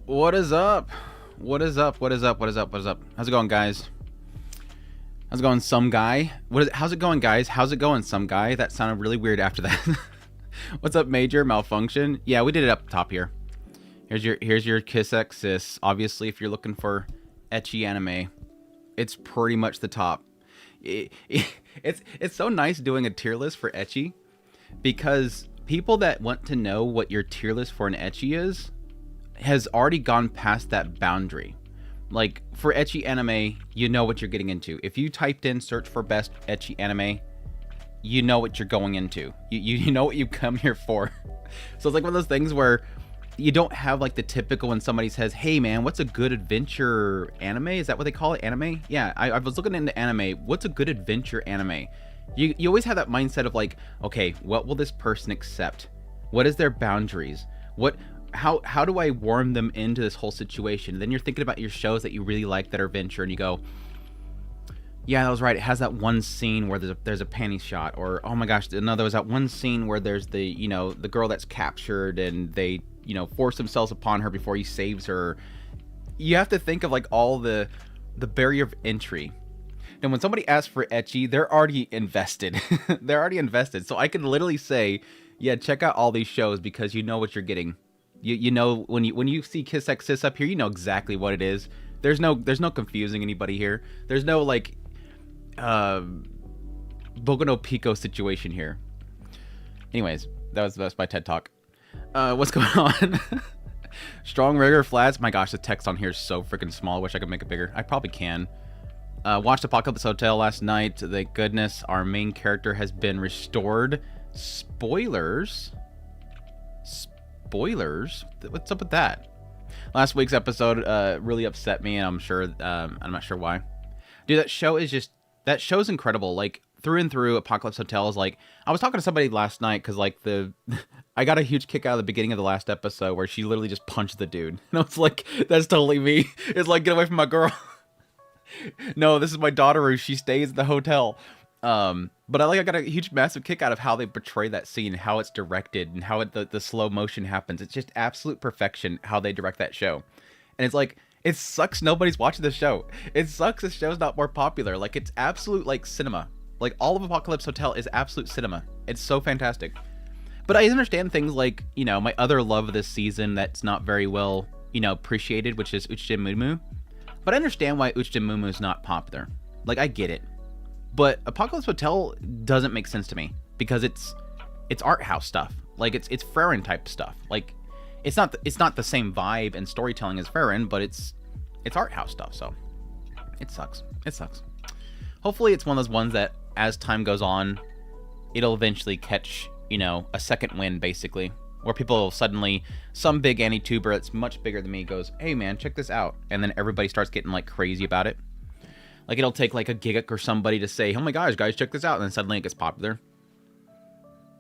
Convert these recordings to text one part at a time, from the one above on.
What is up? What is up? What is up? What is up? What is up? How's it going, guys? How's it going, some guy? How's it going, guys? How's it going, some guy? That sounded really weird after that. What's up, Major? Malfunction? Yeah, we did it up top here. Here's your Kiss X Sis. Obviously, if you're looking for ecchi anime, it's pretty much the top. It's so nice doing a tier list for ecchi, because people that want to know what your tier list for an ecchi is has already gone past that boundary. Like, for ecchi anime, you know what you're getting into. If you typed in search for best ecchi anime, you know what you're going into. You know what you come here for. So it's like one of those things where you don't have like the typical when somebody says, hey man, what's a good adventure anime? Is that what they call it? Anime? Yeah, I was looking into anime. What's a good adventure anime? You always have that mindset of like, okay, what will this person accept? What is their boundaries? How do I worm them into this whole situation? Then you're thinking about your shows that you really like that are adventure, and you go, Yeah, that was right. It has that one scene where there's a panty shot, or oh my gosh, no, there was that one scene where there's the the girl that's captured and they force themselves upon her before he saves her. You have to think of like all the barrier of entry. And when somebody asks for ecchi, they're already invested. They're already invested. So I can literally say, yeah, check out all these shows because you know what you're getting. You know when you see Kiss X Sis up here, you know exactly what it is. There's no confusing anybody here. There's no like Boku no Pico situation here. Anyways, that's my TED talk. What's going on? Strong regular flats. My gosh, the text on here is so freaking small. I wish I could make it bigger. I probably can. Watched Apocalypse Hotel last night. Thank goodness our main character has been restored. Spoilers. What's up with that? Last week's episode really upset me, and I'm not sure why. Dude, that show's incredible. Like through and through, Apocalypse Hotel is like. I was talking to somebody last night because like I got a huge kick out of the beginning of the last episode where she literally just punched the dude, and I was like, that's totally me. It's like, get away from my girl. No, this is my daughter who she stays at the hotel. But I got a huge massive kick out of how they portray that scene, how it's directed, and how the slow motion happens. It's just absolute perfection how they direct that show. And it's like, it sucks nobody's watching this show. It sucks this show's not more popular. Like, it's absolute like cinema. Like all of Apocalypse Hotel is absolute cinema. It's so fantastic. But I understand things like, my other love of this season that's not very well, appreciated, which is Uchiha Mumu. But I understand why Uchiha Mumu is not popular. Like, I get it. But Apocalypse Hotel doesn't make sense to me because it's art house stuff. Like it's Frieren type stuff. Like it's not the same vibe and storytelling as Frieren, but it's art house stuff. So it sucks. It sucks. Hopefully it's one of those ones that as time goes on, it'll eventually catch, a second win basically. Where people suddenly, some big anti-tuber that's much bigger than me goes, hey man, check this out. And then everybody starts getting like crazy about it. Like it'll take like a Gigak or somebody to say, oh my gosh, guys, check this out. And then suddenly it gets popular.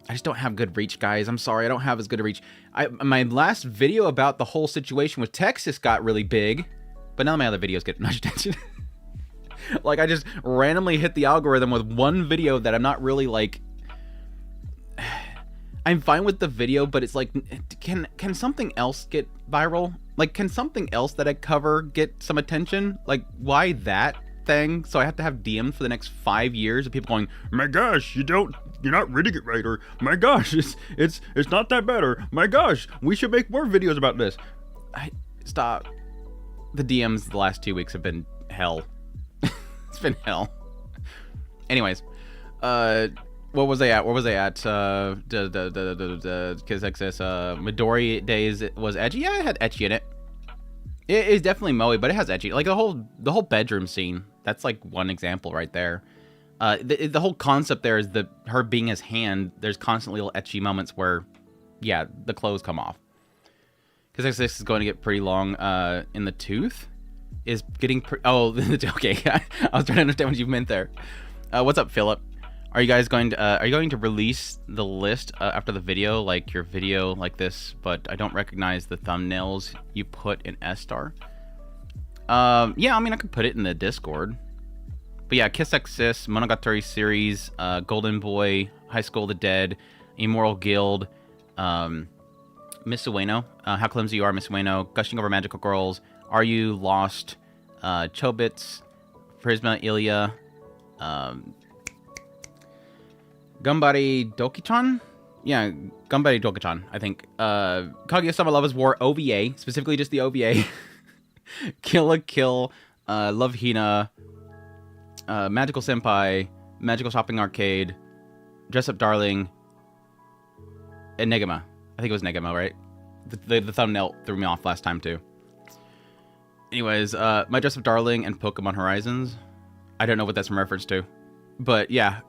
I just don't have good reach, guys. I'm sorry, I don't have as good a reach. My last video about the whole situation with Texas got really big. But none of my other videos get much attention. Like I just randomly hit the algorithm with one video that I'm not really like... I'm fine with the video, but it's like, can something else get viral? Like, can something else that I cover get some attention? Like, why that thing? So I have to have DMs for the next 5 years of people going, my gosh, you're not reading it right, or my gosh, it's not that bad, or my gosh, we should make more videos about this. Stop. The DMs the last 2 weeks have been hell. It's been hell. Anyways, what was I at? Where was I at? Kiss XS, Midori Days was ecchi. Yeah, it had ecchi in it. It is definitely moe, but it has ecchi. Like the whole bedroom scene. That's like one example right there. The whole concept there is her being his hand. There's constantly little ecchi moments where, yeah, the clothes come off. Kiss XS is going to get pretty long. In the tooth is getting okay. I was trying to understand what you meant there. What's up, Philip? Are you going to release the list after the video, like your video like this, but I don't recognize the thumbnails you put in S-Star? Yeah, I mean, I could put it in the Discord. But yeah, Kiss X Sis, Monogatari series, Golden Boy, High School of the Dead, Immortal Guild, Miss Ueno, How Clumsy You Are, Miss Ueno, Gushing Over Magical Girls, Are You Lost, Chobits, Prisma Ilya, Gambari Dokichan? Yeah, Gambari Dokichan, I think. Kaguya-sama Love is War OVA, specifically just the OVA. Kill la Kill, Love Hina, Magical Senpai, Magical Shopping Arcade, Dress Up Darling, and Negama. I think it was Negama, right? The thumbnail threw me off last time, too. Anyways, My Dress Up Darling and Pokemon Horizons. I don't know what that's in reference to. But, yeah.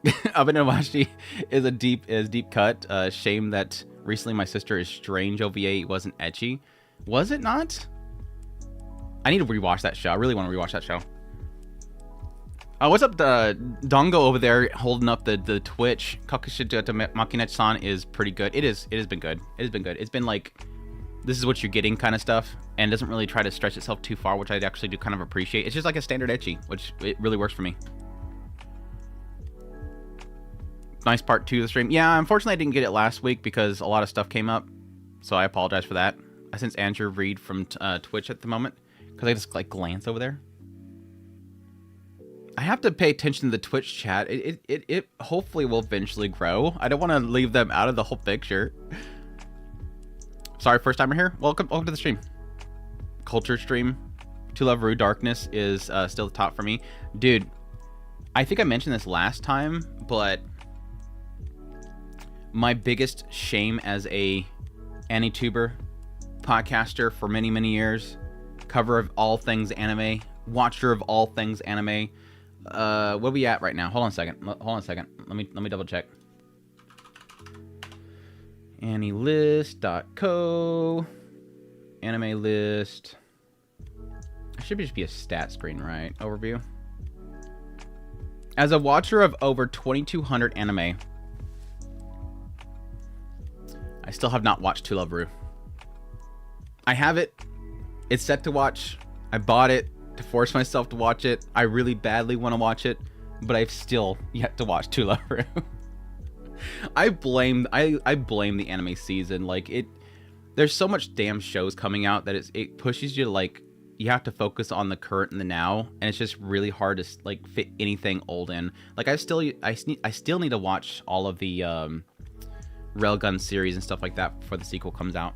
Abenowashi is a deep cut. Shame that recently my sister is Strange OVA wasn't ecchi. Was it not? I need to rewatch that show. I really want to rewatch that show. What's up, Dongo over there holding up the Twitch? Kakushita Makinet-san is pretty good. It has been good. It has been good. It's been like this is what you're getting kind of stuff, and doesn't really try to stretch itself too far, which I actually do kind of appreciate. It's just like a standard ecchi, which it really works for me. Nice part 2 of the stream. Yeah, unfortunately I didn't get it last week because a lot of stuff came up, so I apologize for that. I sense Andrew Reed from Twitch at the moment because I just like glance over there. I have to pay attention to the Twitch chat. It hopefully will eventually grow. I don't want to leave them out of the whole picture. Sorry, first timer here. Welcome to the stream. Culture stream. To Love Rue Darkness is still the top for me. Dude, I think I mentioned this last time, but my biggest shame as a AniTuber podcaster for many, many years, cover of all things anime, watcher of all things anime. What are we at right now? Hold on a second. Let me double check. Anilist.co. Anime list. It should just be a stat screen, right? Overview. As a watcher of over 2,200 anime, I still have not watched To Love Ru. I have it. It's set to watch. I bought it to force myself to watch it. I really badly want to watch it, but I've still yet to watch To Love Ru. I blame the anime season. Like, there's so much damn shows coming out that it pushes you to, like, you have to focus on the current and the now, and it's just really hard to like fit anything old in. Like, I still need to watch all of the Railgun series and stuff like that before the sequel comes out.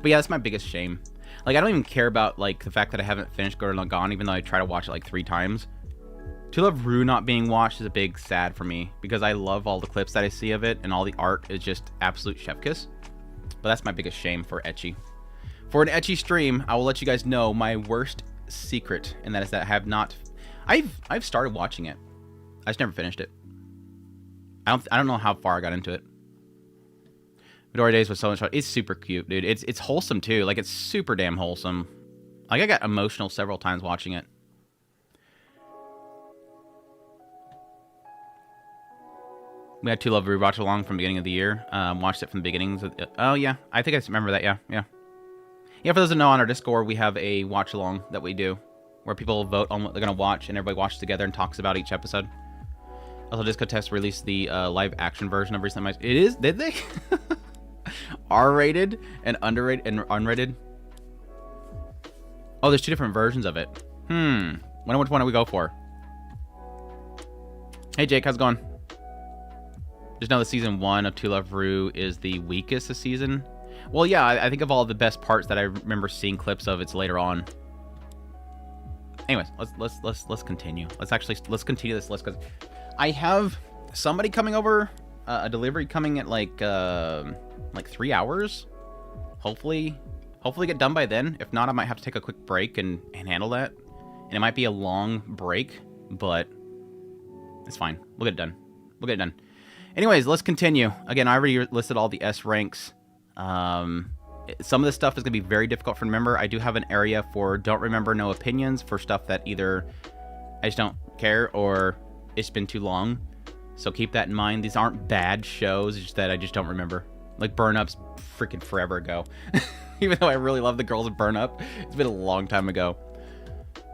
But yeah, that's my biggest shame. Like, I don't even care about like the fact that I haven't finished Gurren Lagann, even though I try to watch it like 3 times. To Love Ru not being watched is a big sad for me because I love all the clips that I see of it, and all the art is just absolute chef kiss. But that's my biggest shame for ecchi. For an ecchi stream, I will let you guys know my worst secret, and that is that I have not. I've started watching it. I just never finished it. I don't know how far I got into it. Midori Days was so much fun. It's super cute, dude. It's wholesome too. Like, it's super damn wholesome. Like, I got emotional several times watching it. We had To Love Ru watch along from the beginning of the year. Watched it from the beginnings. Oh yeah, I think I remember that. Yeah. Yeah, for those who know, on our Discord, we have a watch along that we do, where people vote on what they're gonna watch, and everybody watches together and talks about each episode. Also, Disco Test released the live action version of recent. It is? Did they? R-rated and underrated and unrated. Oh, there's 2 different versions of it. Wonder which one do we go for? Hey Jake, how's it going? Just know that season 1 of To Love Ru is the weakest this season. Well, yeah, I think of all the best parts that I remember seeing clips of, it's later on. Anyways, let's continue. Let's continue this list because I have somebody coming over, a delivery coming at like 3 hours. Hopefully get done by then. If not, I might have to take a quick break and handle that. And it might be a long break, but it's fine. We'll get it done. Anyways, let's continue. Again, I already listed all the S ranks. Some of this stuff is going to be very difficult to remember. I do have an area for don't remember, no opinions, for stuff that either I just don't care or it's been too long. So keep that in mind. These aren't bad shows, it's just that I just don't remember. Like Burn Up's freaking forever ago. Even though I really love the girls of Burn Up, it's been a long time ago.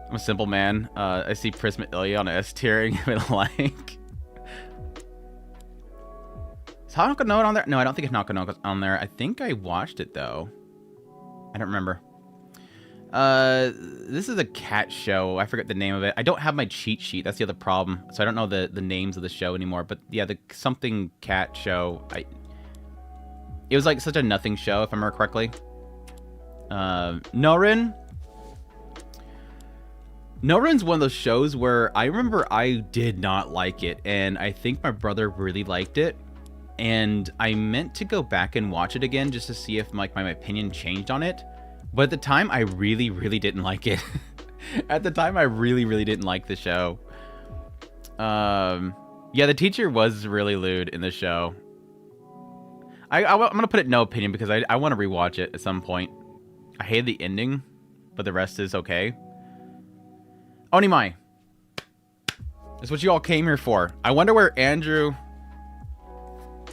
I'm a simple man. I see Prisma Ilya on S tier and give it a like. Is Hanako Note on there? No, I don't think it's Hanako Note on there. I think I watched it though. I don't remember. This is a cat show. I forget the name of it. I don't have my cheat sheet. That's the other problem. So I don't know the names of the show anymore. But yeah, the something cat show. It was like such a nothing show, if I remember correctly. Norin. Norin's one of those shows where I remember I did not like it, and I think my brother really liked it. And I meant to go back and watch it again just to see if like my opinion changed on it. But at the time, I really, really didn't like it. At the time, I really, really didn't like the show. Yeah, the teacher was really lewd in the show. I'm going to put it no opinion because I want to rewatch it at some point. I hated the ending, but the rest is okay. Onimai. That's what you all came here for. I wonder where Andrew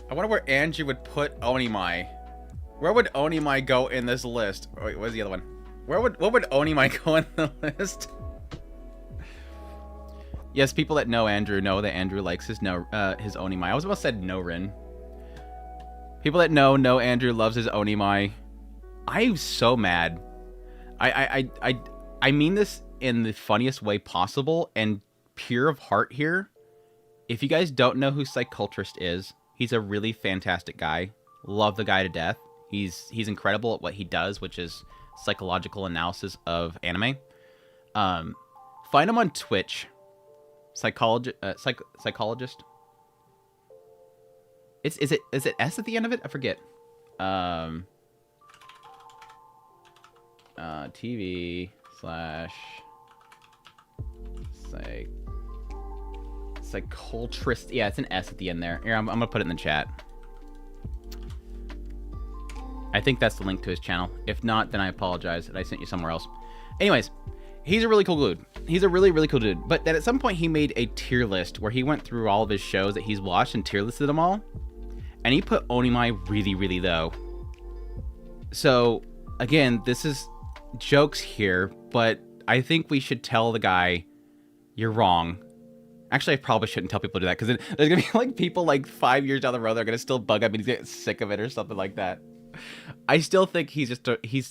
would put Onimai. Where would Onimai go in this list? Wait, what's the other one? What would Onimai go in the list? Yes, people that know Andrew know that Andrew likes his Onimai. I was about to say Norin. People that know Andrew loves his Onimai. I'm so mad. I mean this in the funniest way possible and pure of heart here. If you guys don't know who Psychultrist is, he's a really fantastic guy. Love the guy to death. He's incredible at what he does, which is psychological analysis of anime. Find him on Twitch. Psychologist. Is it S at the end of it? I forget. TV / Psychultrist. Yeah, it's an S at the end there. Here, I'm gonna put it in the chat. I think that's the link to his channel. If not, then I apologize that I sent you somewhere else. Anyways, he's a really cool dude. He's a really, really cool dude. But then at some point he made a tier list where he went through all of his shows that he's watched and tier listed them all. And he put Onimai really, really low. So, again, this is jokes here, but I think we should tell the guy, you're wrong. Actually, I probably shouldn't tell people to do that, because there's going to be like people like 5 years down the road that are going to still bug him and he's getting sick of it or something like that. I still think he's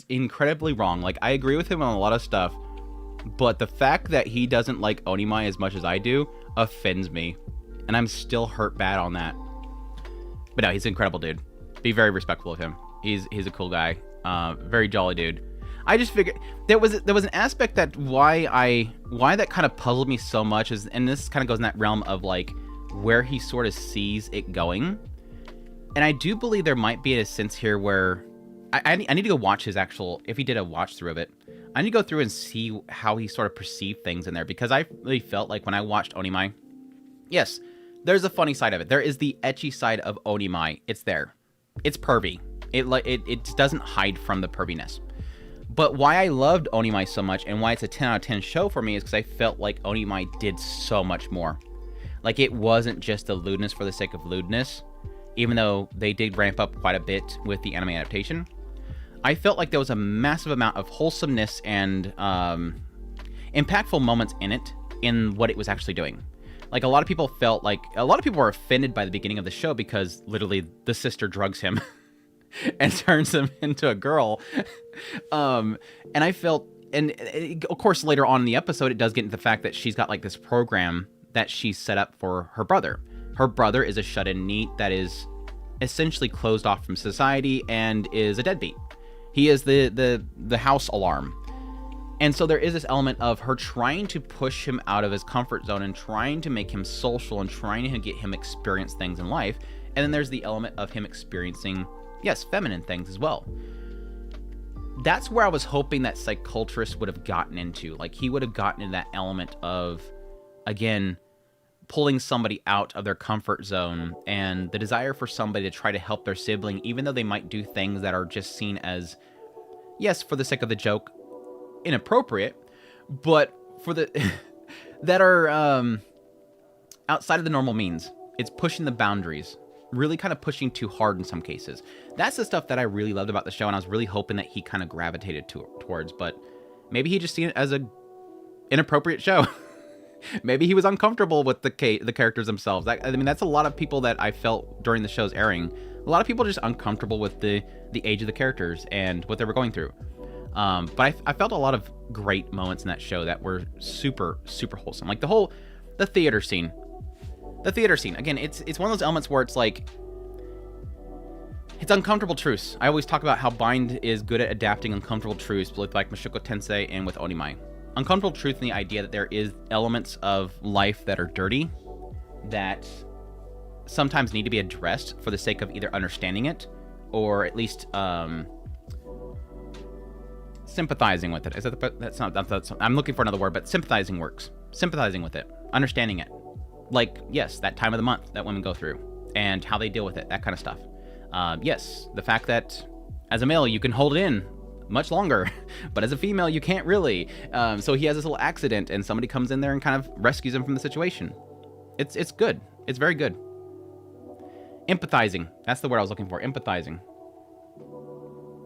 incredibly wrong. Like, I agree with him on a lot of stuff, but the fact that he doesn't like Onimai as much as I do offends me, and I'm still hurt bad on that. But no, he's an incredible dude. Be very respectful of him. He's a cool guy. Very jolly dude. I just figured there was an aspect that why that kind of puzzled me so much is, and this kind of goes in that realm of like where he sort of sees it going. And I do believe there might be a sense here where I need to go watch his actual, if he did a watch through of it, I need to go through and see how he sort of perceived things in there, because I really felt like when I watched Onimai, yes, there's a funny side of it. There is the ecchi side of Onimai. It's there. It's pervy. It doesn't hide from the perviness. But why I loved Onimai so much and why it's a 10 out of 10 show for me is because I felt like Onimai did so much more. Like, it wasn't just the lewdness for the sake of lewdness, even though they did ramp up quite a bit with the anime adaptation. I felt like there was a massive amount of wholesomeness and impactful moments in it, in what it was actually doing. Like, a lot of people were offended by the beginning of the show because literally the sister drugs him and turns him into a girl. And I felt, and of course later on in the episode, it does get into the fact that she's got like this program that she's set up for her brother. Her brother is a shut-in NEET that is essentially closed off from society and is a deadbeat. He is the house alarm. And so there is this element of her trying to push him out of his comfort zone and trying to make him social and trying to get him experience things in life. And then there's the element of him experiencing, yes, feminine things as well. That's where I was hoping that Psychultrist would have gotten into. Like, he would have gotten into that element of, again, pulling somebody out of their comfort zone and the desire for somebody to try to help their sibling, even though they might do things that are just seen as, yes, for the sake of the joke, inappropriate, but for the that are outside of the normal means. It's pushing the boundaries, really kind of pushing too hard in some cases. That's the stuff that I really loved about the show, and I was really hoping that he kind of gravitated towards, but maybe he just seen it as a inappropriate show. Maybe he was uncomfortable with the characters themselves. I mean, that's a lot of people that I felt during the show's airing. A lot of people are just uncomfortable with the age of the characters and what they were going through. But I felt a lot of great moments in that show that were super, super wholesome. Like the theater scene. The theater scene. Again, it's one of those elements where it's like, it's uncomfortable truths. I always talk about how Bind is good at adapting uncomfortable truths, with like Mushoku Tensei and with Onimai. Uncomfortable truth in the idea that there is elements of life that are dirty, that sometimes need to be addressed for the sake of either understanding it, or at least, sympathizing with it. Is that that's I'm looking for another word, but sympathizing works. Sympathizing with it, understanding it. Like, yes, that time of the month that women go through and how they deal with it, that kind of stuff. Yes, the fact that as a male you can hold it in much longer, but as a female you can't really. So he has this little accident and somebody comes in there and kind of rescues him from the situation. It's good. It's very good. Empathizing. That's the word I was looking for. Empathizing.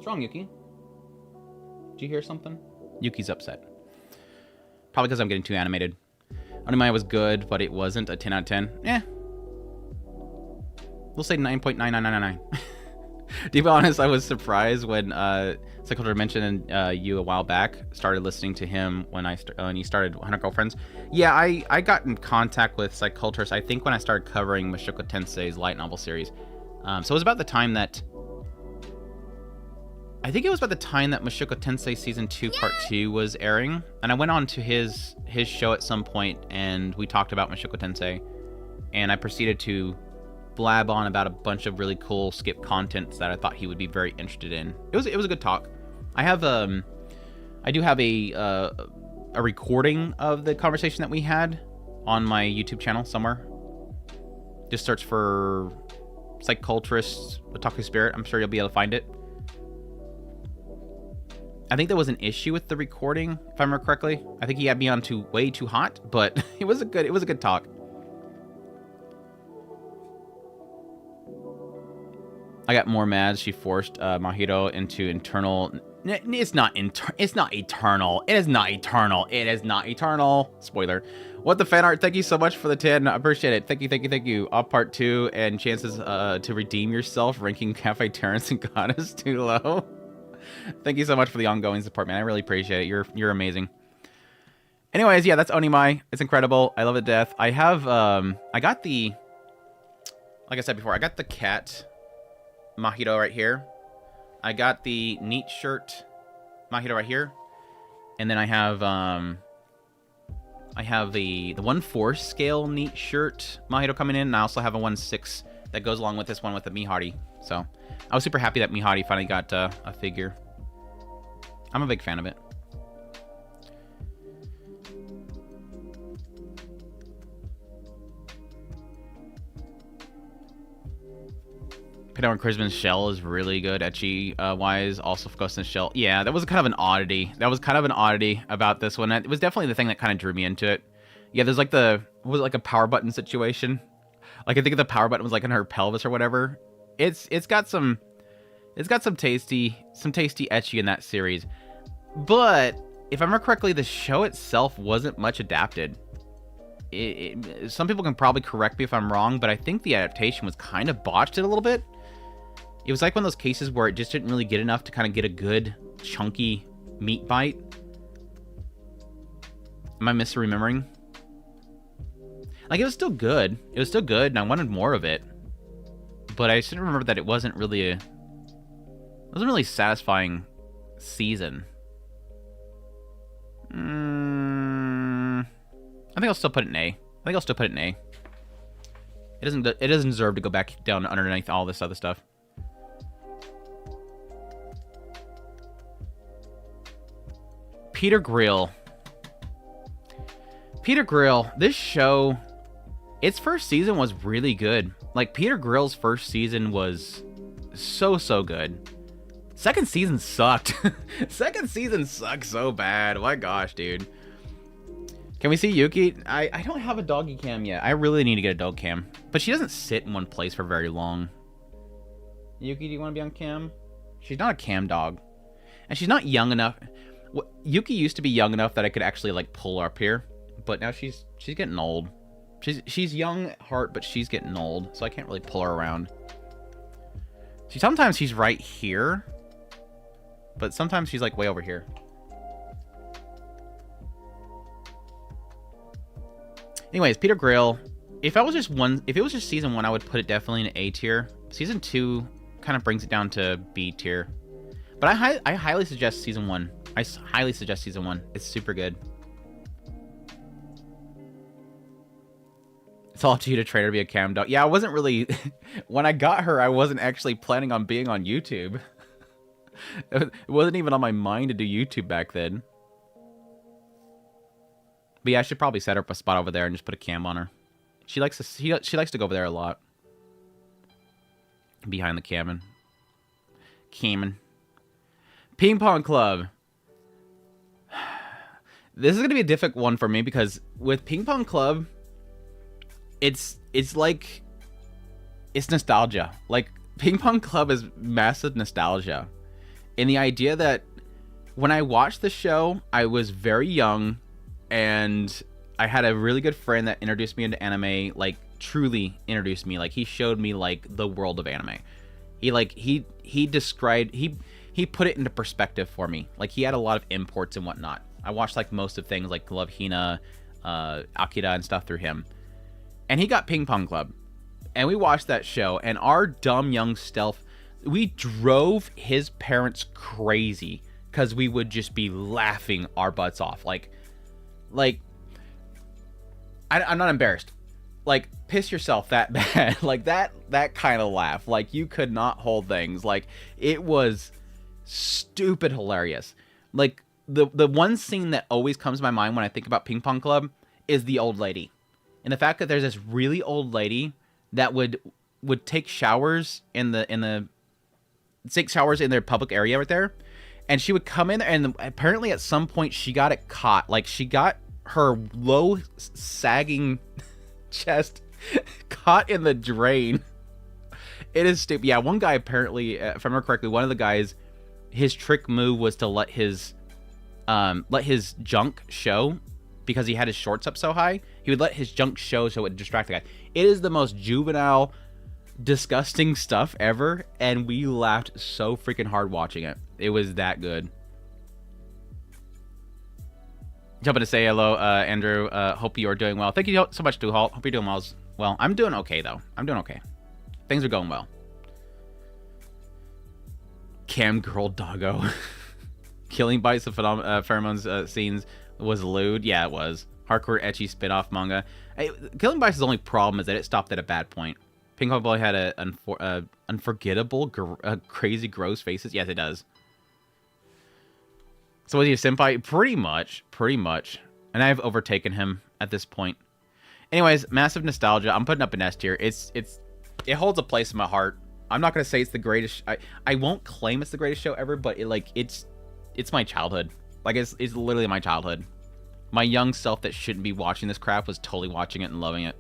What's wrong, Yuki? Did you hear something? Yuki's upset. Probably because I'm getting too animated. Onimai was good, but it wasn't a 10 out of 10. Eh. We'll say 9.9999. To be honest, I was surprised when Psychultrist mentioned you a while back. Started listening to him when he started 100 Girlfriends. Yeah, I got in contact with Psychultrist, I think, when I started covering Mushoku Tensei's light novel series. So it was about the time that... I think it was about the time that Mushoku Tensei Season 2 Part 2 was airing. And I went on to his show at some point, and we talked about Mushoku Tensei. And I proceeded to blab on about a bunch of really cool skip contents that I thought he would be very interested in. It was a good talk. I do have a recording of the conversation that we had on my YouTube channel somewhere. Just search for Psychultrist Otaku Spirit. I'm sure you'll be able to find it. I think there was an issue with the recording, if I remember correctly. I think he had me on way too hot, but it was a good talk. I got more mad. She forced Mahito into internal. It's not eternal. It is not eternal. It is not eternal. Spoiler. What the fan art? Thank you so much for the 10. I appreciate it. Thank you. Off part 2 and chances to redeem yourself. Ranking Cafe Terrence and Goddess too low. Thank you so much for the ongoing support, man. I really appreciate it. You're amazing. Anyways, yeah, that's Onimai. It's incredible. I love it to death. I have I got the, like I said before, I got the cat Mahito right here. I got the neat shirt Mahito right here. And then I have the 1/4 scale neat shirt Mahito coming in, and I also have a 1/6 that goes along with this one with the Mihari. So I was super happy that Mihari finally got a figure. I'm a big fan of it. Pinot and Chrisman's shell is really good, ecchi wise. Also, Ghost in the Shell. Yeah, that was kind of an oddity. About this one. It was definitely the thing that kind of drew me into it. Yeah, there's like was it like a power button situation? Like I think the power button was like in her pelvis or whatever. It's got some tasty ecchi in that series. But if I remember correctly, the show itself wasn't much adapted. Some people can probably correct me if I'm wrong, but I think the adaptation was kind of botched it a little bit. It was like one of those cases where it just didn't really get enough to kind of get a good, chunky meat bite. Am I misremembering? Like, it was still good. And I wanted more of it. But I just didn't remember that it wasn't really a satisfying season. I think I'll still put it in A. It doesn't deserve to go back down underneath all this other stuff. Peter Grill. This show, its first season was really good. Like, Peter Grill's first season was so good. Second season sucked. Second season sucked so bad. My gosh, dude. Can we see Yuki? I don't have a doggy cam yet. I really need to get a dog cam. But she doesn't sit in one place for very long. Yuki, do you want to be on cam? She's not a cam dog. And she's not young enough. Yuki used to be young enough that I could actually, like, pull her up here. But now she's getting old. She's young at heart, but she's getting old. So I can't really pull her around. Sometimes she's right here. But sometimes she's, like, way over here. Anyways, Peter Grill. If it was just season 1, I would put it definitely in A tier. Season 2 kind of brings it down to B tier. But I highly suggest season 1. I highly suggest season 1. It's super good. It's all up to you to train her to be a cam dog. Yeah, I wasn't really... When I got her, I wasn't actually planning on being on YouTube. It wasn't even on my mind to do YouTube back then. But yeah, I should probably set her up a spot over there and just put a cam on her. She likes to go over there a lot. Behind the cam. Ping Pong Club. This is going to be a difficult one for me because with Ping Pong Club, it's like, it's nostalgia. Like, Ping Pong Club is massive nostalgia. And the idea that when I watched the show, I was very young, and I had a really good friend that introduced me into anime, like truly introduced me. Like he showed me like the world of anime. He described, he put it into perspective for me. Like he had a lot of imports and whatnot. I watched like most of things like Love Hina, Akira and stuff through him. And he got Pong Club. And we watched that show, and our dumb young stealth, we drove his parents crazy because we would just be laughing our butts off. I'm not embarrassed. Like, piss yourself that bad. Like, that kind of laugh. Like, you could not hold things. Like, it was stupid hilarious. Like, the one scene that always comes to my mind when I think about Pong Club is the old lady. And the fact that there's this really old lady that would take showers in their public area right there. And she would come in there, and apparently at some point she got it caught. Like, she got her low sagging chest caught in the drain. It is stupid. Yeah, one guy apparently, if I remember correctly, one of the guys, his trick move was to let his junk show because he had his shorts up so high. He would let his junk show so it would distract the guy. It is the most juvenile, disgusting stuff ever, and we laughed so freaking hard watching it. It was that good. Jumping to say hello, Andrew. Hope you're doing well. Thank you so much, Duhalt. Hope you're doing well as well. I'm doing okay, though. I'm doing okay. Things are going well. Cam girl doggo. Killing bites of pheromones scenes was lewd. Yeah, it was. Hardcore ecchi spin-off manga. Killing bites' only problem is that it stopped at a bad point. Ping Pong Boy had a unforgettable, crazy, gross faces. Yes, it does. So was he a senpai? Pretty much. And I've overtaken him at this point. Anyways, massive nostalgia. I'm putting up an S tier. It holds a place in my heart. I'm not gonna say it's the greatest. I won't claim it's the greatest show ever, but it's my childhood. Like it's literally my childhood. My young self that shouldn't be watching this crap was totally watching it and loving it.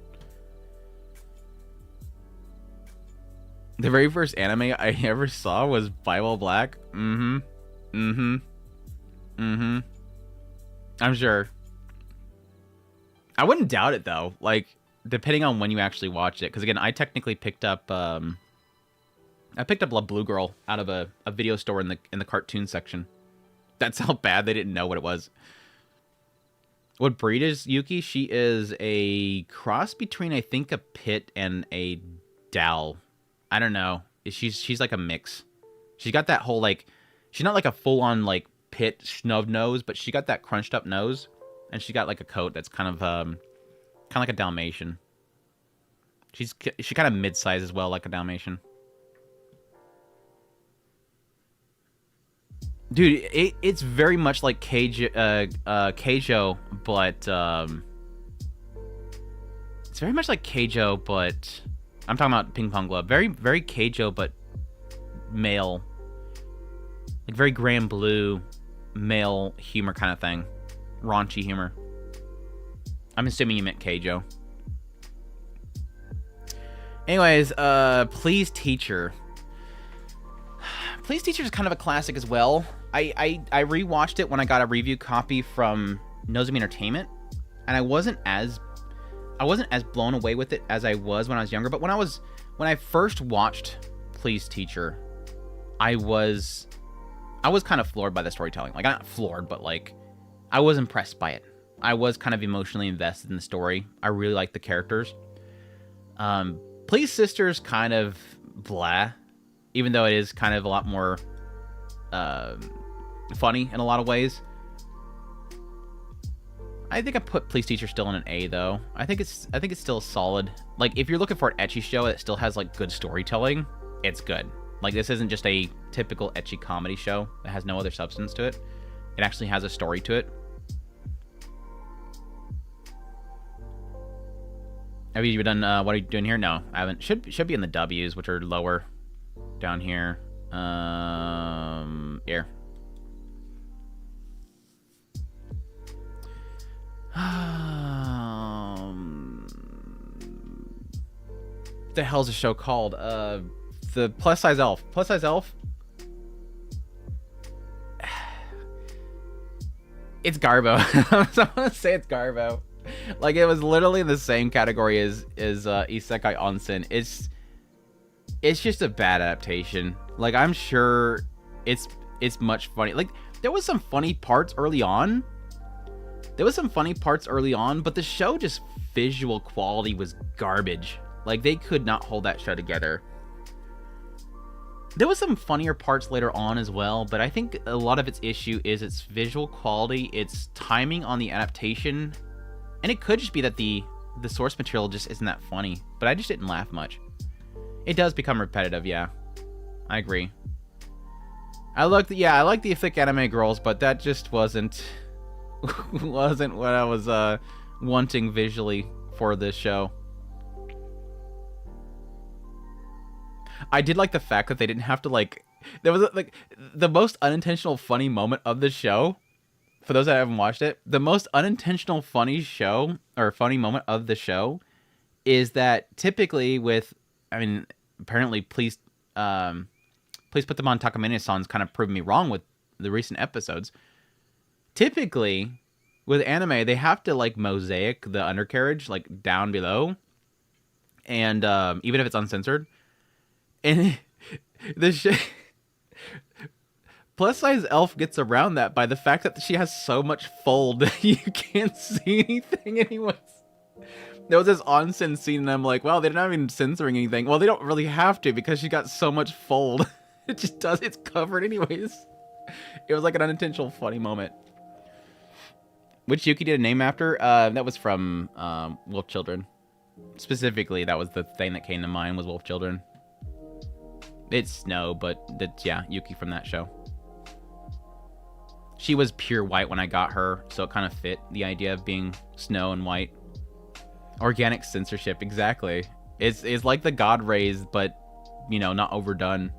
The very first anime I ever saw was Bible Black. I'm sure. I wouldn't doubt it though. Like, depending on when you actually watched it, because again, I technically picked up La Blue Girl out of a video store in the cartoon section. That's how bad they didn't know what it was. What breed is Yuki? She is a cross between, I think, a pit and a Dal. I don't know. She's like a mix. She's got that whole like, she's not like a full on like pit snub nose, but she got that crunched up nose, and she got like a coat that's kind of like a Dalmatian. She kind of mid-size as well, like a Dalmatian. Dude, it's very much like Keijo, but it's very much like Keijo, but I'm talking about Pong Club. Very, very Keijo, but male, like very Grand Blue, male humor kind of thing, raunchy humor. I'm assuming you meant Keijo. Anyways, Please Teacher. Please Teacher is kind of a classic as well. I rewatched it when I got a review copy from Nozomi Entertainment, and I wasn't as blown away with it as I was when I was younger. But when I first watched Please Teacher, I was kind of floored by the storytelling. Like, not floored, but like I was impressed by it. I was kind of emotionally invested in the story. I really liked the characters. Please Sister's kind of blah, even though it is kind of a lot more funny in a lot of ways. I think I put Please Teacher still in an A though. I think it's still solid. Like, if you're looking for an ecchi show that still has like good storytelling, it's good. Like, this isn't just a typical ecchi comedy show that has no other substance to it. It actually has a story to it. Have you done what are you doing here? No, I haven't. Should be in the W's, which are lower down here. Here. What the hell's the show called? The Plus Size Elf. Plus Size Elf? It's Garbo. So I'm gonna say it's Garbo. Like, it was literally in the same category as Isekai Onsen. It's just a bad adaptation. Like, I'm sure it's much funny. Like, there was some funny parts early on. But the show just visual quality was garbage. Like, they could not hold that show together. There was some funnier parts later on as well, but I think a lot of its issue is its visual quality, its timing on the adaptation, and it could just be that the source material just isn't that funny, but I just didn't laugh much. It does become repetitive, yeah. I agree. I like the thick anime girls, but that just wasn't what I was wanting visually for this show. I did like the fact that they didn't have to, like, there was like the most unintentional funny moment of the show. For those that haven't watched it, the most unintentional funny moment of the show is that typically apparently please put them on Takamine-san's kind of proving me wrong with the recent episodes. Typically with anime, they have to like mosaic the undercarriage like down below, and even if it's uncensored. And plus size elf gets around that by the fact that she has so much fold that you can't see anything anyways. There was this onsen scene and I'm like, wow, they're not even censoring anything. Well, they don't really have to because she got so much fold. It's covered anyways. It was like an unintentional funny moment. Which Yuki did a name after? That was from Wolf Children. Specifically, that was the thing that came to mind, was Wolf Children. It's Snow, but yeah, Yuki from that show. She was pure white when I got her, so it kind of fit the idea of being snow and white. Organic censorship, exactly. It's like the God rays, but, you know, not overdone.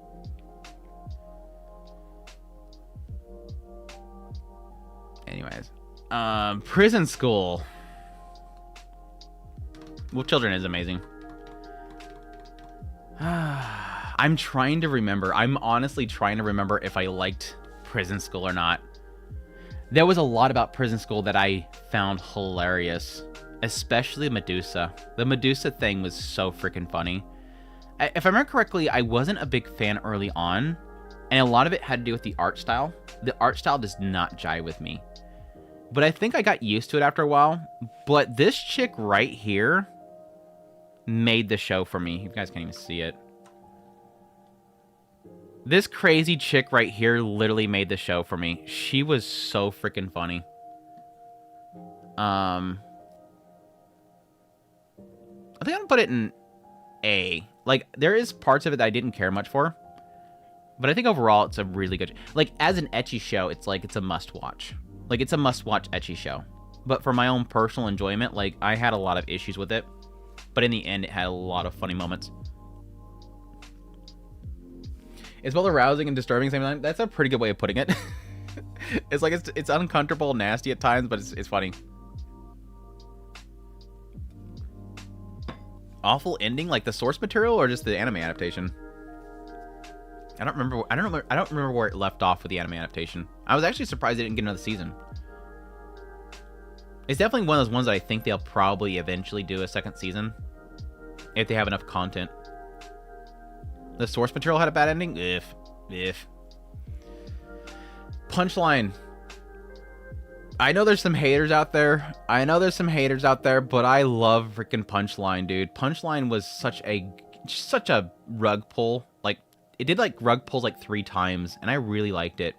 Anyways. Prison School. Wolf Children is amazing. I'm trying to remember. I'm honestly trying to remember if I liked Prison School or not. There was a lot about Prison School that I found hilarious, especially Medusa. The Medusa thing was so freaking funny. If I remember correctly, I wasn't a big fan early on, and a lot of it had to do with the art style. The art style does not jive with me. But I think I got used to it after a while. But this chick right here made the show for me. You guys can't even see it. This crazy chick right here literally made the show for me. She was so freaking funny. I think I'm gonna put it in A. Like, there is parts of it that I didn't care much for. But I think overall it's a really good... Like, as an ecchi show, it's like, it's a must-watch. Like, it's a must-watch ecchi show. But for my own personal enjoyment, like, I had a lot of issues with it. But in the end, it had a lot of funny moments. It's both arousing and disturbing at the same time. That's a pretty good way of putting it. It's like, it's uncomfortable, nasty at times, but it's funny. Awful ending, like the source material or just the anime adaptation? I don't remember where it left off with the anime adaptation. I was actually surprised they didn't get another season. It's definitely one of those ones that I think they'll probably eventually do a second season if they have enough content. The source material had a bad ending? If. Punchline. I know there's some haters out there. But I love freaking Punchline, dude. Punchline was such a rug pull. Like, it did like rug pulls like 3 times, and I really liked it.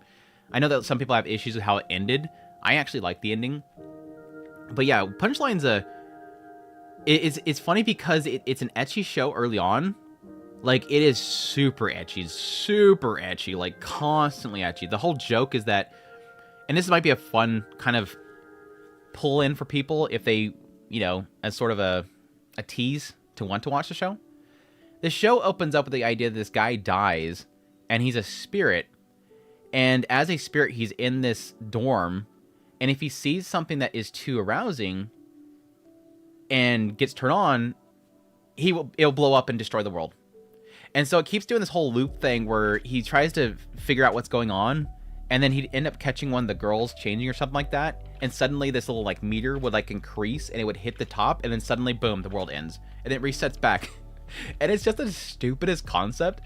I know that some people have issues with how it ended. I actually like the ending. But yeah, Punchline's it's funny because it's an ecchi show early on. Like, it is super ecchi, like constantly ecchi. The whole joke is that, and this might be a fun kind of pull in for people if they, you know, as sort of a tease to want to watch the show. The show opens up with the idea that this guy dies and he's a spirit. And as a spirit, he's in this dorm. And if he sees something that is too arousing and gets turned on, it'll blow up and destroy the world. And so it keeps doing this whole loop thing where he tries to figure out what's going on, and then he'd end up catching one of the girls changing or something like that, and suddenly this little like meter would like increase and it would hit the top, and then suddenly boom, the world ends and it resets back. And it's just the stupidest concept.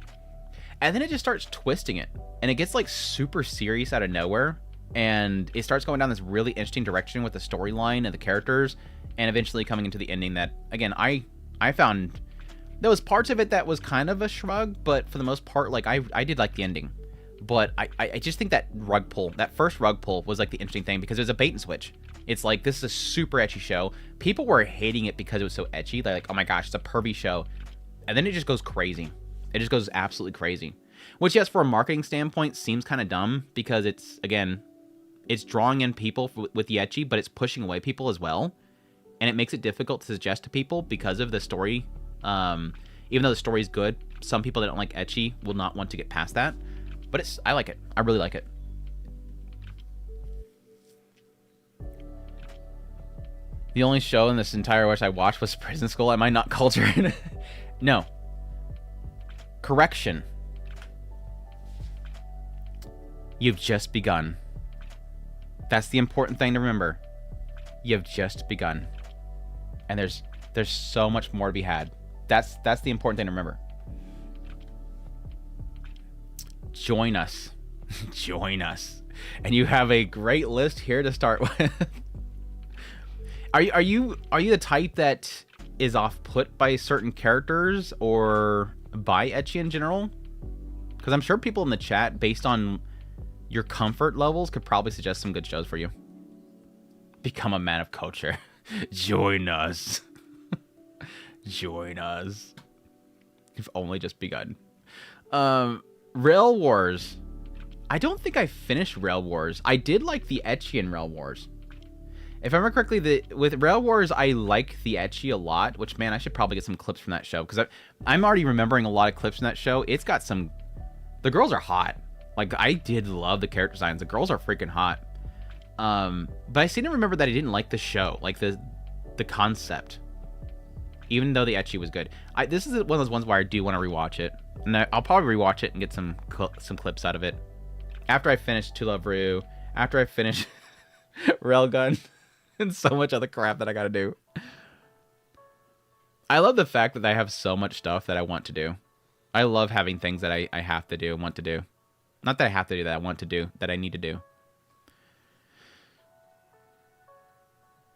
And then it just starts twisting it, and it gets like super serious out of nowhere, and it starts going down this really interesting direction with the storyline and the characters, and eventually coming into the ending that, again, I found there was parts of it that was kind of a shrug, but for the most part, like I did like the ending. But I just think that first rug pull was like the interesting thing, because there's a bait and switch. It's like, this is a super ecchi show. People were hating it because it was so ecchi. They're like, oh my gosh, it's a pervy show. And then it just goes crazy. It just goes absolutely crazy. Which, yes, for a marketing standpoint, seems kind of dumb, because it's, again, it's drawing in people with the ecchi, but it's pushing away people as well. And it makes it difficult to suggest to people because of the story. Even though the story is good, some people that don't like ecchi will not want to get past that. But I like it. I really like it. The only show in this entire which I watched was Prison School. Am I not cultured? No. Correction. You've just begun. That's the important thing to remember. You've just begun. And there's so much more to be had. That's the important thing to remember. Join us. Join us. And you have a great list here to start with. Are you the type that is off-put by certain characters or by ecchi in general? Because I'm sure people in the chat, based on your comfort levels, could probably suggest some good shows for you. Become a man of culture. Join us. Join us. You've only just begun. Rail Wars. I don't think I finished Rail Wars. I did like the ecchi in Rail Wars. If I remember correctly, with Rail Wars, I like the ecchi a lot, which, man, I should probably get some clips from that show, because I'm already remembering a lot of clips from that show. It's got some... The girls are hot. Like, I did love the character designs. The girls are freaking hot. But I seem to remember that I didn't like the show, like the concept, even though the ecchi was good. This is one of those ones where I do want to rewatch it, and I'll probably rewatch it and get some clips out of it after I finish To Love Ru, after I finish Railgun, and so much other crap that I gotta do. I love the fact that I have so much stuff that I want to do. I love having things that I have to do and want to do. Not that I have to do, that I want to do, that I need to do.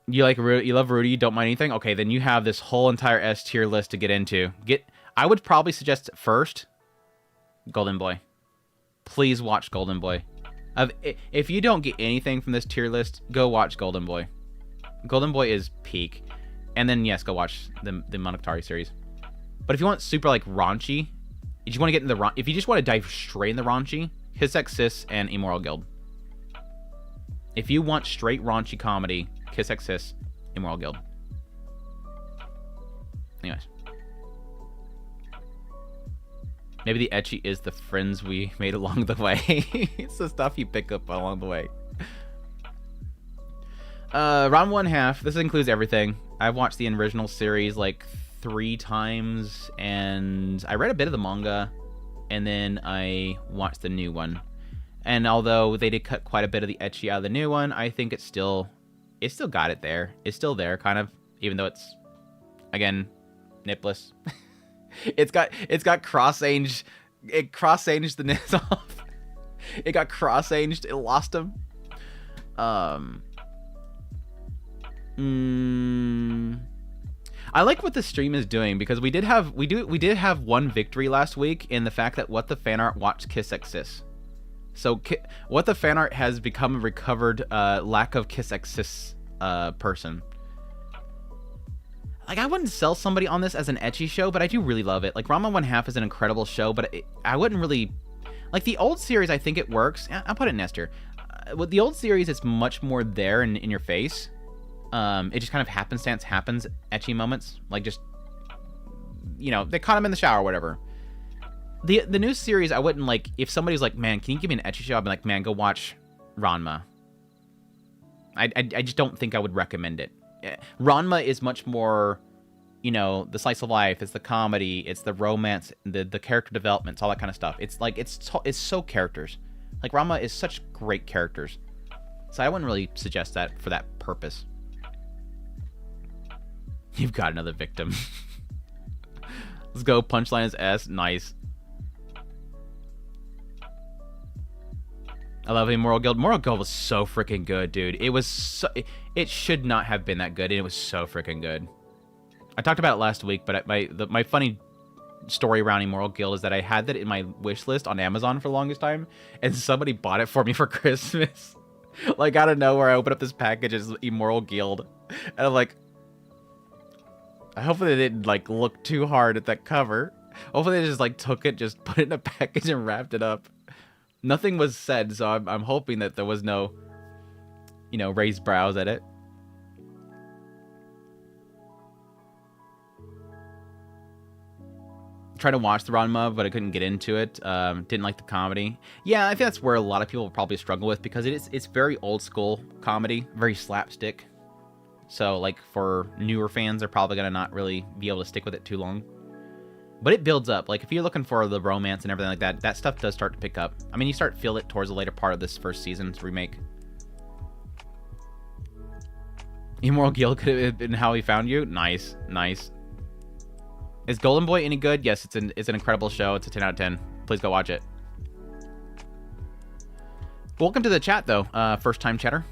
You love Rudy, you don't mind anything? Okay, then you have this whole entire S tier list to get into. I would probably suggest first Golden Boy. Please watch Golden Boy. If you don't get anything from this tier list, go watch Golden Boy. Golden Boy is peak. And then, yes, go watch the Monogatari series. But if you want super, like, raunchy, if you want to get in if you just want to dive straight in the raunchy, Kiss X Sis and Immortal Guild. If you want straight raunchy comedy, Kiss X Sis, Immortal Guild. Anyways. Maybe the ecchi is the friends we made along the way. It's the stuff you pick up along the way. Round 1/2. This includes everything. I've watched the original series like 3 times, and I read a bit of the manga, and then I watched the new one. And although they did cut quite a bit of the ecchi out of the new one, I think it still got it there. It's still there, kind of, even though it's, again, nipless. It's got cross-aged. It cross-aged the nips off. It got cross-aged. It lost them. I like what the stream is doing, because we did have one victory last week in the fact that What the Fan Art watched Kiss X Sis. So What the Fan Art has become a recovered lack of Kiss X Sis person. Like, I wouldn't sell somebody on this as an ecchi show, but I do really love it. Like, Ranma 1/2 is an incredible show, but I wouldn't really... Like, the old series, I think it works. I'll put it in S tier. With the old series, it's much more there in your face. It just kind of happenstance happens, ecchi moments. Like, just, you know, they caught him in the shower or whatever. The new series, I wouldn't, like... If somebody's like, man, can you give me an ecchi show? I'd be like, man, go watch Ranma. I just don't think I would recommend it. Ranma is much more, you know, the slice of life. It's the comedy. It's the romance. The character developments. All that kind of stuff. It's like it's so characters. Like, Ranma is such great characters. So I wouldn't really suggest that for that purpose. You've got another victim. Let's go. Punchline is S. Nice. I love Immortal Guild. Immortal Guild was so freaking good, dude. It was so... It should not have been that good, and it was so freaking good. I talked about it last week, but my funny story around Immortal Guild is that I had that in my wish list on Amazon for the longest time, and somebody bought it for me for Christmas. Like, out of nowhere, I opened up this package, it's Immortal Guild, and I'm like, hopefully they didn't, like, look too hard at that cover. Hopefully they just, like, took it, just put it in a package and wrapped it up. Nothing was said, so I'm hoping that there was no, you know, raised brows at it. Tried to watch the Ranma, but I couldn't get into it. Didn't like the comedy. Yeah, I think that's where a lot of people probably struggle with, because it's very old school comedy, very slapstick. So, like, for newer fans, they're probably gonna not really be able to stick with it too long. But it builds up. Like, if you're looking for the romance and everything like that, that stuff does start to pick up. I mean, you start to feel it towards the later part of this first season's remake. Immortal Guild could have been how he found you. Nice, nice. Is Golden Boy any good? Yes, it's an incredible show. It's a 10 out of 10. Please go watch it. Welcome to the chat, though. First time chatter.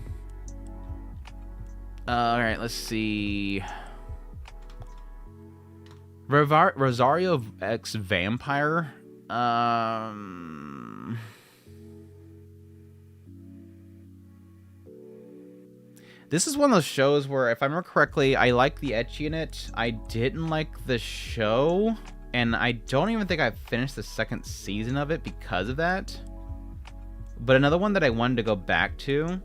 All right, let's see. Rosario X Vampire. This is one of those shows where, if I remember correctly, I like the ecchi in it. I didn't like the show, and I don't even think I finished the second season of it because of that. But another one that I wanted to go back to,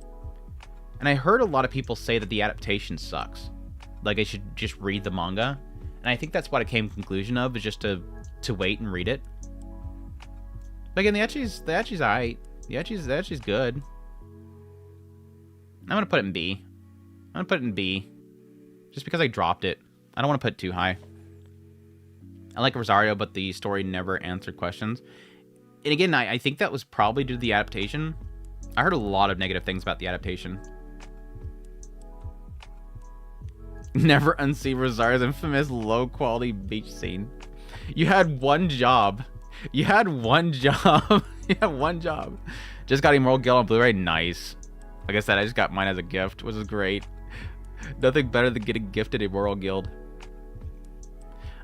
and I heard a lot of people say that the adaptation sucks. Like, I should just read the manga. And I think that's what I came to the conclusion of, is just to wait and read it. But again, the ecchi's alright. The ecchi's good. I'm gonna put it in B. I'm gonna put it in B. Just because I dropped it. I don't want to put it too high. I like Rosario, but the story never answered questions. And again, I think that was probably due to the adaptation. I heard a lot of negative things about the adaptation. Never unsee Rosario's infamous low-quality beach scene. You had one job. You had one job. You had one job. Just got Immortal Guild on Blu-ray. Nice. Like I said, I just got mine as a gift, which is great. Nothing better than getting gifted Immortal Guild.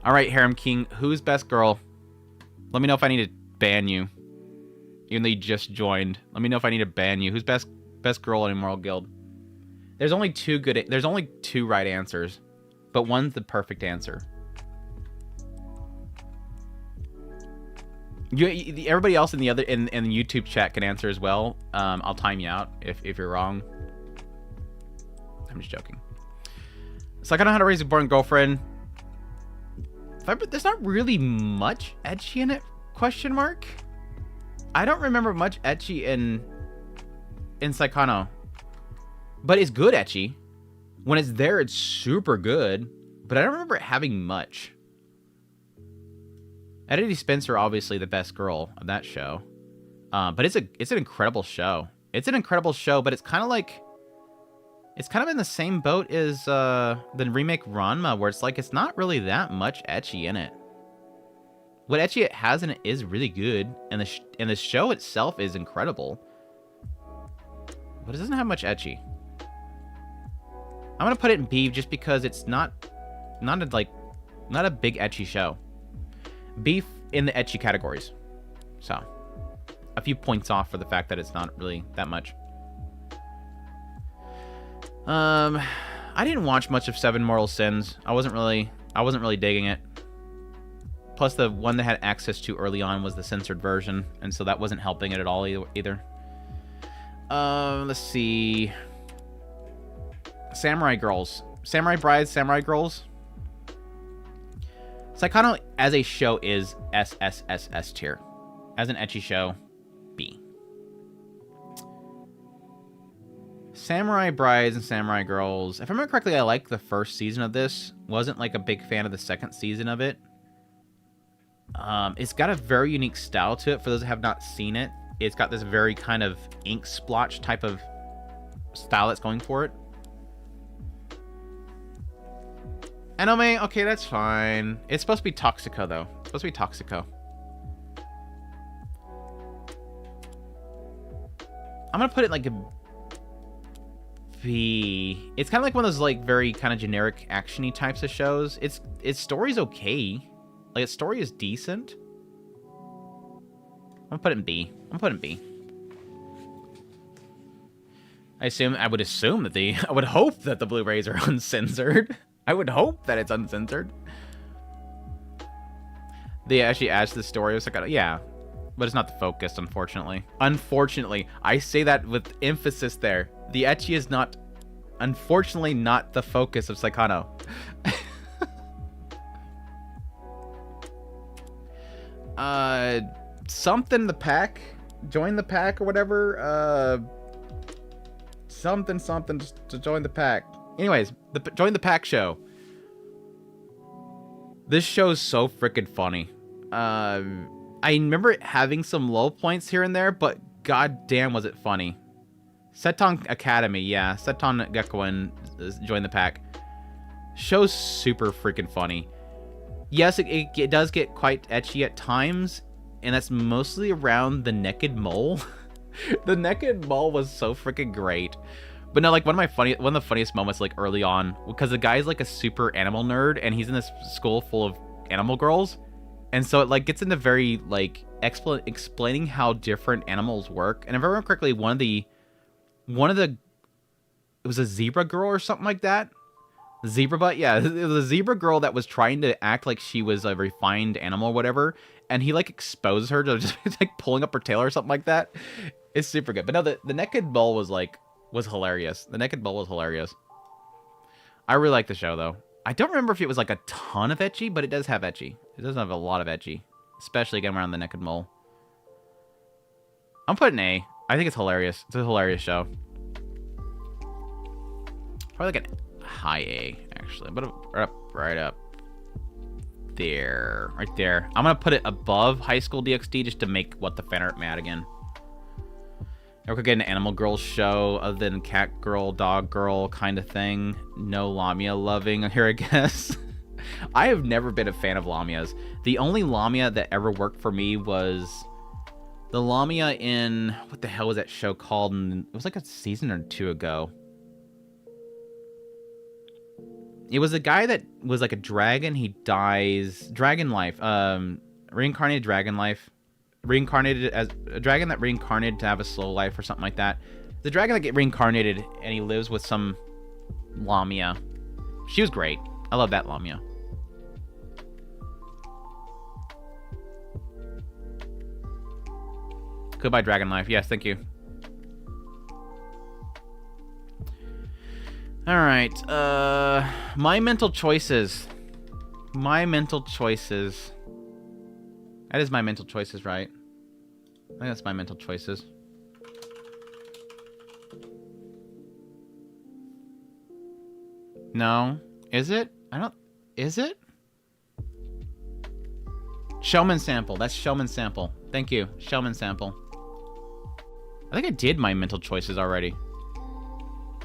Alright, Harem King. Who's best girl? Let me know if I need to ban you. Even though you just joined. Let me know if I need to ban you. Who's best girl in Immortal Guild? There's only two right answers, but one's the perfect answer. Everybody else in the YouTube chat can answer as well. I'll time you out if you're wrong. I'm just joking. So I don't know how to raise a boring girlfriend. There's not really much ecchi in it? Question mark. I don't remember much ecchi in Saikano. But it's good ecchi. When it's there, it's super good. But I don't remember it having much. Eddie Spencer, obviously the best girl of that show. But it's an incredible show. It's an incredible show, but it's kind of like... It's kind of in the same boat as the remake Ranma, where it's like it's not really that much ecchi in it. What ecchi it has in it is really good, and the show itself is incredible. But it doesn't have much ecchi. I'm gonna put it in B just because it's not a big ecchi show. B in the ecchi categories. So, a few points off for the fact that it's not really that much. I didn't watch much of Seven Mortal Sins. I wasn't really digging it. Plus, the one that had access to early on was the censored version, and so that wasn't helping it at all either. Let's see. Samurai Girls. Samurai Brides, Samurai Girls. Saikano as a show is S tier. As an ecchi show, B. Samurai Brides and Samurai Girls. If I remember correctly, I liked the first season of this. Wasn't like a big fan of the second season of it. It's got a very unique style to it. For those that have not seen it, it's got this very kind of ink splotch type of style that's going for it. Anime, okay, that's fine. It's supposed to be Toxico, though. It's supposed to be Toxico. I'm gonna put it like a B. It's kind of like one of those like very kind of generic action-y types of shows. Its story's okay. Like, its story is decent. I'm gonna put it in B. I'm gonna put it in B. I would assume that I would hope that the Blu-rays are uncensored. I would hope that it's uncensored. They actually adds to the story. It's like, yeah, but it's not the focus, unfortunately. Unfortunately, I say that with emphasis there. The ecchi is not, unfortunately, not the focus of Saikano. Something the pack, join the pack or whatever. Something just to join the pack. Anyways, join the pack show. This show is so freaking funny. I remember it having some low points here and there, but goddamn was it funny. Seton Academy, yeah, Seton Gekuen, join the pack. Show's super freaking funny. Yes, it does get quite ecchi at times, and that's mostly around the naked mole. The naked mole was so freaking great. But no, like one of the funniest moments, like early on, because the guy's like a super animal nerd, and he's in this school full of animal girls, and so it like gets into very like explaining how different animals work. And if I remember correctly, one of the it was a zebra girl or something like that. Zebra butt, yeah, it was a zebra girl that was trying to act like she was a refined animal or whatever, and he like exposes her to just like pulling up her tail or something like that. It's super good. But no, the naked mole was hilarious. The naked mole was hilarious. I really like the show though. I don't remember if it was like a ton of ecchi, but it does have ecchi. It does have a lot of ecchi, especially again around the naked mole. I'm putting A. I think it's hilarious. It's a hilarious show. Probably like a high A actually, but right up there, right there. I'm gonna put it above High School DxD just to make What the Fan Art mad again. Or we could get an Animal Girl show other than cat girl, dog girl kind of thing. No Lamia loving here, I guess. I have never been a fan of Lamias. The only Lamia that ever worked for me was the Lamia in, what the hell was that show called? And it was like a season or two ago. It was a guy that was like a dragon. He dies. Dragon life. Reincarnated dragon life. Reincarnated as a dragon that reincarnated to have a slow life or something like that. The dragon that get reincarnated and he lives with some Lamia. She was great. I love that Lamia. Goodbye, Dragon Life. Yes, thank you. Alright, my mental choices. My mental choices. That is my mental choices, right? I think that's my mental choices. No. Is it? Is it? Shaman sample. That's Shaman sample. Thank you. Shaman sample. I think I did my mental choices already.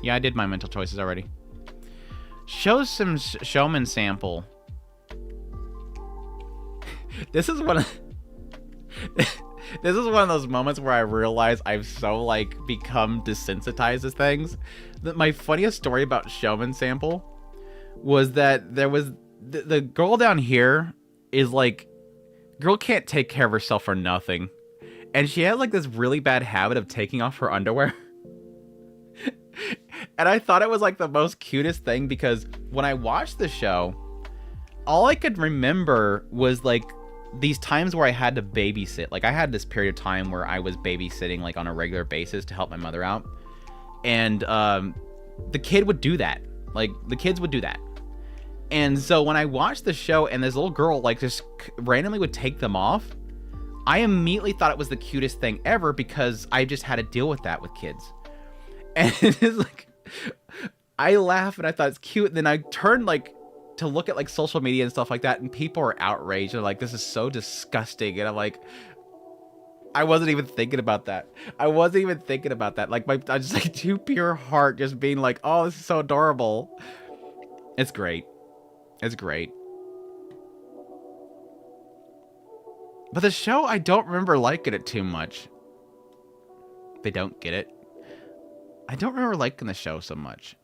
Yeah, I did my mental choices already. Show some Shaman sample. This is one of this is one of those moments where I realize I've so like become desensitized to things. My funniest story about Shaman sample was that there was the girl down here is like, girl can't take care of herself for nothing. And she had like this really bad habit of taking off her underwear. And I thought it was like the most cutest thing because when I watched the show, all I could remember was like these times where I had to babysit. Like I had this period of time where I was babysitting like on a regular basis to help my mother out. And the kid would do that. Like the kids would do that. And so when I watched the show and this little girl like just randomly would take them off, I immediately thought it was the cutest thing ever because I just had to deal with that with kids. And it's like, I laugh and I thought it's cute. And then I turned like to look at like social media and stuff like that. And people are outraged. They're like, this is so disgusting. And I'm like, I wasn't even thinking about that. Like I just like too pure heart just being like, oh, this is so adorable. It's great. It's great. But the show, I don't remember liking it too much. They don't get it. I don't remember liking the show so much.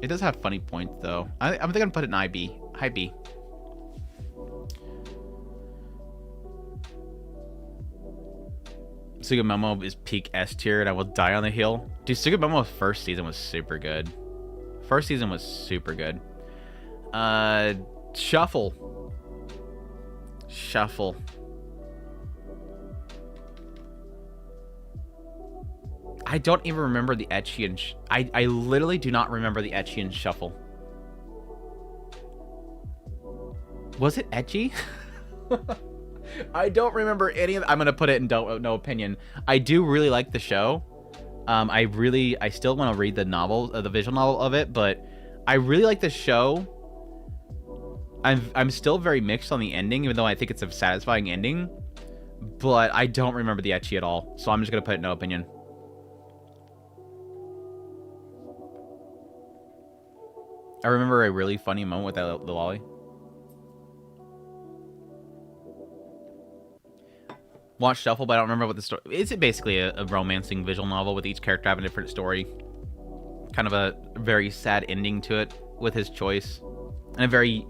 It does have funny points though. I'm thinking I'd put it in IB. High B. Sugimomo is peak S tier and I will die on the hill. Dude, Sugimomo's first season was super good. Shuffle. I don't even remember the Ecchi and... I literally do not remember the Ecchi and Shuffle. Was it Ecchi? I don't remember any of... I'm going to put it in no opinion. I do really like the show. I still want to read the novel, the visual novel of it, but I really like the show. I'm still very mixed on the ending, even though I think it's a satisfying ending. But I don't remember the Ecchi at all, so I'm just going to put it no opinion. I remember a really funny moment with the lolly. Watched Shuffle, but I don't remember what the story... It's basically a romancing visual novel with each character having a different story. Kind of a very sad ending to it with his choice. And a very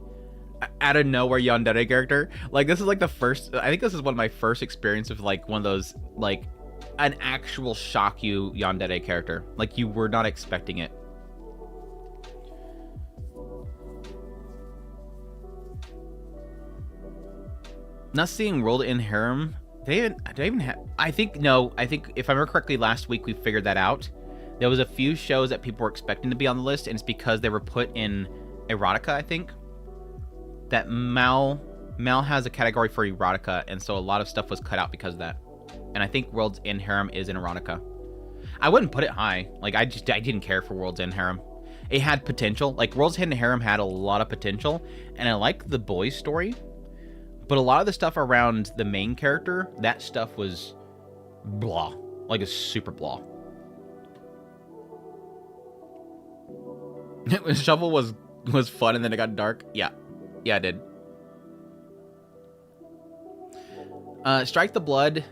out of nowhere yandere character. Like, this is like the first... I think this is one of my first experiences with like one of those, like, an actual shock you yandere character. Like, you were not expecting it. Not seeing World in Harem. Do they even have... I think if I remember correctly, last week we figured that out. There was a few shows that people were expecting to be on the list, and it's because they were put in erotica, I think. That Mal has a category for erotica, and so a lot of stuff was cut out because of that. And I think World's End Harem is in erotica. I wouldn't put it high. Like, I didn't care for World's End Harem. It had potential. Like, World's End Harem had a lot of potential, and I like the boys' story. But a lot of the stuff around the main character, that stuff was blah. Like, a super blah. Shuffle was fun and then it got dark. Yeah, it did. Strike the Blood.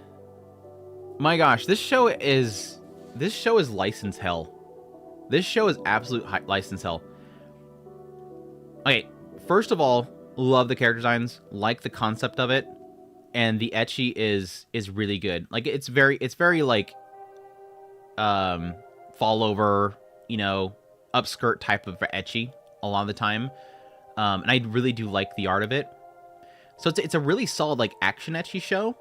My gosh, this show is license hell. This show is absolute license hell. Okay, first of all, love the character designs, like the concept of it, and the ecchi is really good. Like, it's very like fall over, upskirt type of ecchi a lot of the time. And I really do like the art of it. So it's a really solid like action ecchi show.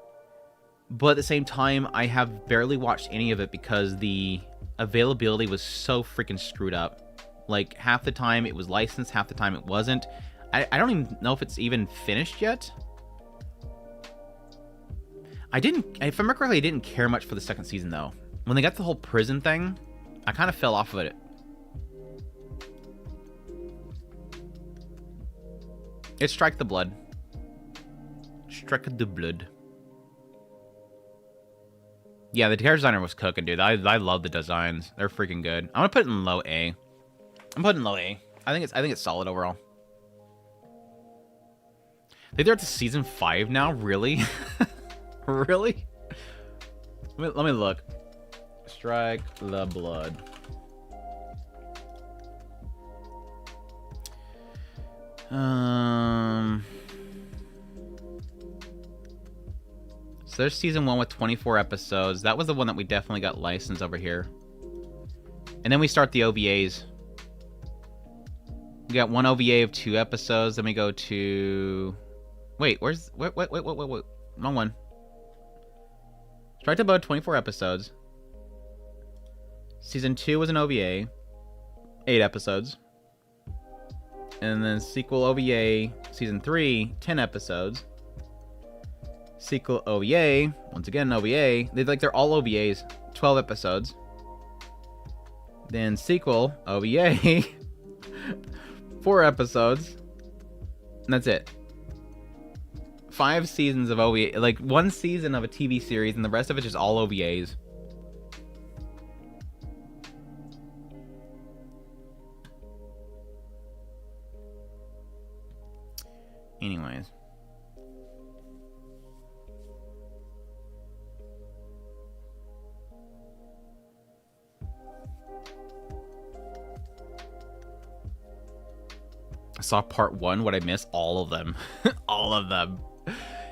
But at the same time, I have barely watched any of it because the availability was so freaking screwed up. Like, half the time it was licensed, half the time it wasn't. I don't even know if it's even finished yet. If I remember correctly, I didn't care much for the second season, though. When they got the whole prison thing, I kind of fell off of it. It's Strike the Blood. Strike the Blood. Yeah, the character designer was cooking, dude. I love the designs. They're freaking good. I'm gonna put it in low A. I'm putting low A. I think it's solid overall. I think they're up to season 5 now. Really? Really? Let me look. Strike the Blood. So there's season 1 with 24 episodes. That was the one that we definitely got licensed over here. And then we start the OVAs. We got one OVA of 2 episodes. Then we go to... Wait, wait. Wrong one. Strike the Blood, 24 episodes. Season 2 was an OVA. 8 episodes. And then sequel OVA, season 3, 10 episodes. Sequel OVA, once again OVA. They're all OVAs, 12 episodes. Then sequel OVA, 4 episodes. And that's it. 5 seasons of OVA, like 1 season of a TV series, and the rest of it's just all OVAs. Anyways. I saw part 1. What I miss? All of them. All of them.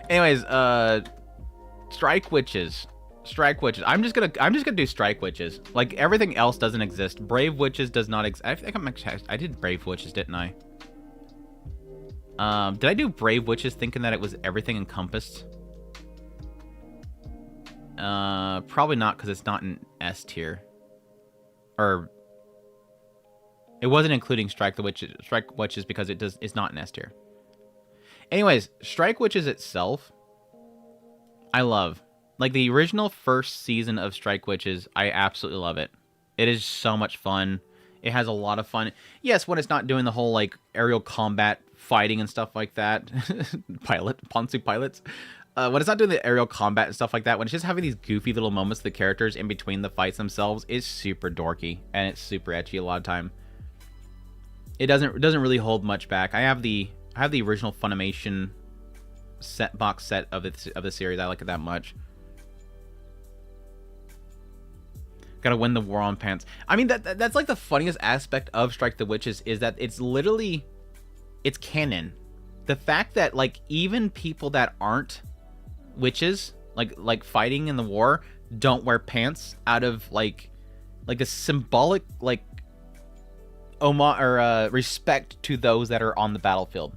Anyways, Strike Witches. Strike Witches. I'm just gonna do Strike Witches. Like, everything else doesn't exist. Brave Witches does not exist. I think I did Brave Witches, didn't I? Did I do Brave Witches thinking that it was everything encompassed? Probably not, because it's not in S tier. Or it wasn't including Strike Witches because it's not in S tier. Anyways, Strike Witches itself, I love. Like, the original first season of Strike Witches, I absolutely love it. It is so much fun. It has a lot of fun. Yes, when it's not doing the whole, like, aerial combat fighting and stuff like that. Ponzu pilots. When it's not doing the aerial combat and stuff like that, when it's just having these goofy little moments, the characters in between the fights themselves, is super dorky. And it's super ecchi a lot of time. It doesn't really hold much back. I have the original Funimation box set of the series. I like it that much. Gotta win the war on pants. I mean, that's like the funniest aspect of Strike the Witches, is that it's literally, it's canon. The fact that, like, even people that aren't witches, like fighting in the war, don't wear pants out of like a symbolic, like, respect to those that are on the battlefield.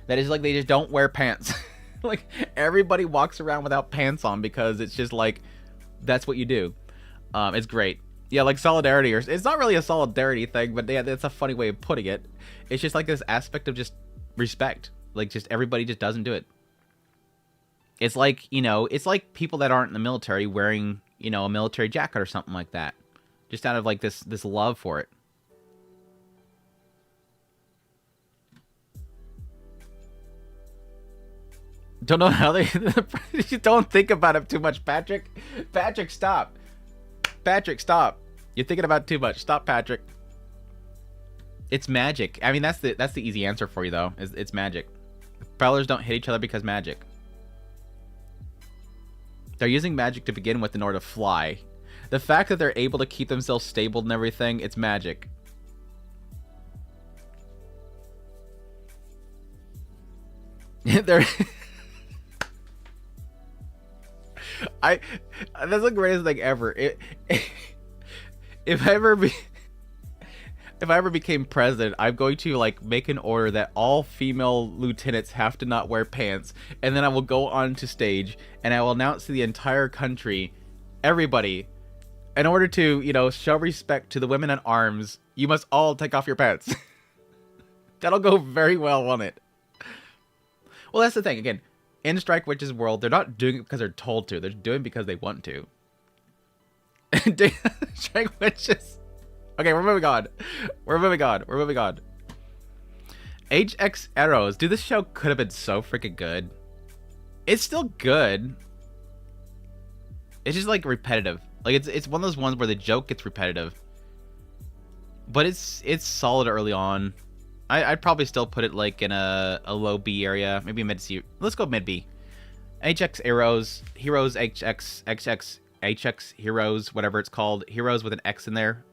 That is, like, they just don't wear pants. Like, everybody walks around without pants on because it's just like, that's what you do. It's great. Yeah, like solidarity, or it's not really a solidarity thing, but yeah, that's a funny way of putting it. It's just like this aspect of just respect. Like, just everybody just doesn't do it. It's like, you know, it's like people that aren't in the military wearing, you know, a military jacket or something like that. Just out of, like, this love for it. Don't know how they... Don't think about it too much, Patrick. Patrick, stop. Patrick, stop. You're thinking about it too much. Stop, Patrick. It's magic. I mean, that's the easy answer for you, though. It's magic. Propellers don't hit each other because magic. They're using magic to begin with in order to fly. The fact that they're able to keep themselves stable and everything, it's magic. They're... That's the greatest thing ever. If I ever became president, I'm going to, like, make an order that all female lieutenants have to not wear pants, and then I will go on to stage and I will announce to the entire country, everybody, in order to, you know, show respect to the women in arms, you must all take off your pants. That'll go very well, won't it? Well, that's the thing. Again, in Strike Witches' world, they're not doing it because they're told to. They're doing it because they want to. Strike Witches. Okay, we're moving on. We're moving on. We're moving on. HX Arrows. Dude, this show could have been so freaking good. It's still good. It's just, like, repetitive. Like, it's one of those ones where the joke gets repetitive. But it's solid early on. I'd probably still put it, like, in a low B area. Maybe mid C. Let's go mid B. HX Arrows. Heroes HX Heroes, whatever it's called. Heroes with an X in there.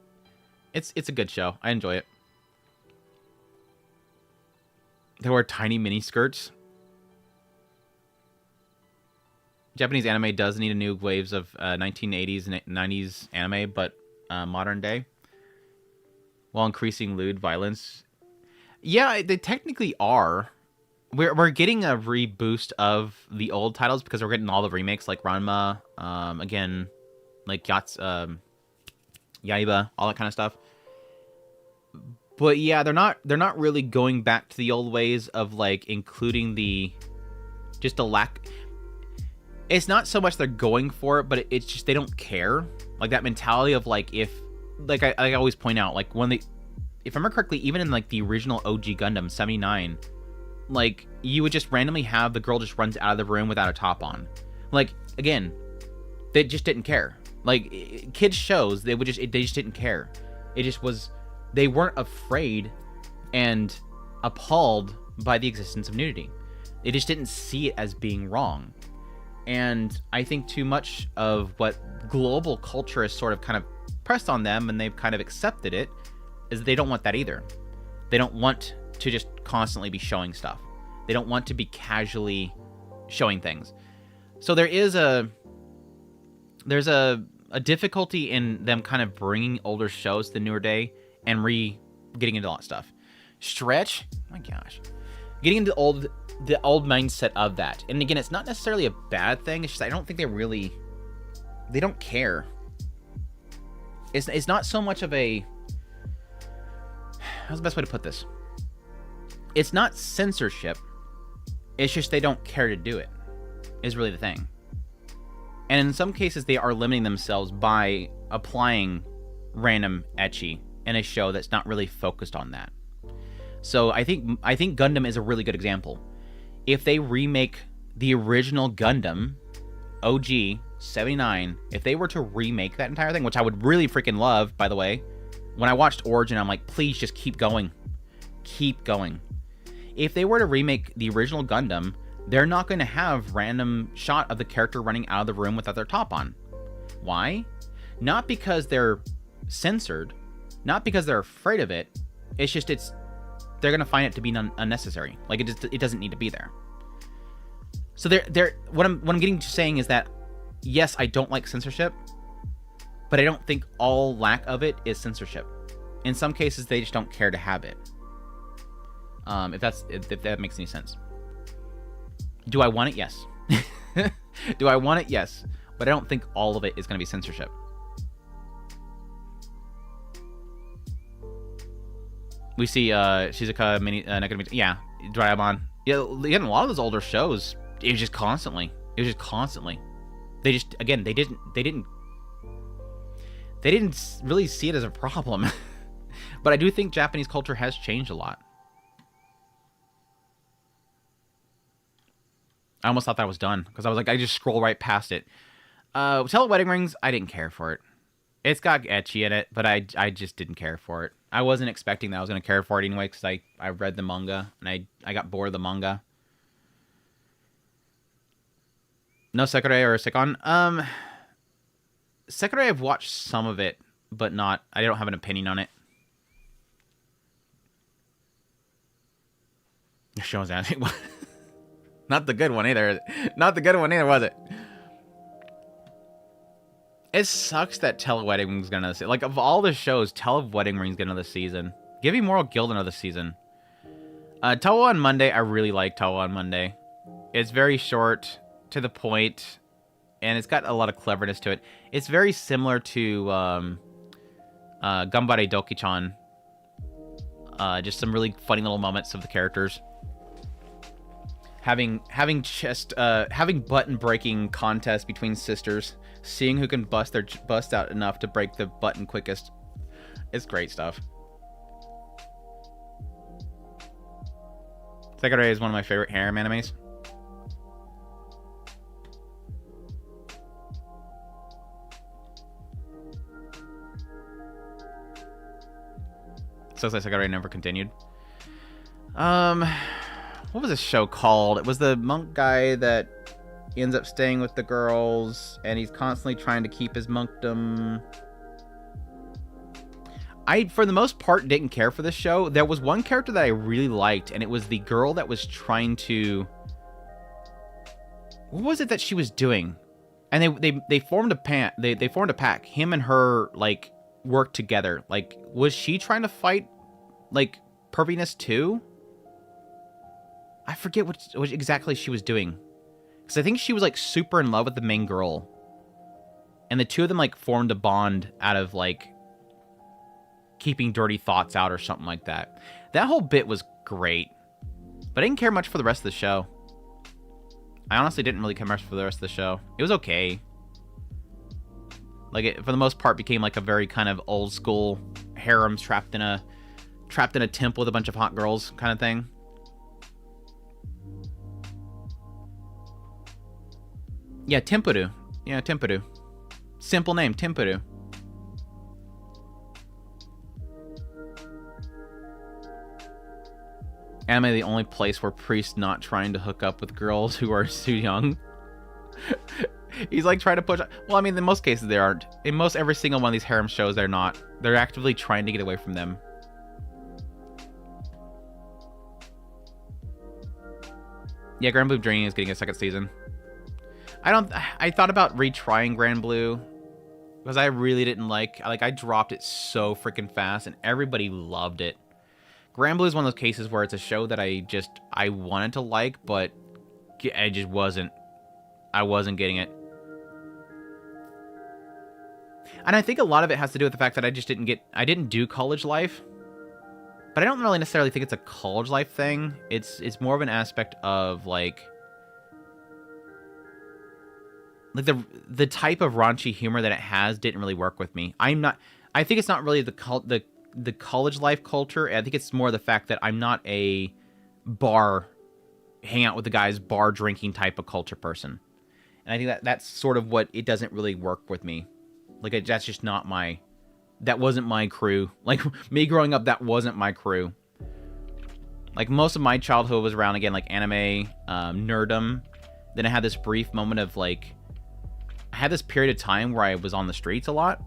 It's a good show. I enjoy it. They wear tiny mini skirts. Japanese anime does need a new waves of 1980s and 90s anime, but modern day. While increasing lewd violence. Yeah, they technically are. We're getting a reboost of the old titles because we're getting all the remakes, like Ranma, again, like Yaiba, all that kind of stuff. But yeah, they're not really going back to the old ways of, like, including the lack. It's not so much they're going for it, but it's just they don't care. Like, that mentality of, like, if, like, I always point out, like, when they, if I remember correctly, even in, like, the original OG Gundam 79, like, you would just randomly have the girl just runs out of the room without a top on. Like, again, they just didn't care. Like, kids shows, they just didn't care. It just was, they weren't afraid and appalled by the existence of nudity. They just didn't see it as being wrong. And I think too much of what global culture has sort of kind of pressed on them, and they've kind of accepted it, is they don't want that either. They don't want to just constantly be showing stuff. They don't want to be casually showing things. So there's a difficulty in them kind of bringing older shows to the newer day and getting into a lot of stuff. Stretch, oh my gosh, getting into the old mindset of that. And again, it's not necessarily a bad thing. It's just I don't think they don't care. It's not so much of a, how's the best way to put this? It's not censorship. It's just they don't care to do it, is really the thing. And in some cases, they are limiting themselves by applying random ecchi in a show that's not really focused on that. So I think Gundam is a really good example. If they remake the original Gundam, OG 79, if they were to remake that entire thing, which I would really freaking love, by the way, when I watched Origin, I'm like, please just keep going. Keep going. If they were to remake the original Gundam, they're not going to have random shot of the character running out of the room without their top on. Why? Not because they're censored, not because they're afraid of it. It's just they're going to find it to be unnecessary. Like, it doesn't need to be there. So what I'm getting to saying is that, yes, I don't like censorship, but I don't think all lack of it is censorship. In some cases, they just don't care to have it. If that makes any sense. Do I want it? Yes. Do I want it? Yes. But I don't think all of it is going to be censorship. We see Shizuka Nakamita. Yeah, Doraemon. Yeah, again, a lot of those older shows, it was just constantly. They just, again, they didn't really see it as a problem. But I do think Japanese culture has changed a lot. I almost thought that was done, because I was like, I just scroll right past it. Tell Wedding Rings, I didn't care for it. It's got ecchi in it, but I just didn't care for it. I wasn't expecting that I was going to care for it anyway, because I read the manga, and I got bored of the manga. No Sekirei or Sekon? Sekirei, I've watched some of it, but I don't have an opinion on it. The show's asking what? Not the good one either. Not the good one either, was it? It sucks that Tell Wedding Ring's gonna another season. Like, of all the shows, Tell Wedding Ring's get another season. Give Immortal Guild another season. Tawa on Monday, I really like Tawa on Monday. It's very short, to the point, and it's got a lot of cleverness to it. It's very similar to Ganbare Doki-chan. Just some really funny little moments of the characters. Having button breaking contests between sisters, seeing who can bust out enough to break the button quickest. It's great stuff. Sekirei is one of my favorite harem animes. So Sekirei never continued. What was this show called? It was the monk guy that ends up staying with the girls, and he's constantly trying to keep his monkdom. I, for the most part, didn't care for this show. There was one character that I really liked, and it was the girl that was trying to... What was it that she was doing? And they formed a pack. Him and her, like, worked together. Like, was she trying to fight, like, perviness too? I forget what exactly she was doing. Because I think she was, like, super in love with the main girl. And the two of them, like, formed a bond out of, like, keeping dirty thoughts out or something like that. That whole bit was great. But I didn't care much for the rest of the show. I honestly didn't really care much for the rest of the show. It was okay. Like, it, for the most part, became, like, a very kind of old school harem trapped in a temple with a bunch of hot girls kind of thing. Yeah, Timpuru. Yeah, Timpuru. Simple name, Timpuru. Anime, the only place where priests not trying to hook up with girls who are too young. He's like trying to push. Well, I mean, in most cases they aren't. In most every single one of these harem shows, they're not. They're actively trying to get away from them. Yeah, Grand Blue Dream is getting a second season. I thought about retrying Grand Blue because I really didn't like I dropped it so freaking fast and everybody loved it. Grand Blue is one of those cases where it's a show that I wanted to like, but I just wasn't. I wasn't getting it. And I think a lot of it has to do with the fact that I didn't do college life. But I don't really necessarily think it's a college life thing. It's more of an aspect of like the type of raunchy humor that it has didn't really work with me. I think it's not really the college life culture. I think it's more the fact that I'm not a bar, hang out with the guys, bar drinking type of culture person. And I think that's sort of what it doesn't really work with me. Like, that's just not that wasn't my crew. Like, me growing up, that wasn't my crew. Like, most of my childhood was around, again, like, anime, nerdom. Then I had this brief moment of, like, I had this period of time where I was on the streets a lot.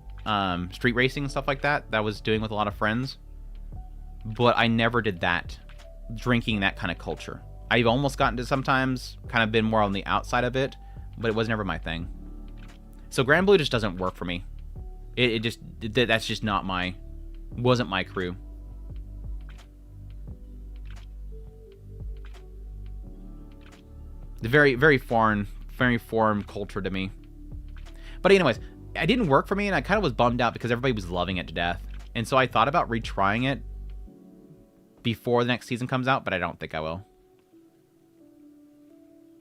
Street racing and stuff like that I was doing with a lot of friends. But I never did that. Drinking, that kind of culture. I've almost gotten to sometimes kind of been more on the outside of it, but it was never my thing. So Grand Blue just doesn't work for me. That's just not wasn't my crew. The very foreign culture to me. But anyways, it didn't work for me, and I kind of was bummed out because everybody was loving it to death. And so I thought about retrying it before the next season comes out, but I don't think I will.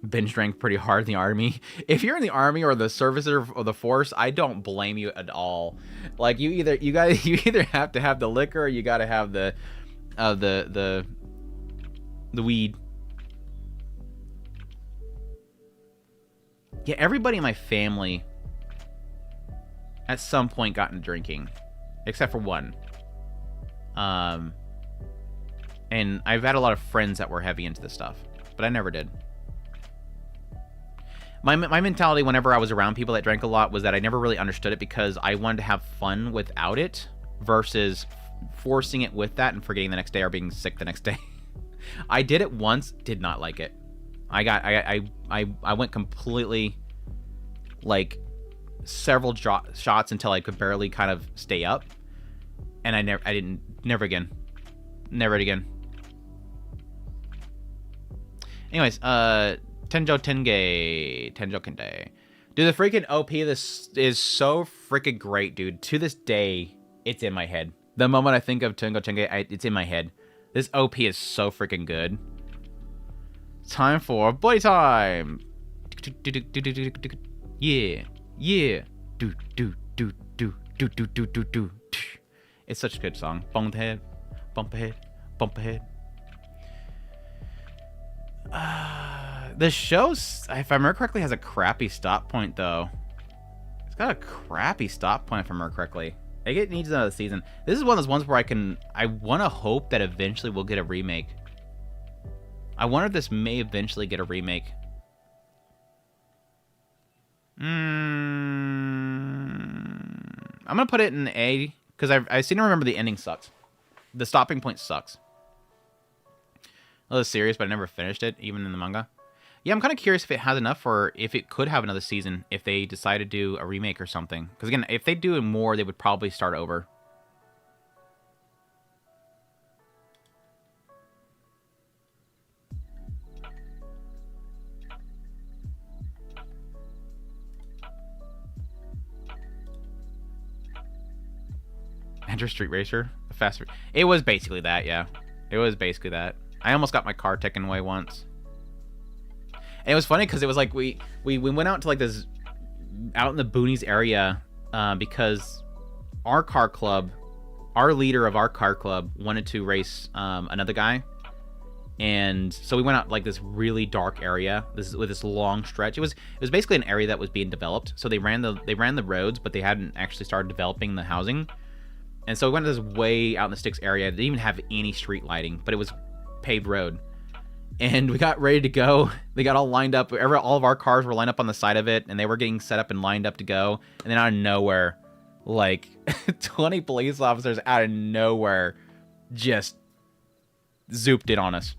Binge drank pretty hard in the army. If you're in the army or the service or the force, I don't blame you at all. Like, you either have to have the liquor or you got to have the weed. Yeah, everybody in my family at some point got into drinking, except for one. And I've had a lot of friends that were heavy into this stuff, but I never did. My mentality whenever I was around people that drank a lot was that I never really understood it because I wanted to have fun without it versus forcing it with that and forgetting the next day or being sick the next day. I did it once, did not like it. I went completely, like, several shots until I could barely kind of stay up, and never again. Anyways, Tenjo Kende. Dude, the freaking OP of this is so freaking great, dude. To this day, it's in my head. The moment I think of Tenjo Tenge, it's in my head. This OP is so freaking good. Time for boy time. Yeah. Do. It's such a good song. Bump ahead. The show, if I remember correctly, has a crappy stop point, though. It's got a crappy stop point, if I remember correctly. It needs another season. This is one of those ones where I want to hope that eventually we'll get a remake. I wonder if this may eventually get a remake. I'm going to put it in A, because I seem to remember the ending sucks. The stopping point sucks. I was serious, but I never finished it, even in the manga. Yeah, I'm kind of curious if it has enough or if it could have another season if they decide to do a remake or something. Because again, if they do more, they would probably start over. Enter Street Racer? A faster... It was basically that, yeah. It was basically that. I almost got my car taken away once. And it was funny because it was like we went out to like this out in the boonies area because our car club, our leader of our car club wanted to race another guy, And so we went out like this really dark area, with this long stretch. It was basically an area that was being developed. So they ran the roads, but they hadn't actually started developing the housing. And so we went to this way out in the sticks area. It didn't even have any street lighting, but it was paved road. And we got ready to go. They got all lined up. All of our cars were lined up on the side of it, and they were getting set up and lined up to go. And then out of nowhere, like 20 police officers out of nowhere just zooped in on us.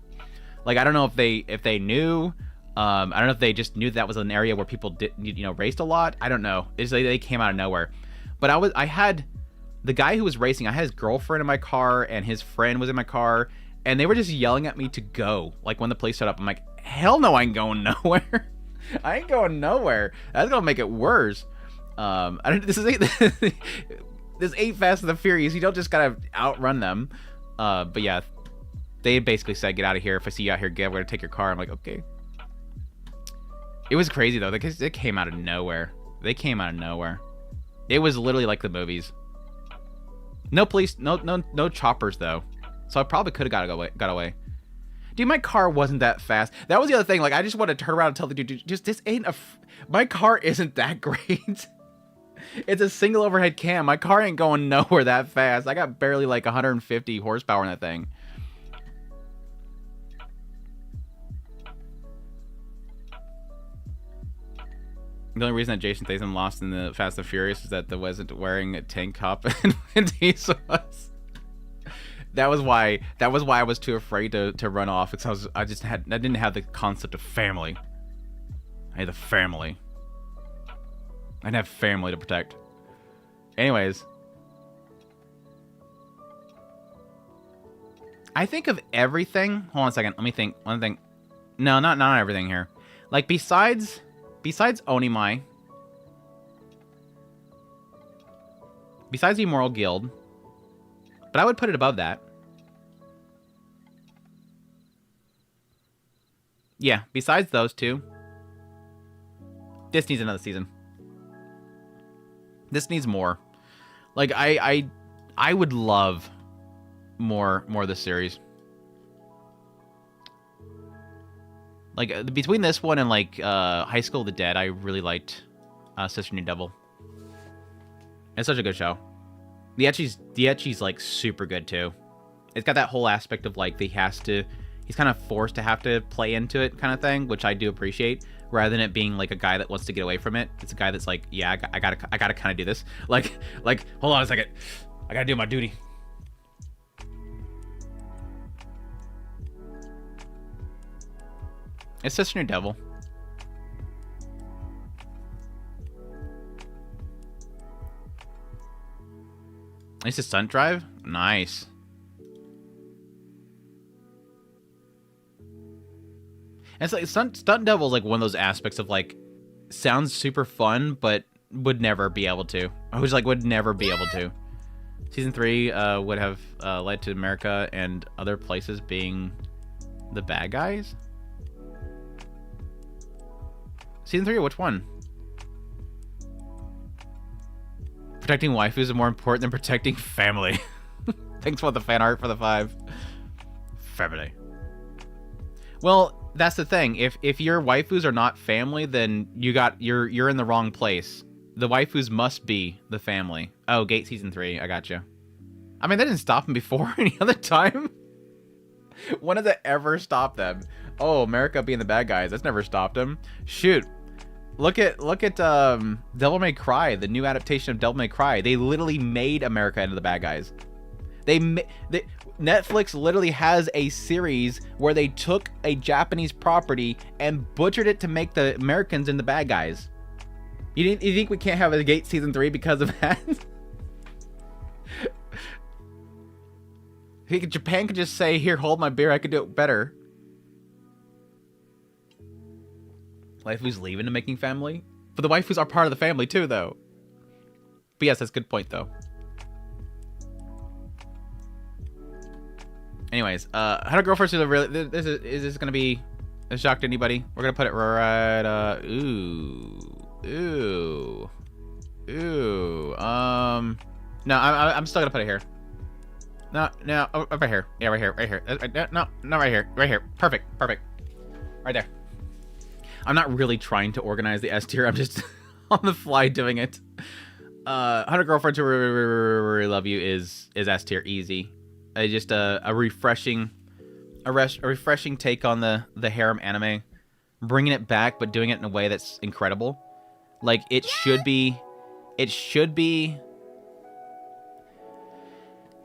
Like, I don't know if they knew. I don't know if they just knew that was an area where people did, raced a lot. I don't know. It's like they came out of nowhere. But I had the guy who was racing. I had his girlfriend in my car, and his friend was in my car, and they were just yelling at me to go. Like, when the police showed up, I'm like, hell no, I ain't going nowhere. I ain't going nowhere. That's gonna make it worse. This ain't Fast and the Furious. You don't just gotta outrun them. But yeah. They basically said, get out of here. If I see you out here, we're going to take your car. I'm like, okay. It was crazy, though, because it came out of nowhere. They came out of nowhere. It was literally like the movies. No police, no choppers, though. So I probably could have got away. Dude, my car wasn't that fast. That was the other thing. Like, I just want to turn around and tell the dude, just this ain't my car isn't that great. It's a single overhead cam. My car ain't going nowhere that fast. I got barely like 150 horsepower in that thing. The only reason that Jason Statham lost in the Fast and Furious is that they wasn't wearing a tank top and Vin Diesel was. That was why I was too afraid to run off, because I didn't have the concept of family. I had the family. I didn't have family to protect. Anyways. I think of everything. Hold on a second. Let me think. One thing. No, not everything here. Like, besides Onimai, besides the Immortal Guild, but I would put it above that. Yeah, besides those two, this needs another season. This needs more. Like, I would love more of this series. Like, between this one and, like, High School of the Dead, I really liked Sister New Devil. It's such a good show. The Ecchi's, like, super good, too. It's got that whole aspect of, like, he's kind of forced to have to play into it kind of thing, which I do appreciate, rather than it being, like, a guy that wants to get away from it. It's a guy that's like, yeah, I gotta kind of do this. Like, hold on a second. I gotta do my duty. It's Sister New Devil. It's a stunt drive? Nice. And it's like stunt devil is like one of those aspects of, like, sounds super fun, but would never be able to. I was like, would never be able to. Season 3 would have led to America and other places being the bad guys. Season 3 or which one? Protecting waifus is more important than protecting family. Thanks for the fan art for the 5. Family. Well, that's the thing. If your waifus are not family, then you're in the wrong place. The waifus must be the family. Oh, Gate Season 3. I gotcha. I mean, that didn't stop them before any other time. When does it ever stop them? Oh, America being the bad guys. That's never stopped them. Shoot. Look at Devil May Cry, the new adaptation of Devil May Cry. They literally made America into the bad guys. Netflix literally has a series where they took a Japanese property and butchered it to make the Americans in the bad guys. You think we can't have a Gate Season 3 because of that? Japan could just say, here, hold my beer, I could do it better. Waifus leave into making family? But the waifus are part of the family too, though. But yes, that's a good point, though. Anyways, how to grow first to really... Is this going to be a shock to anybody? We're going to put it right... Ooh. No, I'm still going to put it here. No, no, over here. Yeah, right here, right here. No, not right here, right here. Perfect, perfect. Right there. I'm not really trying to organize the S tier. I'm just on the fly doing it. 100 Girlfriends Who Really Love You is S tier easy. Just a refreshing take on the harem anime, bringing it back but doing it in a way that's incredible. Like it should be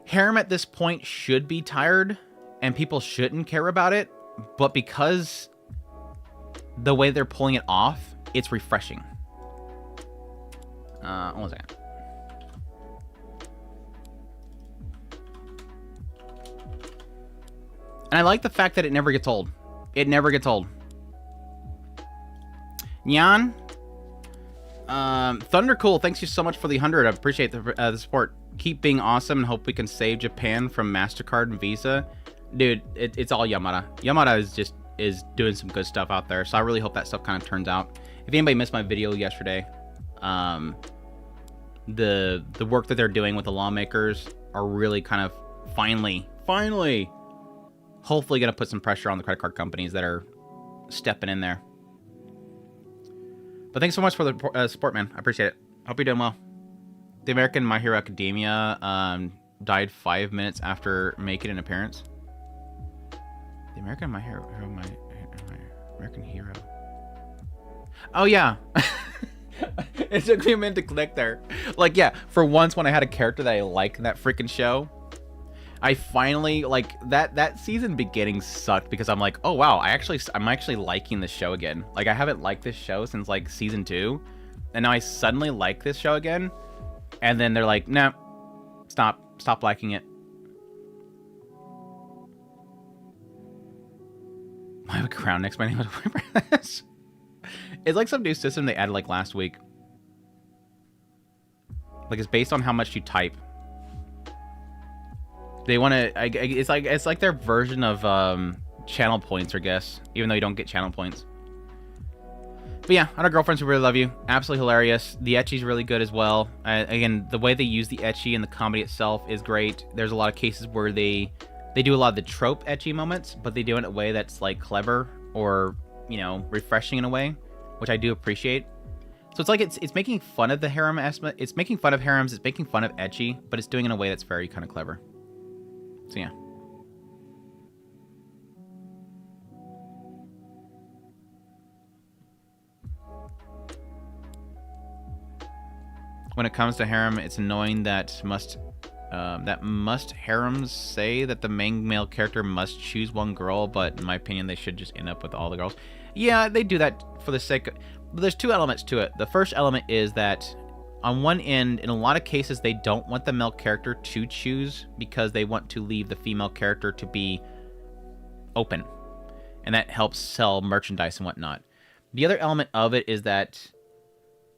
harem at this point should be tired and people shouldn't care about it, but because the way they're pulling it off, it's refreshing. One second. And I like the fact that it never gets old. It never gets old. Nyan. Thundercool, thanks you so much for the 100. I appreciate the support. Keep being awesome and hope we can save Japan from MasterCard and Visa. Dude, it's all Yamada. Yamada is doing some good stuff out there, so I really hope that stuff kind of turns out. If anybody missed my video yesterday, the work that they're doing with the lawmakers are really kind of finally, hopefully going to put some pressure on the credit card companies that are stepping in there. But thanks so much for the support, man. I appreciate it. Hope you're doing well. The American My Hero Academia died 5 minutes after making an appearance. The American My Hero, my American Hero. Oh yeah. It took me a minute to click there. Like, yeah, for once when I had a character that I liked in that freaking show, I finally, like, that season beginning sucked because I'm like, oh wow, I'm actually liking this show again. Like, I haven't liked this show since like season 2, and now I suddenly like this show again. And then they're like, no, stop liking it. I have a crown next to my name. It's like some new system they added like last week. Like, it's based on how much you type. They want to. It's like their version of channel points, I guess. Even though you don't get channel points. But yeah, 100 Girlfriends Who Really Love You. Absolutely hilarious. The ecchi's really good as well. Again, the way they use the ecchi and the comedy itself is great. There's a lot of cases where they do a lot of the trope ecchi moments, but they do it in a way that's like clever or, you know, refreshing in a way, which I do appreciate. So it's like it's making fun of the harem aspect. It's making fun of harems. It's making fun of ecchi, but it's doing it in a way that's very kind of clever. So yeah. When it comes to harem, it's annoying that most harems say that the main male character must choose one girl, but in my opinion, they should just end up with all the girls. Yeah, they do that for the sake of... But there's two elements to it. The first element is that on one end, in a lot of cases, they don't want the male character to choose because they want to leave the female character to be open. And that helps sell merchandise and whatnot. The other element of it is that,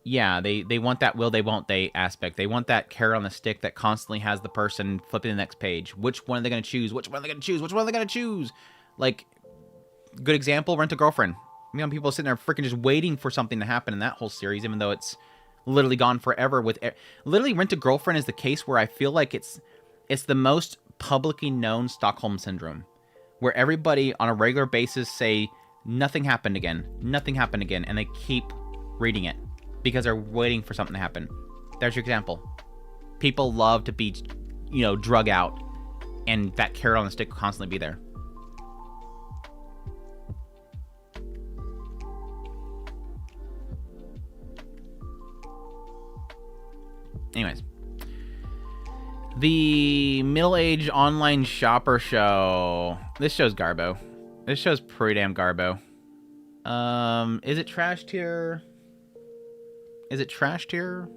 yeah, they want that will they won't they aspect. They want that carrot on the stick that constantly has the person flipping the next page. Which one are they going to choose? Which one are they going to choose? Which one are they going to choose? Like, good example, Rent a Girlfriend. You know, people sitting there freaking just waiting for something to happen in that whole series, even though it's literally gone forever. Literally, Rent a Girlfriend is the case where I feel like it's the most publicly known Stockholm Syndrome, where everybody on a regular basis say, nothing happened again, and they keep reading it because they're waiting for something to happen. There's your example. People love to be, you know, drug out, and that carrot on the stick will constantly be there. Anyways, the middle-aged online shopper show. This show's garbo. This show's pretty damn garbo. Is it trash tier? Is it trash tier?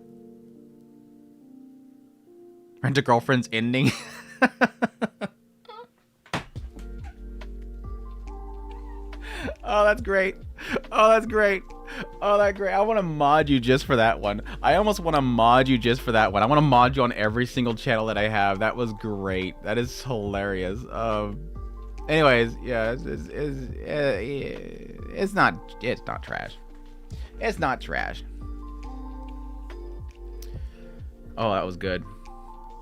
Rent a Girlfriend's ending. Oh, that's great. Oh, that's great. Oh, that's great. I want to mod you just for that one. I almost want to mod you just for that one. I want to mod you on every single channel that I have. That was great. That is hilarious. Anyways, yeah, it's not trash. It's not trash. Oh, that was good.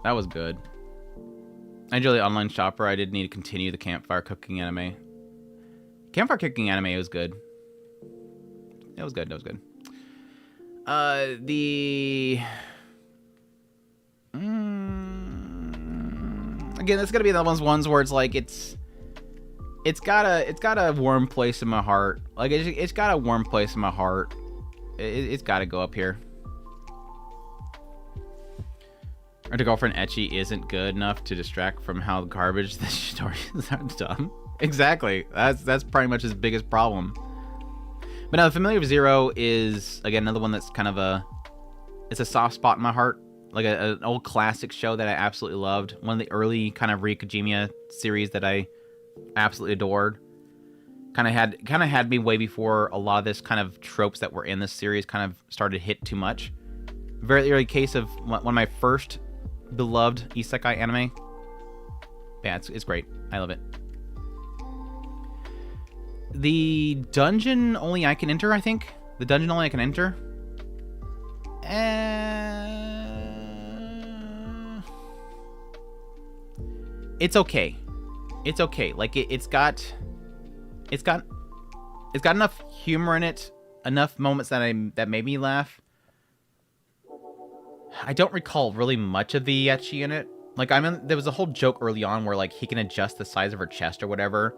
That was good. I enjoy the online shopper. I did need to continue the campfire cooking anime. Campfire cooking anime was good. It was good. It was good. Again, that's gonna be the ones where it's like it's got a warm place in my heart. Like it's got a warm place in my heart. It's got to go up here. Or to go for an ecchi isn't good enough to distract from how garbage the stories are done. Exactly. That's pretty much his biggest problem. But now, the Familiar Zero is, again, another one that's kind of it's a soft spot in my heart. Like an old classic show that I absolutely loved. One of the early kind of Rikujima series that I absolutely adored. Kind of had me way before a lot of this kind of tropes that were in this series kind of started to hit too much. Very early case of one of my first beloved isekai anime. Yeah, it's great. I love it. The dungeon only I can enter, I think. The dungeon only I can enter. It's okay. It's okay. Like it's got enough humor in it, enough moments that made me laugh. I don't recall really much of the ecchi in it. Like there was a whole joke early on where like he can adjust the size of her chest or whatever.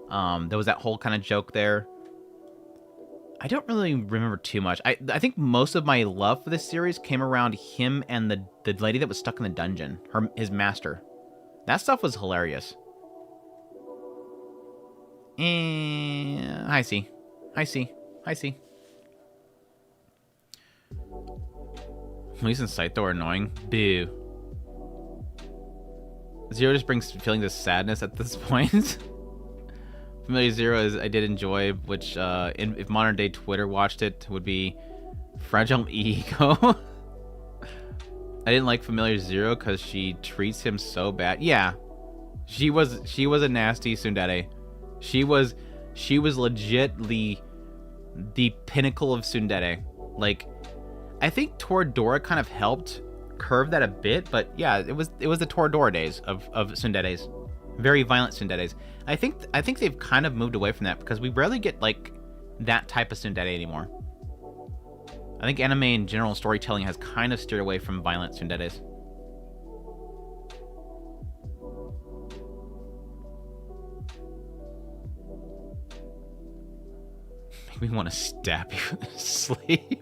There was that whole kind of joke there. I don't really remember too much. I think most of my love for this series came around him and the lady that was stuck in the dungeon, his master. That stuff was hilarious. And I see. Lisa and Saito are annoying. Boo. Zero just brings feelings of sadness at this point. Familiar Zero is I did enjoy, which if modern day Twitter watched it would be Fragile Ego. I didn't like Familiar Zero because she treats him so bad. Yeah, she was a nasty tsundere. She was legit the pinnacle of tsundere. Like, I think Toradora kind of helped curve that a bit, but yeah, it was the Toradora days of tsunderes. Very violent tsunderes. I think they've kind of moved away from that because we rarely get like that type of tsundere anymore. I think anime in general storytelling has kind of steered away from violent tsunderes. Make me want to stab you in sleep.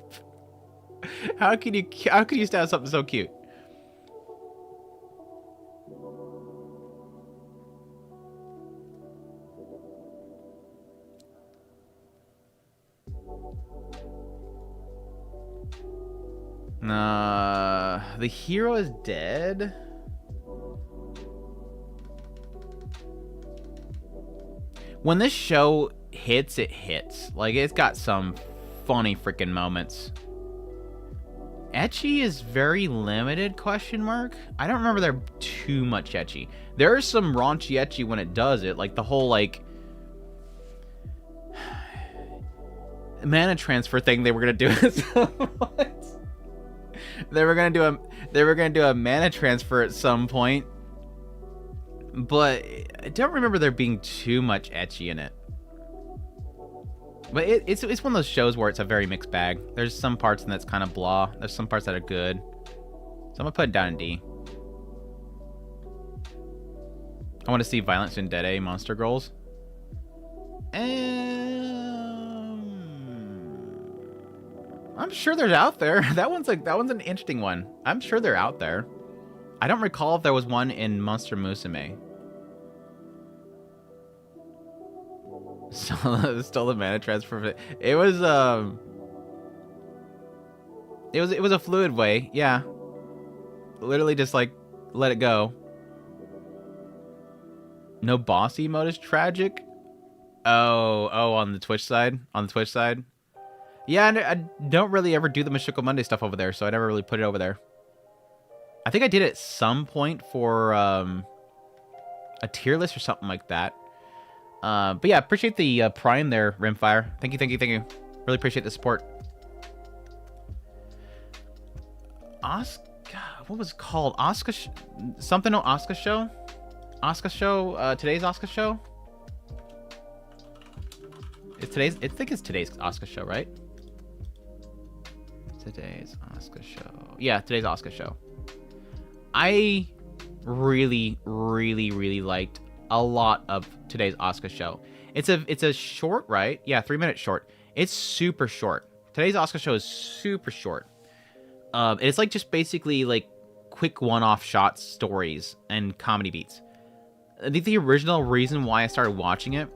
How can you stab something so cute? The hero is dead. When this show hits, it hits. Like, it's got some funny freaking moments. Ecchi is very limited, question mark? I don't remember there too much ecchi. There is some raunchy ecchi when it does it, like the whole, like, mana transfer thing they were gonna do at some point. They were gonna do a mana transfer at some point. But I don't remember there being too much ecchi in it. But it's one of those shows where it's a very mixed bag. There's some parts that's kind of blah. There's some parts that are good. So I'm gonna put it down in D. I want to see Violent Tsundere Monster Girls. I'm sure they're out there. That one's an interesting one. I'm sure they're out there. I don't recall if there was one in Monster Musume. Stole the mana transfer. It was a fluid way. Yeah. Literally just like let it go. No bossy mode is tragic. Oh, on the Twitch side. Yeah, and I don't really ever do the Mashiko Monday stuff over there, so I never really put it over there. I think I did it at some point for a tier list or something like that. But yeah, appreciate the prime there, Rimfire. Thank you. Really appreciate the support. What was it called? Something no Asuka show? Asuka show, today's Asuka show. It's today's. I think it's today's Asuka show, right? Today's Asuka show. Yeah, today's Asuka show. I really, really, really liked a lot of today's Asuka show. It's a short, right? Yeah, 3-minute short. It's super short. Today's Asuka show is super short. It's like just basically like quick one-off shots, stories, and comedy beats. I think the original reason why I started watching it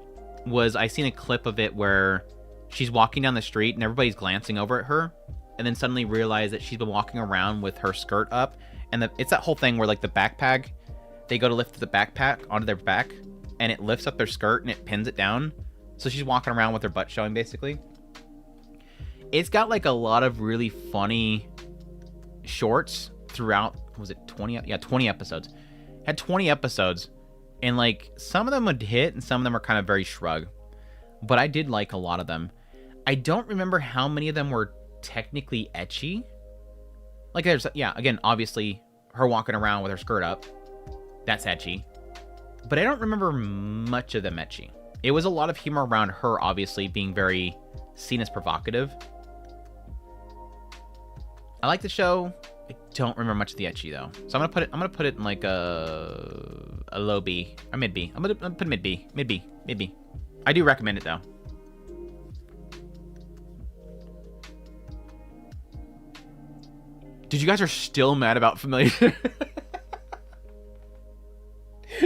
was I seen a clip of it where she's walking down the street and everybody's glancing over at her, and then suddenly realize that she's been walking around with her skirt up, and it's that whole thing where like the backpack, they go to lift the backpack onto their back, and it lifts up their skirt and it pins it down, so she's walking around with her butt showing basically. It's got like a lot of really funny shorts throughout. Was it 20? Yeah, 20 episodes. Had 20 episodes, and like some of them would hit and some of them are kind of very shrug, but I did like a lot of them. I don't remember how many of them were technically ecchi. Like there's, yeah, again, obviously her walking around with her skirt up, that's ecchi, but I don't remember much of them ecchi. It was a lot of humor around her obviously being very seen as provocative. I like the show. I don't remember much of the ecchi though, so I'm gonna put it in like a low B or mid B. I'm gonna put mid B. I do recommend it though. Dude, you guys are still mad about Familiar.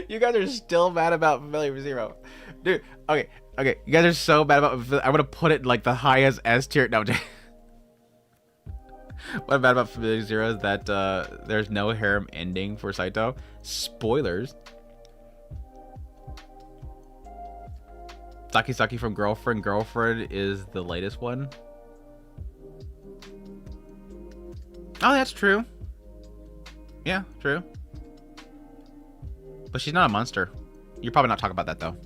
You guys are still mad about Familiar Zero, dude. Okay. You guys are so mad about. I'm gonna put it in like the highest S tier. No. What bad about Familiar Zero is that there's no harem ending for Saito. Spoilers. Saki from Girlfriend is the latest one. Oh, that's true. Yeah, true. But she's not a monster. You're probably not talking about that though.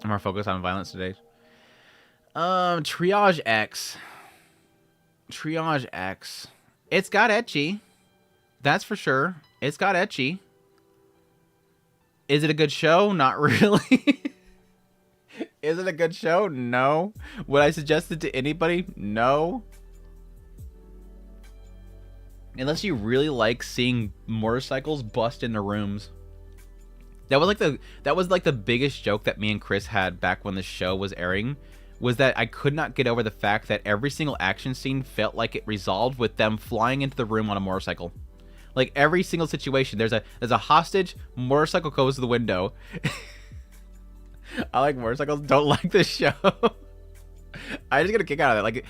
I'm more focused on violence today. Triage X. It's got ecchi. That's for sure. It's got ecchi. Is it a good show? Not really. Is it a good show? No. Would I suggest it to anybody? No. Unless you really like seeing motorcycles bust into rooms. That was like the biggest joke that me and Chris had back when the show was airing, was that I could not get over the fact that every single action scene felt like it resolved with them flying into the room on a motorcycle. Like every single situation, there's a hostage, motorcycle goes to the window. I like motorcycles, don't like this show. I just get a kick out of it. Like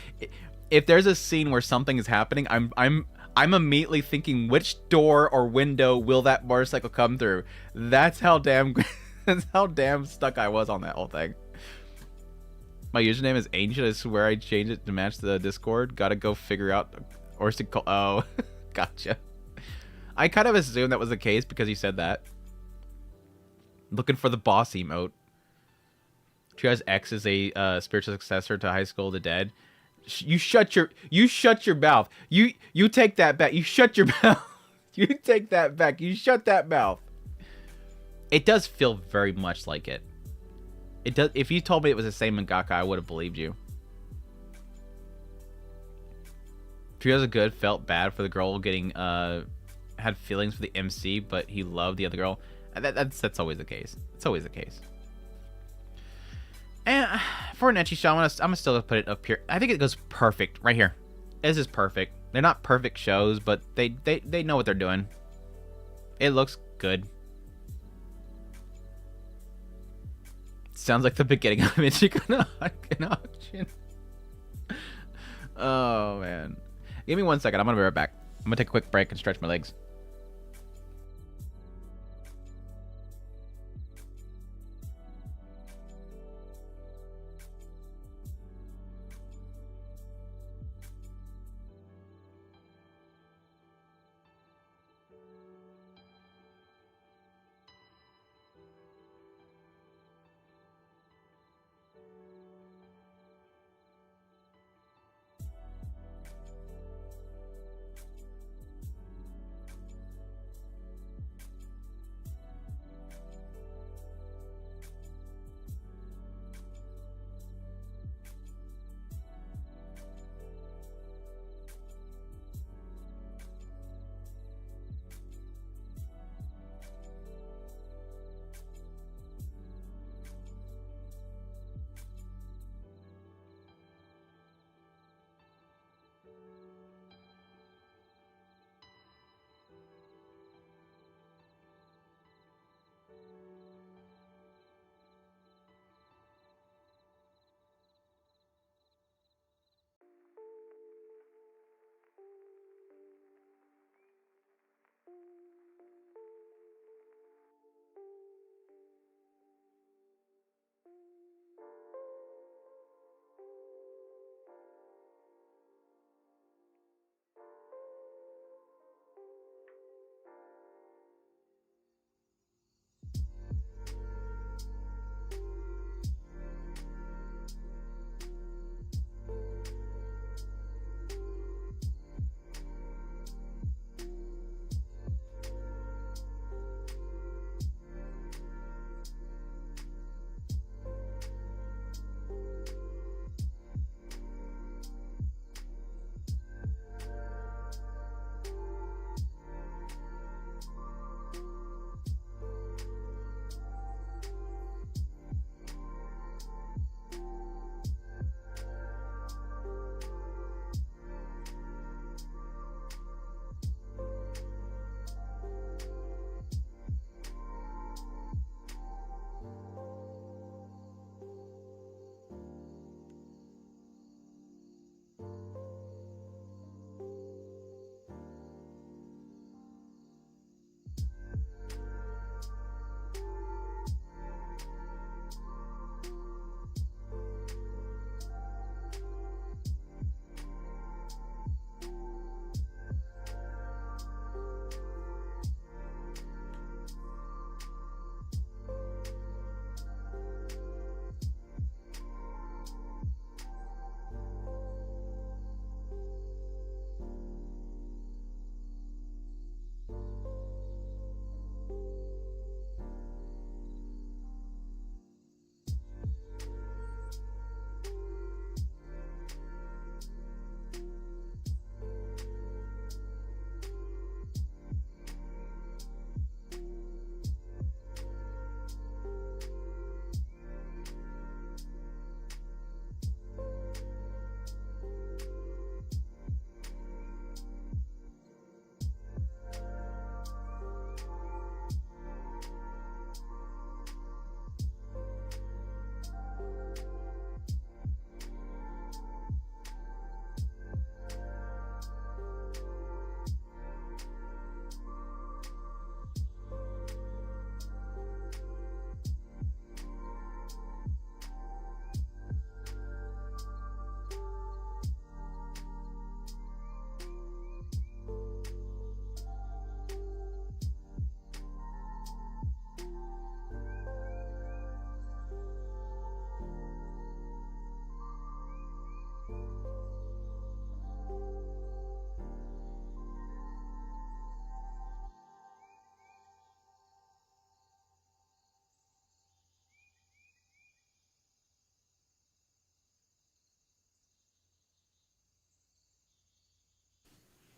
if there's a scene where something is happening, I'm immediately thinking which door or window will that motorcycle come through. That's how damn stuck I was on that whole thing. My username is Ancient. I swear I changed it to match the Discord. Gotta go figure out or to call. Oh, gotcha. I kind of assumed that was the case because you said that. Looking for the boss emote. Triage X is a spiritual successor to High School of the Dead. You shut your mouth. You take that back. You shut your mouth. You take that back. You shut that mouth. It does feel very much like it. It does. If you told me it was the same mangaka, I would have believed you. Trio's a good. Felt bad for the girl getting had feelings for the MC, but he loved the other girl. That's always the case. It's always the case. And for an ecchi show, I'm gonna still put it up here. I think it goes perfect right here. This is perfect. They're not perfect shows, but they know what they're doing. It looks good. Sounds like the beginning of Michigan auction. Oh man. Give me 1 second. I'm gonna be right back. I'm gonna take a quick break and stretch my legs.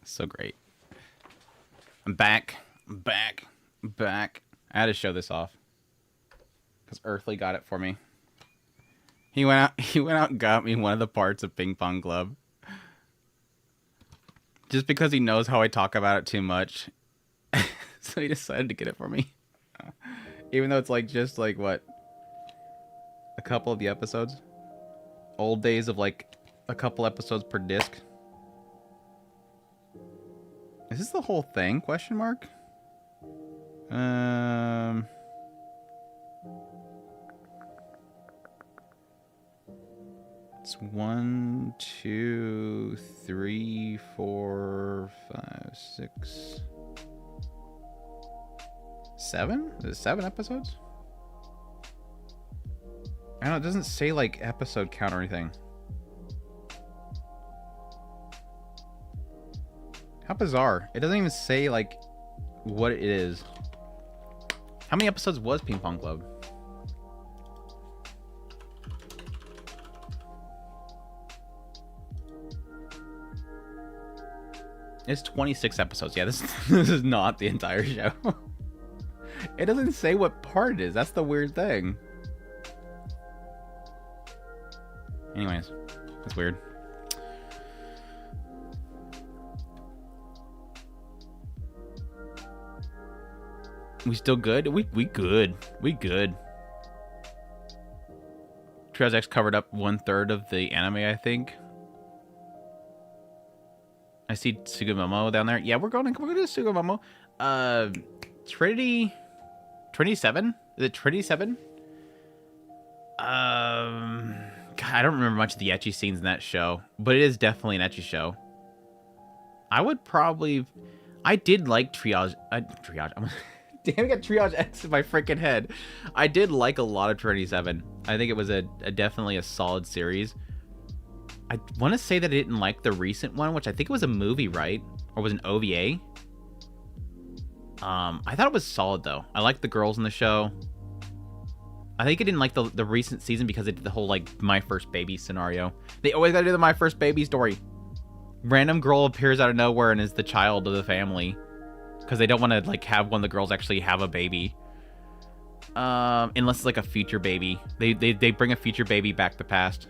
So great. I'm back. I'm back. I'm back. I had to show this off. Because Earthly got it for me. He went out and got me one of the parts of Pong Club. Just because he knows how I talk about it too much. So he decided to get it for me. Even though it's like just like what? A couple of the episodes? Old days of like a couple episodes per disc. Is this the whole thing? Question mark? It's 1, 2, 3, 4, 5, 6, 7? Is it 7 episodes? I don't know, it doesn't say like episode count or anything. How bizarre. It doesn't even say like what it is. How many episodes was Pong Club? It's 26 episodes. Yeah, this is not the entire show. It doesn't say what part it is. That's the weird thing. Anyways, that's weird. We still good? We good. We good. Triage X covered up 1/3 of the anime, I think. I see Sugimomo down there. Yeah, we're going to Sugimomo. Trinity 7? Is it Trinity 7? God, I don't remember much of the ecchi scenes in that show, but it is definitely an ecchi show. I would probably... I did like Triage... Damn, I got Triage X in my freaking head. I did like a lot of Trinity 7. I think it was a definitely a solid series. I want to say that I didn't like the recent one, which I think it was a movie, right? Or was an OVA. I thought it was solid, though. I liked the girls in the show. I think I didn't like the recent season because it did the whole, like, My First Baby scenario. They always gotta do the My First Baby story. Random girl appears out of nowhere and is the child of the family. Because they don't want to, like, have one of the girls actually have a baby. Unless it's, like, a future baby. They bring a future baby back to the past.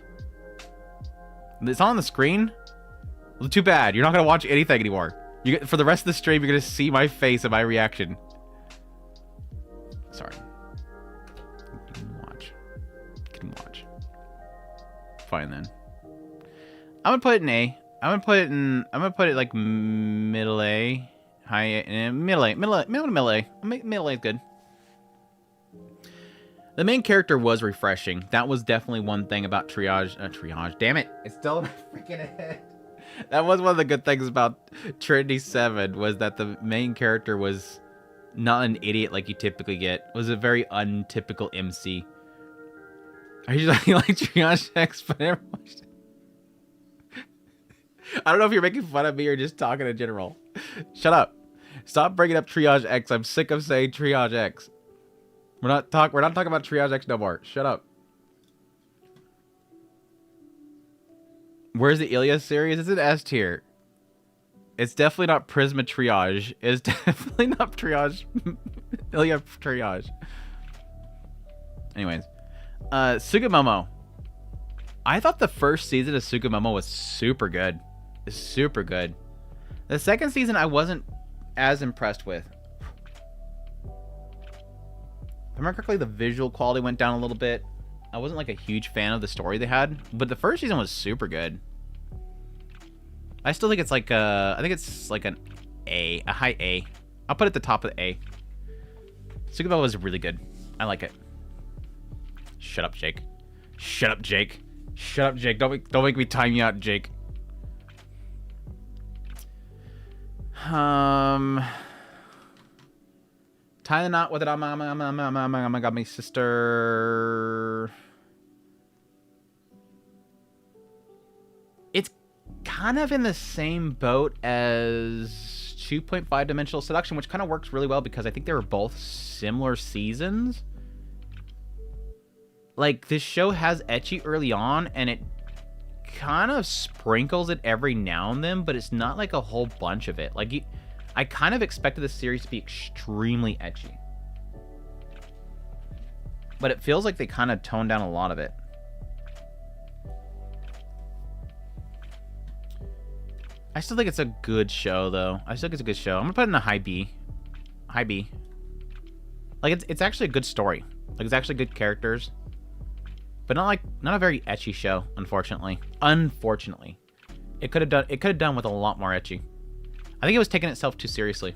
It's on the screen? Well, too bad. You're not going to watch anything anymore. For the rest of the stream, you're going to see my face and my reaction. Sorry. You can watch. You can watch. Fine, then. I'm going to put it in A. I'm going to put it, like, middle A. High A. Middle A. Middle A. Middle A is good. The main character was refreshing. That was definitely one thing about Triage. Damn it. It's still in my freaking head. That was one of the good things about Trinity 7, was that the main character was not an idiot like you typically get. Was a very untypical MC. I usually like Triage X, but I never watched it. I don't know if you're making fun of me or just talking in general. Shut up. Stop bringing up Triage X. I'm sick of saying Triage X. We're not talking about Triage X no more. Shut up. Where's the Ilias series? It's an S tier. It's definitely not Prisma Triage. It's definitely not Triage. Ilia Triage. Anyways. Sugimomo. I thought the first season of Sugimomo was super good. Super good. The second season I wasn't as impressed with. If I remember correctly, the visual quality went down a little bit. I wasn't like a huge fan of the story they had, but the first season was super good. I still think it's like I think it's like an A, a high A. I'll put it at the top of the A. Sugimomo was really good. I like it. Shut up, Jake. Shut up, Jake. Shut up, Jake. Don't make me time you out, Jake. Tie the knot with it. I got my sister. It's kind of in the same boat as 2.5 Dimensional Seduction, which kind of works really well because I think they were both similar seasons. Like, this show has ecchi early on, and it kind of sprinkles it every now and then, but it's not like a whole bunch of it. Like, I kind of expected this series to be extremely ecchi. But it feels like they kind of toned down a lot of it. I still think it's a good show, though. I still think it's a good show. I'm gonna put it in a high B. High B. Like, it's actually a good story. Like, it's actually good characters. But not a very ecchi show, unfortunately. Unfortunately. It could have done with a lot more ecchi. I think it was taking itself too seriously.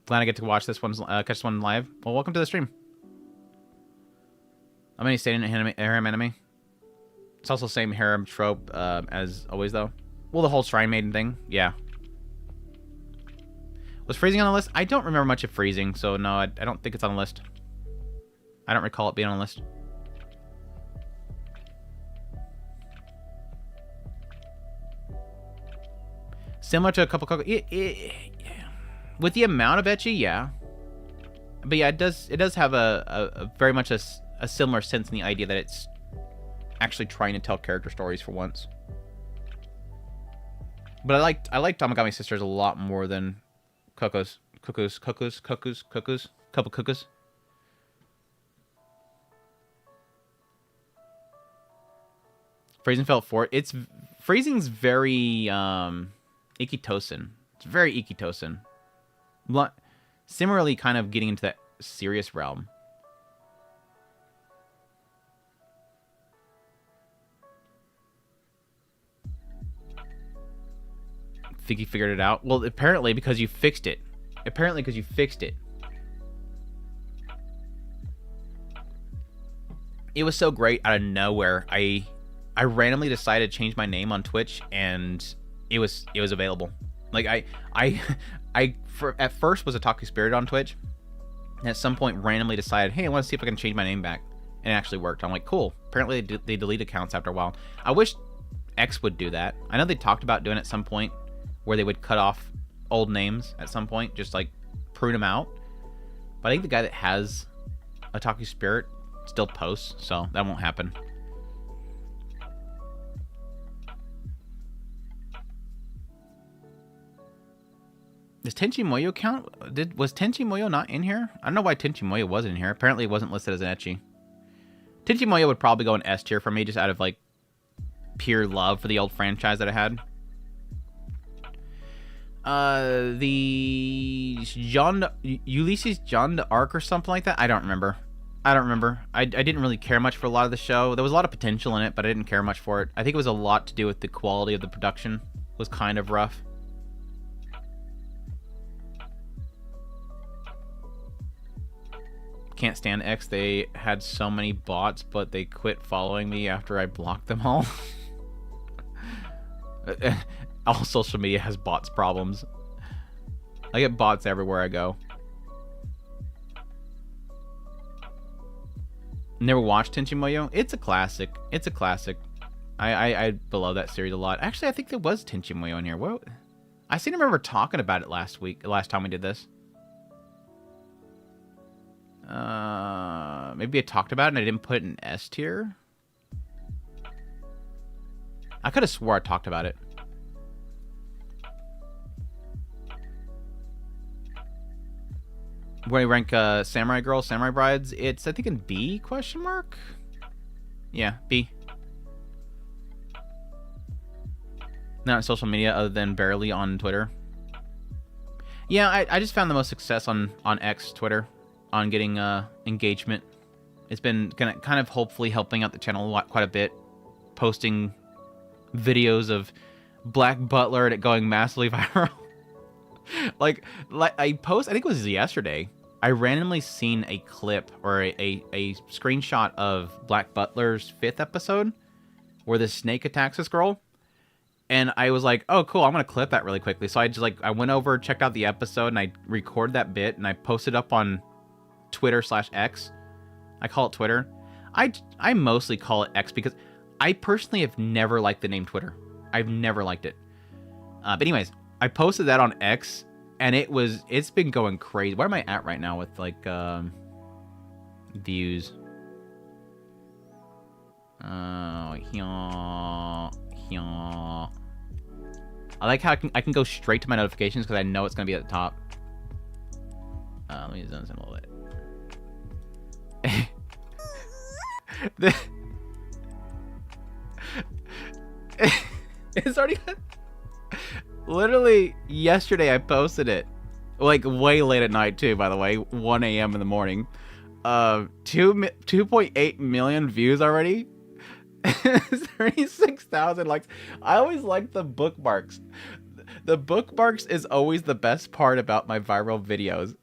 Glad I get to watch this one, catch this one live. Well, welcome to the stream. I'm any staying in harem anime. It's also the same harem trope as always, though. Well, the whole Shrine Maiden thing, yeah. Was Freezing on the list? I don't remember much of Freezing, so no, I don't think it's on the list. I don't recall it being on the list. Similar to a couple... With the amount of ecchi, yeah. But yeah, it does have a very much a similar sense in the idea that it's actually trying to tell character stories for once. But I liked Tamagami Sisters a lot more than Cuckoos. Couple Cuckoos. Freezing felt for it. Freezing's very Ikitosen. It's very Ikitosen. Similarly, kind of getting into that serious realm. Think you figured it out? Well, apparently because you fixed it. It was so great out of nowhere. I randomly decided to change my name on Twitch, and it was available. Like I at first was a Otaku Spirit on Twitch, and at some point randomly decided, hey, I want to see if I can change my name back, and it actually worked. I'm like, cool. Apparently they delete accounts after a while. I wish X would do that. I know they talked about doing it at some point, where they would cut off old names at some point, just like prune them out. But I think the guy that has Otaku Spirit still posts, so that won't happen. Does Tenchi Muyo count? Was Tenchi Muyo not in here? I don't know why Tenchi Muyo wasn't in here. Apparently it wasn't listed as an ecchi. Tenchi Muyo would probably go in S tier for me, just out of like pure love for the old franchise that I had. The Ulysses John d'Arc or something like that. I don't remember. I didn't really care much for a lot of the show. There was a lot of potential in it, but I didn't care much for it. I think it was a lot to do with the quality of the production. It was kind of rough. Can't stand X. They had so many bots, but they quit following me after I blocked them all. All social media has bots problems. I get bots everywhere I go. Never watched Tenchi Muyo? It's a classic. I below that series a lot. Actually, I think there was Tenchi Muyo in here. What? I seem to remember talking about it last time we did this. Maybe I talked about it and I didn't put it in S tier. I could have swore I talked about it. Where do you rank Samurai Girls, Samurai Brides? It's, I think, in B, question mark? Yeah, B. Not on social media other than barely on Twitter. Yeah, I just found the most success on X, Twitter, on getting engagement. It's been kind of hopefully helping out the channel quite a bit. Posting videos of Black Butler and it going massively viral. like I think it was yesterday, I randomly seen a clip or a screenshot of Black Butler's 5th episode where the snake attacks this girl. And I was like, oh, cool, I'm going to clip that really quickly. So I went over, checked out the episode, and I recorded that bit, and I posted up on Twitter/X. I call it Twitter. I mostly call it X because I personally have never liked the name Twitter. I've never liked it. But anyways, I posted that on X, And it's been going crazy. Where am I at right now with like views? I like how I can go straight to my notifications because I know it's gonna be at the top. Let me zoom in a little bit. It's already literally yesterday I posted it, like way late at night too, by the way, 1 a.m. in the morning. 2.8 million views already. 36,000 likes. I always like the bookmarks. The bookmarks is always the best part about my viral videos,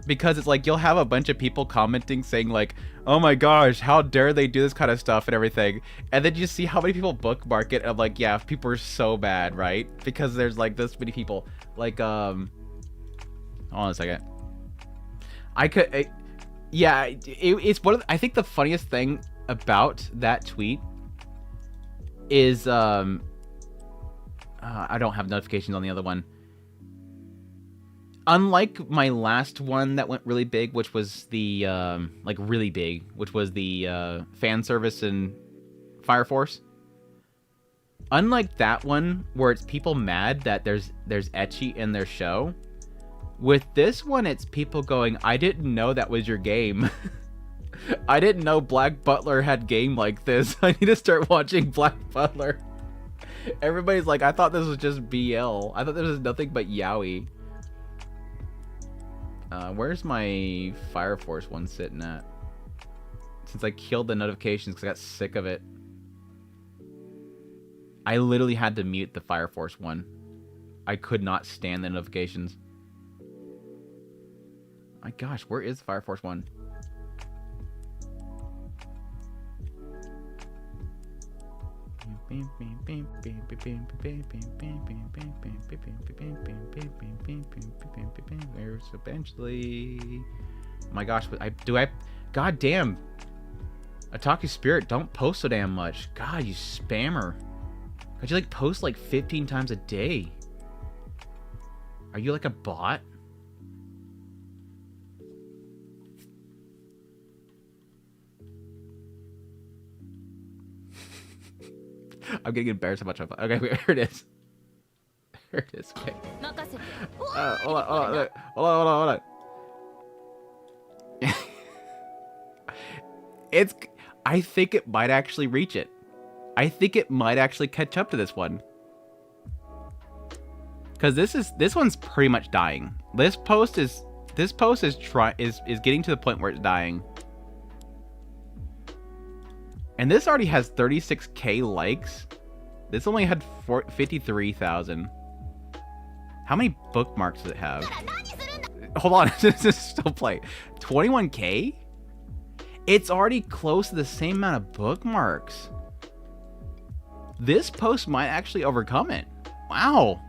because it's like you'll have a bunch of people commenting saying like, oh my gosh, how dare they do this kind of stuff and everything, and then you see how many people bookmark it, and I'm like, yeah, people are so bad, right? Because there's like this many people. Like hold on a second. It's one of I think the funniest thing about that tweet is I don't have notifications on the other one. Unlike my last one that went really big, which was the which was the fan service in Fire Force. Unlike that one where it's people mad that there's ecchi in their show, with this one it's people going, I didn't know that was your game. I didn't know Black Butler had game like this. I need to start watching Black Butler. Everybody's like, I thought this was just BL. I thought this was nothing but yaoi. Where's my Fire Force one sitting at? Since I killed the notifications because I got sick of it. I literally had to mute the Fire Force one. I could not stand the notifications. My gosh, where is Fire Force one? There's eventually. Oh my gosh, God damn. Otaku Spirit, don't post so damn much. God, you spammer. Could you like post like 15 times a day? Are you like a bot? I'm getting embarrassed how much I'm... Okay, here it is. Here it is. Okay. Hold on. I think it might actually reach it. I think it might actually catch up to this one. Because this one's pretty much dying. This post is getting to the point where it's dying. And this already has 36k likes. This only had 53,000. How many bookmarks does it have? Hold on, this is still playing. 21k? It's already close to the same amount of bookmarks. This post might actually overcome it. Wow.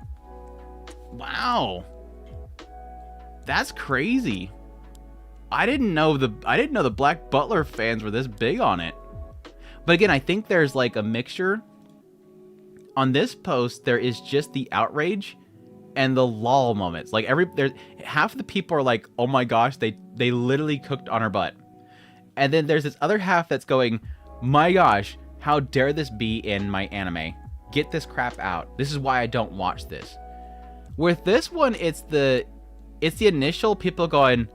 Wow. That's crazy. I didn't know the Black Butler fans were this big on it. But again, I think there's like a mixture. On this post, there is just the outrage and the lol moments. Like half of the people are like, "Oh my gosh, they literally cooked on her butt," and then there's this other half that's going, "My gosh, how dare this be in my anime? Get this crap out. This is why I don't watch this." With this one, it's the initial people going,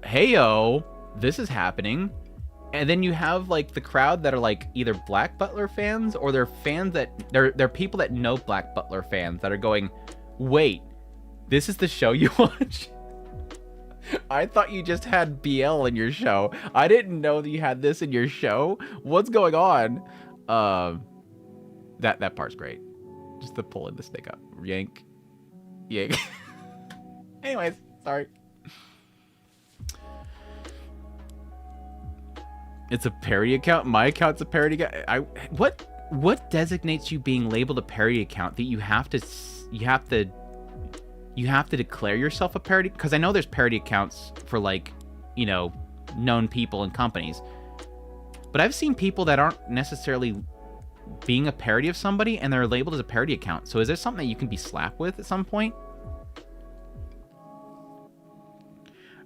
"Heyo, this is happening." And then you have like the crowd that are like either Black Butler fans or they're fans that they're people that know Black Butler fans that are going, wait, this is the show you watch? I thought you just had BL in your show. I didn't know that you had this in your show. What's going on? That part's great. Just the pulling the stick up. Yank. Yank. Anyways, sorry. It's a parody account. My account's a parody account. What designates you being labeled a parody account that you have to declare yourself a parody? Because I know there's parody accounts for like, you know, known people and companies. But I've seen people that aren't necessarily being a parody of somebody and they're labeled as a parody account. So is there something that you can be slapped with at some point?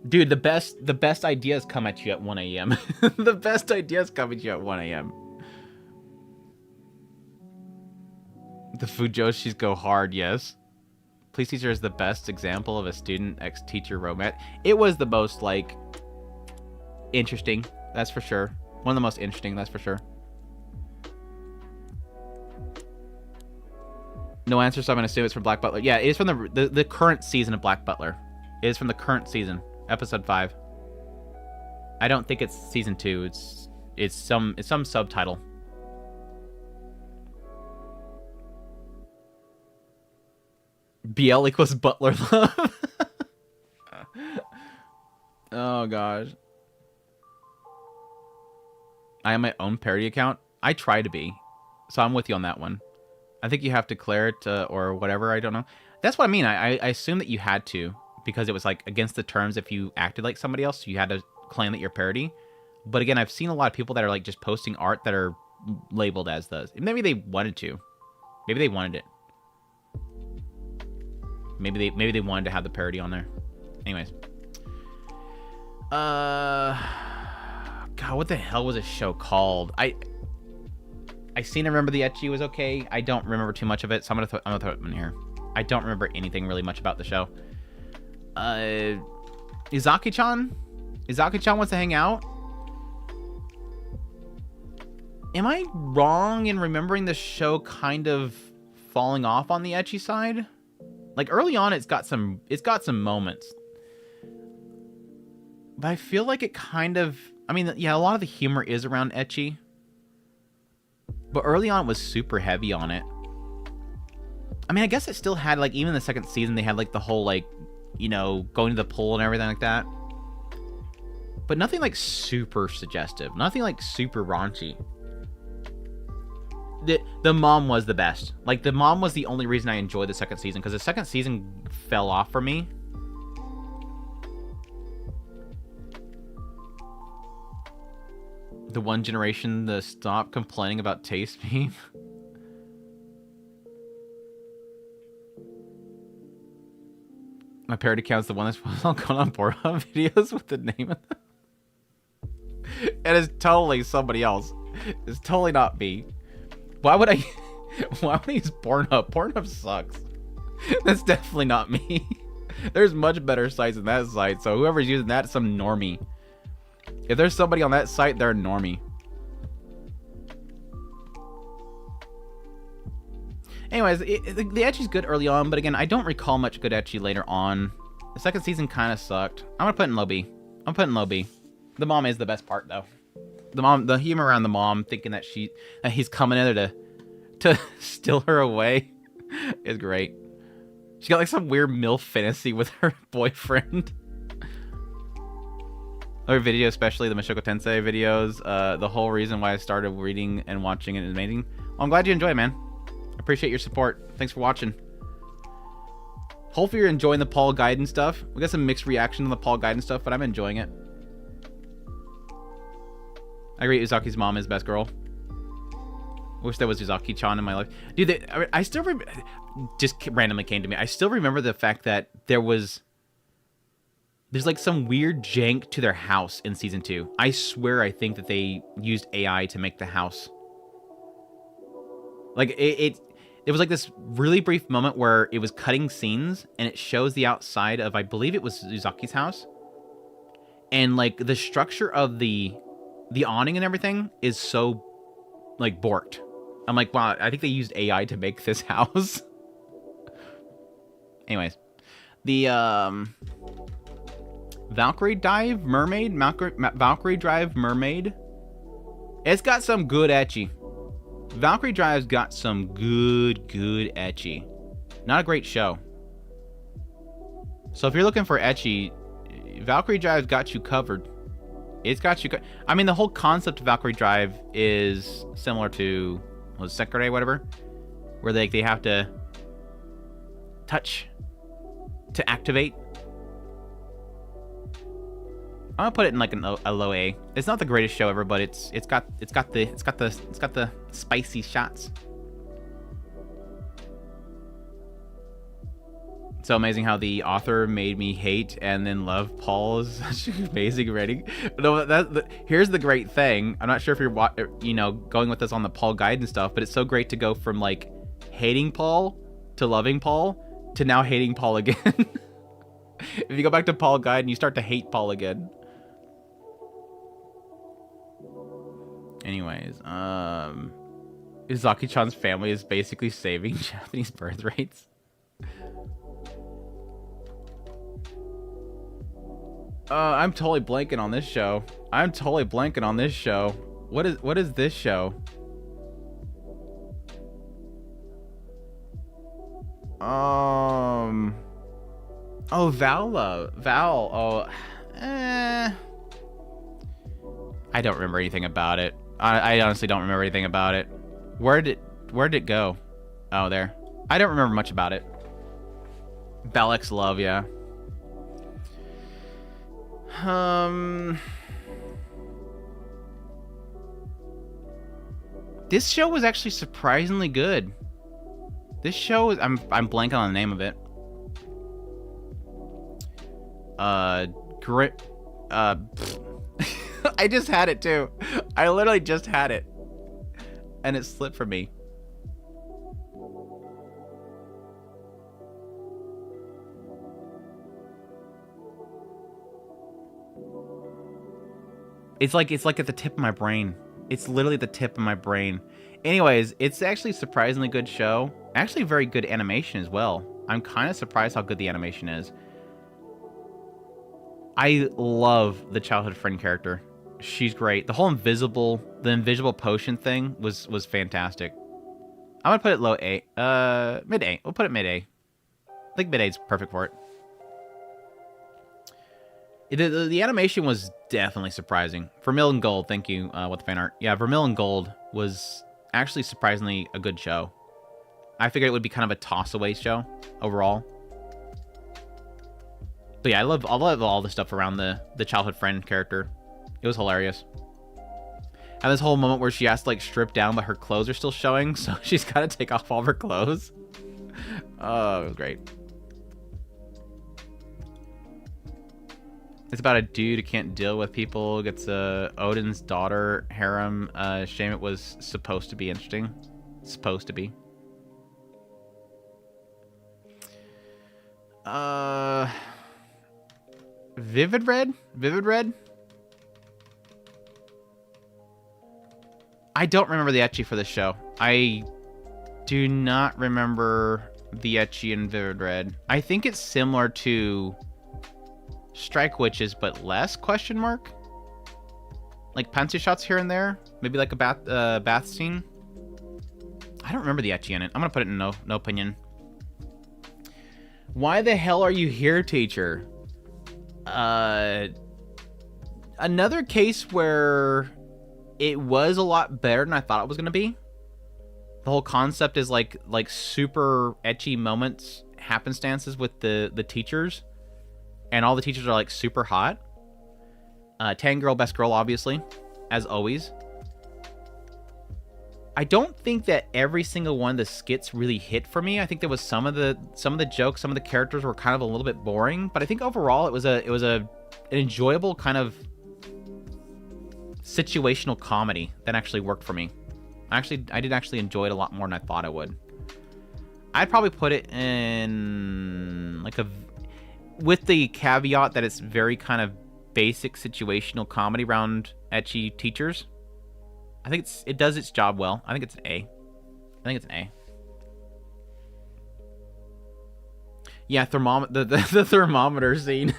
Dude, the best ideas come at you at 1 a.m. The best ideas come at you at 1 a.m. The Fujoshis go hard, yes. Police teacher is the best example of a student ex-teacher romance. It was the most, like, interesting, that's for sure. One of the most interesting, that's for sure. No answer, so I'm gonna assume it's from Black Butler. Yeah, it is from the current season of Black Butler. It is from the current season, episode 5. I don't think it's season 2. It's some subtitle. BL equals Butler love. Oh gosh. I have my own parody account. I try to be, so I'm with you on that one. I think you have to declare it or whatever. I don't know. That's what I mean. I assume that you had to, because it was like against the terms if you acted like somebody else. So you had to claim that you're parody. But again, I've seen a lot of people that are like just posting art that are labeled as those. Maybe they wanted to. Maybe they wanted it. Maybe they wanted to have the parody on there. Anyways. God, what the hell was this show called? I seem to remember the Ecchi was okay. I don't remember too much of it, so I'm gonna throw it in here. I don't remember anything really much about the show. Izaki-chan? Izaki-chan wants to hang out? Am I wrong in remembering the show kind of falling off on the Ecchi side? Like early on, it's got some moments, but I feel like it kind of. I mean, yeah, a lot of the humor is around Ecchi. But early on, it was super heavy on it. I mean, I guess it still had, like, even the second season, they had, like, the whole, like, you know, going to the pool and everything like that. But nothing, like, super suggestive. Nothing, like, super raunchy. The mom was the best. Like, the mom was the only reason I enjoyed the second season, because the second season fell off for me. The one generation to stop complaining about taste meme. My parody account's the one that's all going on Pornhub videos with the name of them. And it's totally somebody else. It's totally not me. Why would I use Pornhub? Pornhub sucks. That's definitely not me. There's much better sites than that site, so whoever's using that is some normie. If there's somebody on that site, they're a normie. Anyways, the Ecchi's good early on, but again, I don't recall much good Ecchi later on. The second season kind of sucked. I'm gonna put in low B. I'm putting low B. The mom is the best part, though. The humor around the mom, thinking that he's coming in there to steal her away, is great. She got like some weird MILF fantasy with her boyfriend. Her video, especially the Mashoko Tensei videos, the whole reason why I started reading and watching it is amazing. Well, I'm glad you enjoy it, man. I appreciate your support. Thanks for watching. Hopefully you're enjoying the Paul Gaiden stuff. We got some mixed reaction on the Paul Gaiden stuff, but I'm enjoying it. I agree, Uzaki's mom is best girl. I wish there was Uzaki-chan in my life. Dude, I still remember... Just randomly came to me. I still remember the fact that there's like some weird jank to their house in season 2. I swear I think that they used AI to make the house. Like, it was like this really brief moment where it was cutting scenes and it shows the outside of, I believe it was Uzaki's house. And like the structure of the awning and everything is so like borked. I'm like, wow, I think they used AI to make this house. Anyways, the Valkyrie Drive Mermaid. It's got some good Ecchi. Valkyrie Drive's got some good Ecchi. Not a great show. So if you're looking for Ecchi, Valkyrie Drive's got you covered. It's got you. I mean, the whole concept of Valkyrie Drive is similar to Sekirei, whatever, where they have to touch to activate. I'm gonna put it in like a low A. It's not the greatest show ever, but it's got the spicy shots. So amazing how the author made me hate and then love Paul's such amazing writing. No, here's the great thing. I'm not sure if you're, going with us on the Paul guide and stuff, but it's so great to go from like hating Paul to loving Paul to now hating Paul again. If you go back to Paul guide and you start to hate Paul again. Anyways, Izaki-chan's family is basically saving Japanese birth rates. I'm totally blanking on this show. What is this show? Oh, Val. Oh, I don't remember anything about it. I honestly don't remember anything about it. Where did it go? Oh, there. I don't remember much about it. Balek's Love, yeah. This show was actually surprisingly good. This show is I'm blanking on the name of it. I just had it too. I literally just had it. And it slipped from me. It's like at the tip of my brain. It's literally the tip of my brain. Anyways, it's actually a surprisingly good show. Actually very good animation as well. I'm kind of surprised how good the animation is. I love the childhood friend character. She's great. The whole invisible potion thing was fantastic. I'm gonna put it low A. Mid A. We'll put it mid A. I think mid A is perfect for it. The animation was definitely surprising. Vermilion Gold, thank you, with the fan art. Yeah, Vermilion Gold was actually surprisingly a good show. I figured it would be kind of a toss-away show overall. But yeah, I love all the stuff around the childhood friend character. It was hilarious. And this whole moment where she has to like strip down, but her clothes are still showing, so she's got to take off all of her clothes. Oh, it was great. It's about a dude who can't deal with people, gets Odin's daughter harem. Shame it was supposed to be interesting. Supposed to be. Vivid Red? I don't remember the ecchi for this show. I do not remember the ecchi in Vivid Red. I think it's similar to Strike Witches, but less, question mark? Like pencil shots here and there? Maybe like a bath scene? I don't remember the ecchi in it. I'm gonna put it in no opinion. Why the hell are you here, teacher? Another case where it was a lot better than I thought it was gonna be. The whole concept is like super ecchi moments, happenstances with the teachers, and all the teachers are like super hot. Tan girl, best girl, obviously, as always. I don't think that every single one of the skits really hit for me. I think there was some of the jokes, some of the characters were kind of a little bit boring, but I think overall it was an enjoyable kind of situational comedy that actually worked for me. I did actually enjoy it a lot more than I thought I would. I'd probably put it in like with the caveat that it's very kind of basic situational comedy around ecchi teachers. I think it does its job well. I think it's an A. Yeah, the thermometer scene.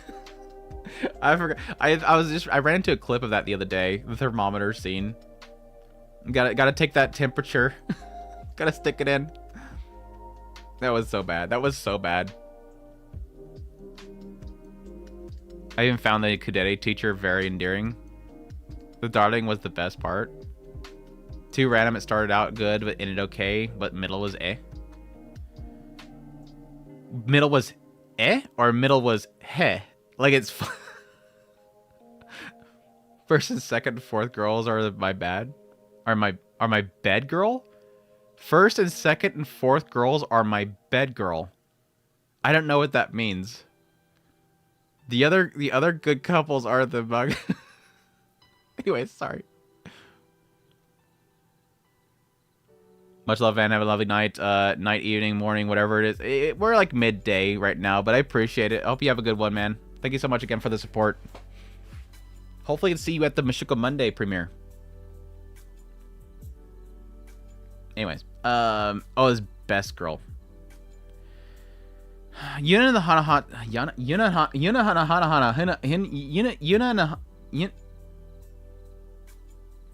I forgot. I ran into a clip of that the other day. The thermometer scene. Gotta take that temperature. Gotta stick it in. That was so bad. I even found the Kudere teacher very endearing. The darling was the best part. Too random. It started out good, but ended okay. But middle was eh. Middle was eh, or middle was heh. Like it's first and second and fourth girls are my bad. Are my bed girl? First and second and fourth girls are my bed girl. I don't know what that means. The other good couples are the bug. Anyways, sorry. Much love, Van. Have a lovely night, night, evening, morning, whatever it is. We're like midday right now, but I appreciate it. I hope you have a good one, man. Thank you so much again for the support. Hopefully, I can see you at the Mashiko Monday premiere. Anyways, oh, this best girl. Yuna and the Hana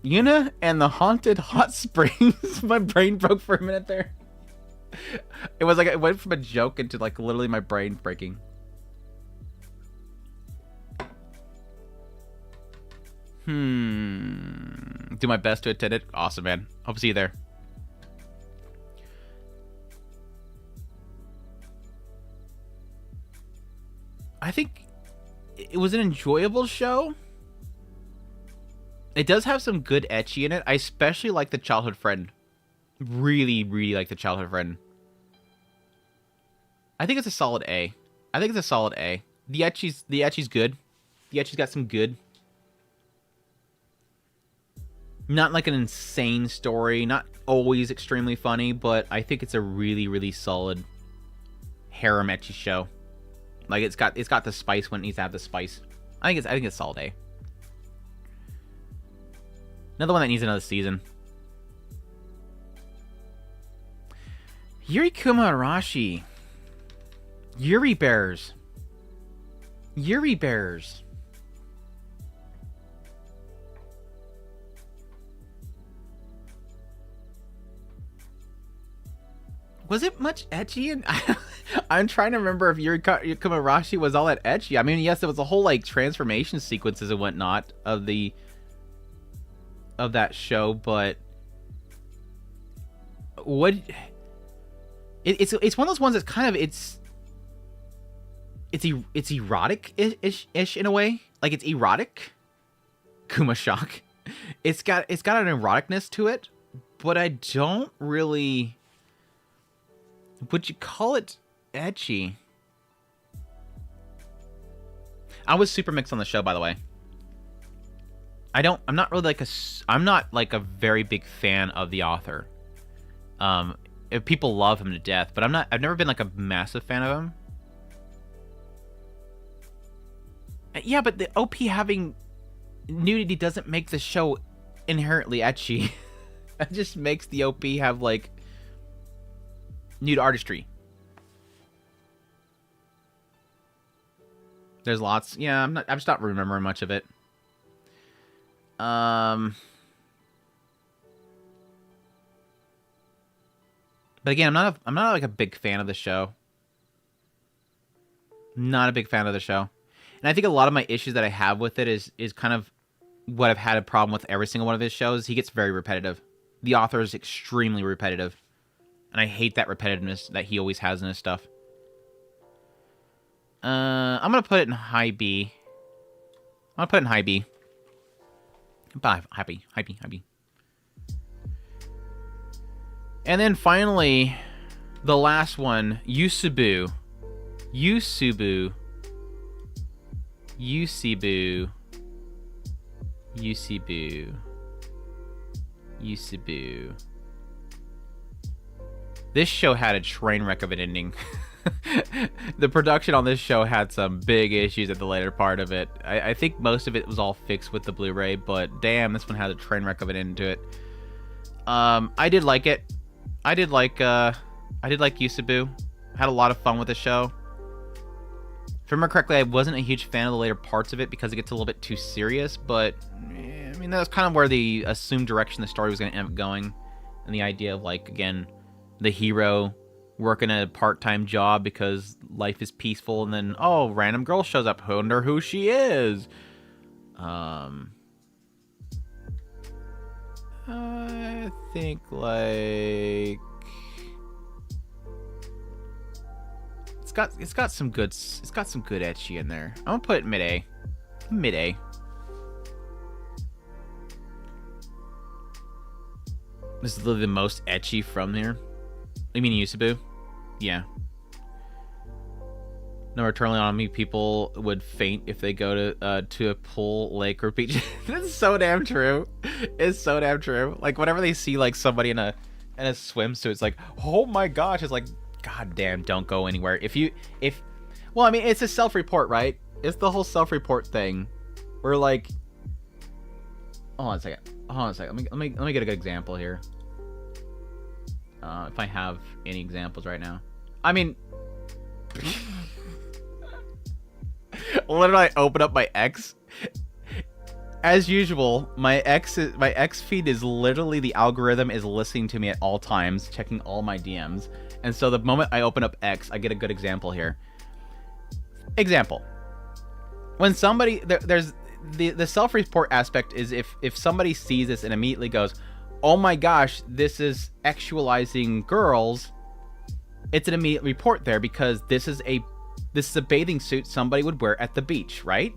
Yuna and the Haunted Hot Springs. My brain broke for a minute there. It was like it went from a joke into like literally my brain breaking. Do my best to attend it. Awesome, man. Hope to see you there. I think it was an enjoyable show. It does have some good ecchi in it. I especially like the childhood friend. Really, really like the childhood friend. I think it's a solid A. I think it's a solid A. The ecchi's good. The ecchi's got some good. Not like an insane story. Not always extremely funny, but I think it's a really, really solid harem ecchi show. Like it's got the spice when it needs to have the spice. I think it's solid A. Another one that needs another season. Yurikuma Arashi. Yuri Bears. Yuri Bears. Was it much ecchi? And I'm trying to remember if Yurikuma Arashi was all that ecchi. I mean, yes, there was a whole like transformation sequences and whatnot of that show, but what? It's one of those ones that's kind of it's erotic ish in a way. Like it's erotic. Kuma shock. It's got an eroticness to it, but I don't really. Would you call it ecchi? I was super mixed on the show, by the way. I'm not like a very big fan of the author. If people love him to death, but I've never been like a massive fan of him. Yeah, but the OP having nudity doesn't make the show inherently ecchi. It just makes the OP have like nude artistry. There's lots. Yeah, I'm just not remembering much of it. But again, I'm not like a big fan of the show. Not a big fan of the show. And I think a lot of my issues that I have with it is kind of what I've had a problem with every single one of his shows. He gets very repetitive. The author is extremely repetitive. And I hate that repetitiveness that he always has in his stuff. I'm going to put it in high B. I'm going to put it in high B. High B. And then finally, the last one, Yusubu. This show had a train wreck of an ending. The production on this show had some big issues at the later part of it. I think most of it was all fixed with the Blu-ray, but damn, this one had a train wreck of an end to it. I did like it. I did like Yusubu. Had a lot of fun with the show. If I remember correctly, I wasn't a huge fan of the later parts of it because it gets a little bit too serious, but I mean, that was kind of where the assumed direction the story was going to end up going. And the idea of, like, again, the hero working a part-time job because life is peaceful, and then, oh, random girl shows up. Wonder who she is. I think, like, it's got some good ecchi in there. I'm gonna put it mid-A. Mid-A. This is literally the most ecchi from here. You mean Yusubu? Yeah. No, eternally on me, people would faint if they go to a pool, lake, or beach. That's so damn true. It's so damn true. Like whenever they see like somebody in a swimsuit, it's like, oh my gosh, it's like, god damn, don't go anywhere. Well, I mean, it's a self-report, right? It's the whole self-report thing. We're like, hold on a second. Let me get a good example here. If I have any examples right now. I mean, literally, I open up my X. As usual, my X feed is literally, the algorithm is listening to me at all times, checking all my DMs. And so the moment I open up X, I get a good example here. Example. When somebody, there's the self-report aspect is if somebody sees this and immediately goes, oh my gosh, this is actualizing girls, it's an immediate report there, because this is a bathing suit somebody would wear at the beach, right?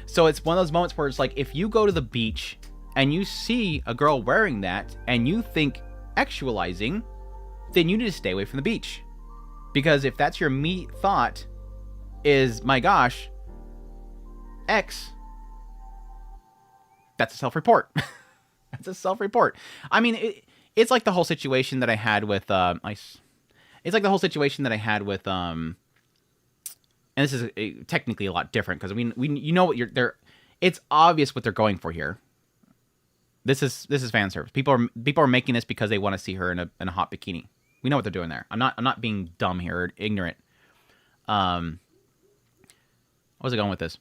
So it's one of those moments where it's like, if you go to the beach and you see a girl wearing that and you think actualizing, then you need to stay away from the beach. Because if that's your immediate thought is, my gosh, X, that's a self-report. That's a self-report. I mean, it's like the whole situation that I had with it's like the whole situation that I had with and this is technically a lot different, because we you know what they're, it's obvious what they're going for here. This is fan service. People are making this because they want to see her in a hot bikini. We know what they're doing there. I'm not being dumb here or ignorant. Where was I going with this?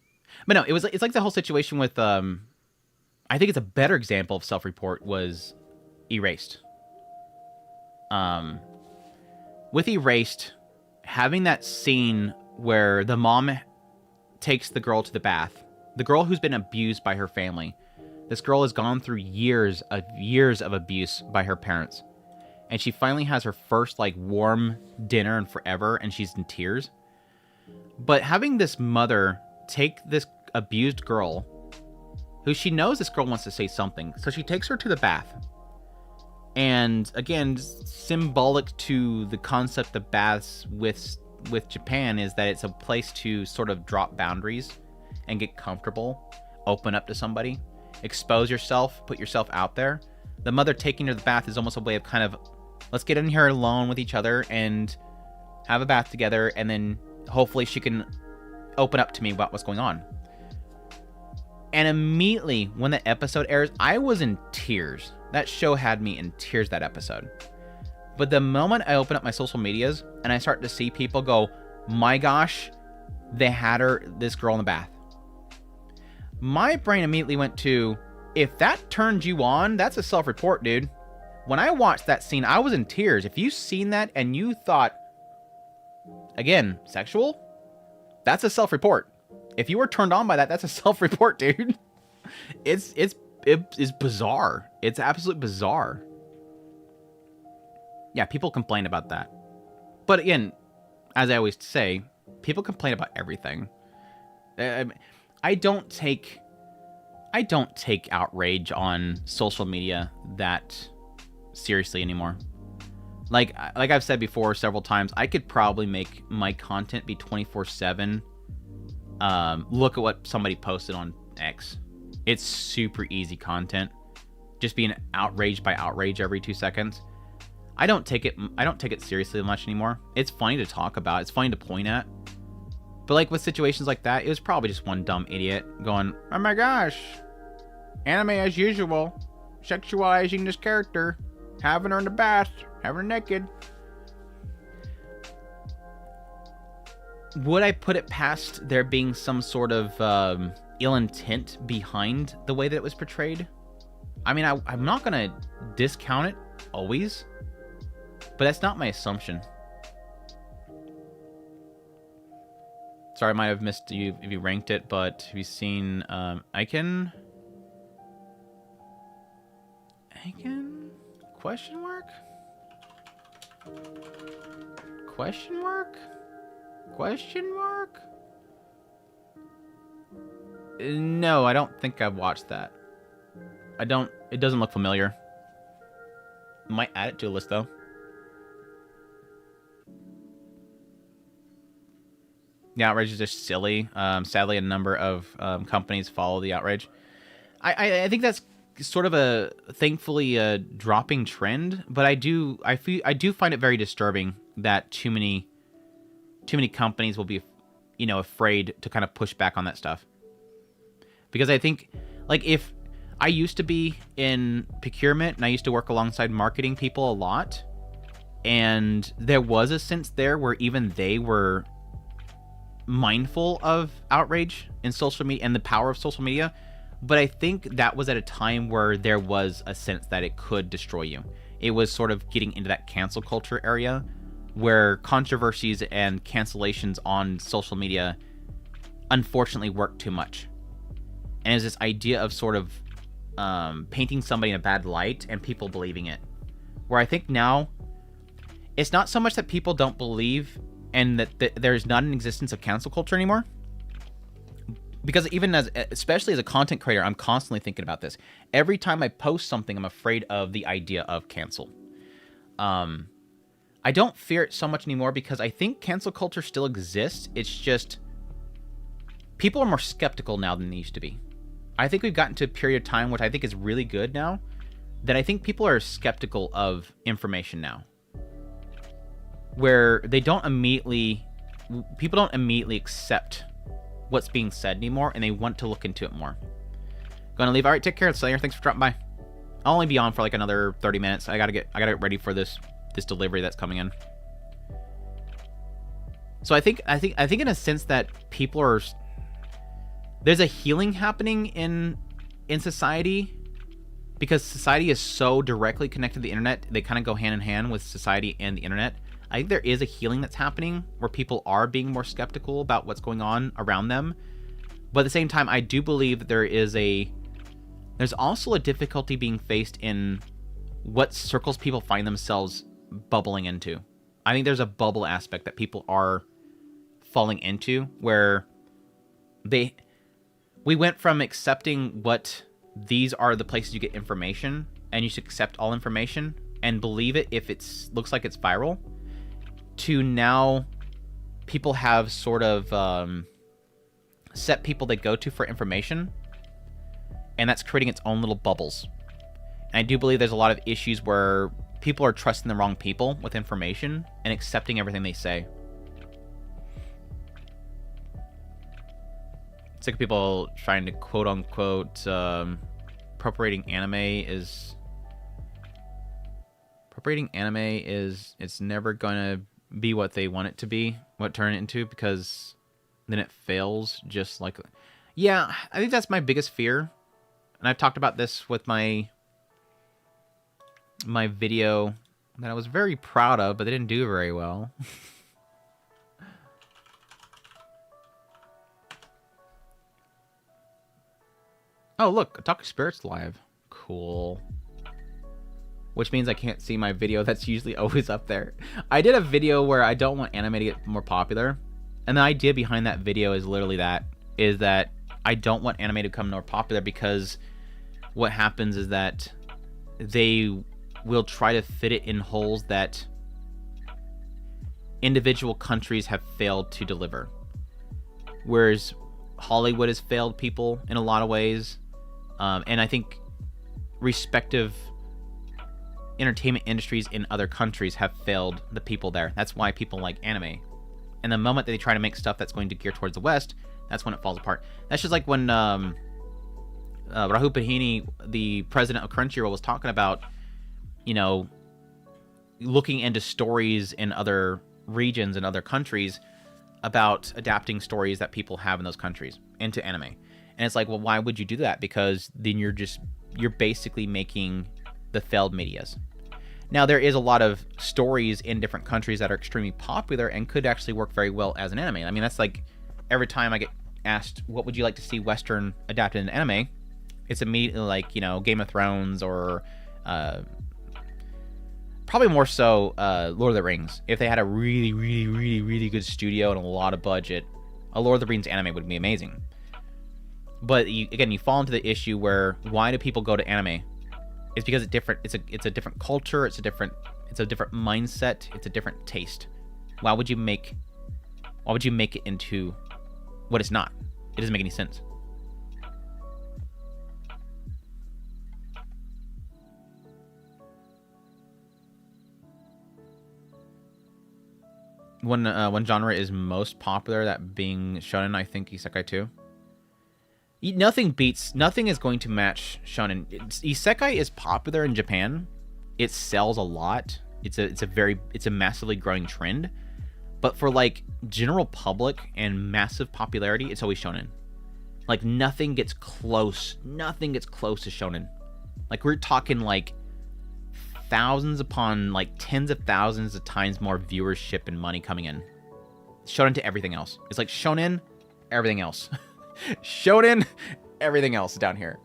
But no, it's like the whole situation with I think it's a better example of self-report was Erased. With Erased, having that scene where the mom takes the girl to the bath, the girl who's been abused by her family. This girl has gone through years of abuse by her parents. And she finally has her first like warm dinner in forever, and she's in tears. But having this mother take this abused girl, who she knows this girl wants to say something, so she takes her to the bath. And again, symbolic to the concept of baths with Japan is that it's a place to sort of drop boundaries and get comfortable, open up to somebody, expose yourself, put yourself out there. The mother taking her to the bath is almost a way of kind of, let's get in here alone with each other and have a bath together, and then hopefully she can open up to me about what's going on. And immediately when the episode airs, I was in tears. That show had me in tears, that episode. But the moment I open up my social medias and I start to see people go, my gosh, they had this girl in the bath, my brain immediately went to, if that turned you on, that's a self-report, dude. When I watched that scene, I was in tears. If you've seen that and you thought, again, sexual, that's a self-report. If you were turned on by that, that's a self-report, dude. It's bizarre. It's absolutely bizarre. Yeah, people complain about that. But again, as I always say, people complain about everything. I don't take outrage on social media that seriously anymore. Like I've said before several times, I could probably make my content be 24/7. Look at what somebody posted on X. It's super easy content. Just being outraged by outrage every 2 seconds. I don't take it seriously much anymore. It's funny to talk about. It's funny to point at. But like with situations like that, it was probably just one dumb idiot going, oh my gosh, anime as usual, sexualizing this character, having her in the bath, having her naked. Would I put it past there being some sort of ill intent behind the way that it was portrayed? I mean, I'm not going to discount it always, but that's not my assumption. Sorry, I might have missed you if you ranked it, but have you seen Icon? Question mark? Question mark? Question mark? No, I don't think I've watched that. It doesn't look familiar. Might add it to a list though. The outrage is just silly. Sadly, a number of companies follow the outrage. I think that's sort of a thankfully a dropping trend, but I do find it very disturbing that too many companies will be, afraid to kind of push back on that stuff. Because I think, like, if I used to be in procurement and I used to work alongside marketing people a lot, and there was a sense there where even they were mindful of outrage in social media and the power of social media, but I think that was at a time where there was a sense that it could destroy you. It was sort of getting into that cancel culture area where controversies and cancellations on social media unfortunately work too much. And it's this idea of sort of painting somebody in a bad light and people believing it. Where I think now, it's not so much that people don't believe and that there's not an existence of cancel culture anymore. Because even especially as a content creator, I'm constantly thinking about this. Every time I post something, I'm afraid of the idea of cancel. I don't fear it so much anymore because I think cancel culture still exists. It's just people are more skeptical now than they used to be. I think we've gotten to a period of time, which I think is really good now, that I think people are skeptical of information now. Where people don't immediately accept what's being said anymore, and they want to look into it more. Gonna leave. All right, take care, Slayer. Thanks for dropping by. I'll only be on for like another 30 minutes. I gotta get ready for this delivery that's coming in. So I think in a sense that people are, there's a healing happening in society, because society is so directly connected to the internet. They kind of go hand in hand with society and the internet. I think there is a healing that's happening where people are being more skeptical about what's going on around them. But at the same time, I do believe that there's also a difficulty being faced in what circles people find themselves bubbling into. I think there's a bubble aspect that people are falling into where we went from accepting what these are the places you get information and you should accept all information and believe it if it looks like it's viral, to now people have sort of set people they go to for information, and that's creating its own little bubbles. And I do believe there's a lot of issues where people are trusting the wrong people with information and accepting everything they say. It's like people trying to quote unquote appropriating anime is it's never gonna be what they want it to be, what turn it into, because then it fails just like... Yeah, I think that's my biggest fear. And I've talked about this with my video that I was very proud of, but they didn't do very well. Oh, look, Talk to Spirits live. Cool. Which means I can't see my video that's usually always up there. I did a video where I don't want anime to get more popular. And the idea behind that video is literally that I don't want anime to become more popular, because what happens is that they will try to fit it in holes that individual countries have failed to deliver. Whereas Hollywood has failed people in a lot of ways. And I think respective entertainment industries in other countries have failed the people there. That's why people like anime. And the moment that they try to make stuff that's going to gear towards the West, that's when it falls apart. That's just like when Rahul Pahini, the president of Crunchyroll, was talking about, looking into stories in other regions and other countries about adapting stories that people have in those countries into anime. And it's like, well, why would you do that? Because then you're basically making the failed medias. Now, there is a lot of stories in different countries that are extremely popular and could actually work very well as an anime. I mean, that's like every time I get asked, what would you like to see Western adapted in anime? It's immediately like, Game of Thrones or probably more so Lord of the Rings. If they had a really, really, really, really good studio and a lot of budget, a Lord of the Rings anime would be amazing. But you fall into the issue where, why do people go to anime? It's because it's different. It's a different culture. It's a different mindset. It's a different taste. Why would you make Why would you make it into what it's not? It doesn't make any sense. One genre is most popular, that being shonen, I think isekai too. Nothing is going to match shonen. Isekai is popular in Japan. It sells a lot. It's a massively growing trend. But for like general public and massive popularity, it's always shonen. Like nothing gets close to shonen. Like we're talking like thousands upon like tens of thousands of times more viewership and money coming in. Shonen to everything else. It's like shonen, everything else. Shonen, everything else down here.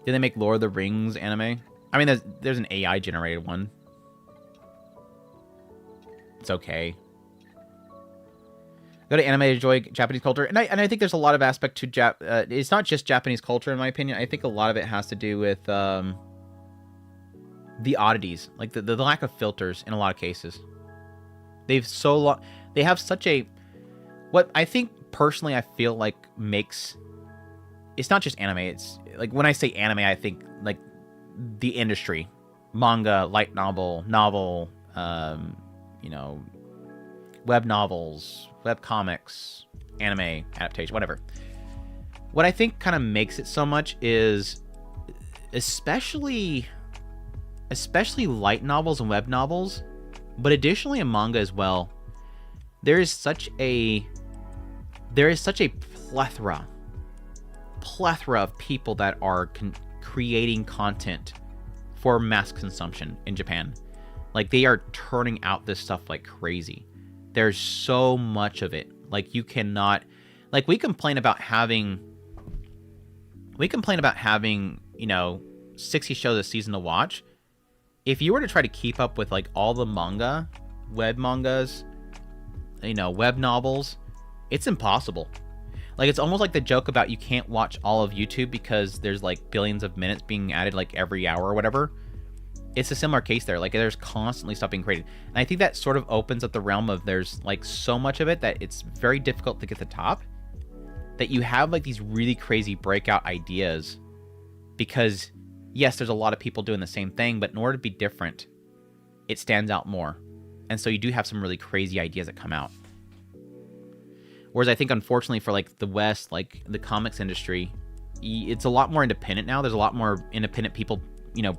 Did they make Lord of the Rings anime? I mean, there's an AI generated one. It's okay. Go to anime to enjoy Japanese culture, and I think there's a lot of aspect to it's not just Japanese culture in my opinion. I think a lot of it has to do with the oddities, like the lack of filters in a lot of cases. They have such a, what I think personally I feel like makes, it's not just anime. It's like when I say anime, I think like the industry, manga, light novel, web novels, web comics, anime adaptation, whatever. What I think kind of makes it so much is especially light novels and web novels, but additionally in manga as well. There is such a plethora of people that are creating content for mass consumption in Japan. Like they are turning out this stuff like crazy. There's so much of it. Like you cannot, like we complain about having, 60 shows a season to watch. If you were to try to keep up with like all the manga, web mangas, web novels, it's impossible. Like it's almost like the joke about you can't watch all of YouTube because there's like billions of minutes being added like every hour or whatever. It's a similar case there. Like there's constantly stuff being created. And I think that sort of opens up the realm of there's like so much of it that it's very difficult to get to the top, that you have like these really crazy breakout ideas because yes, there's a lot of people doing the same thing, but in order to be different, it stands out more. And so you do have some really crazy ideas that come out. Whereas I think unfortunately for like the West, like the comics industry, it's a lot more independent now. There's a lot more independent people,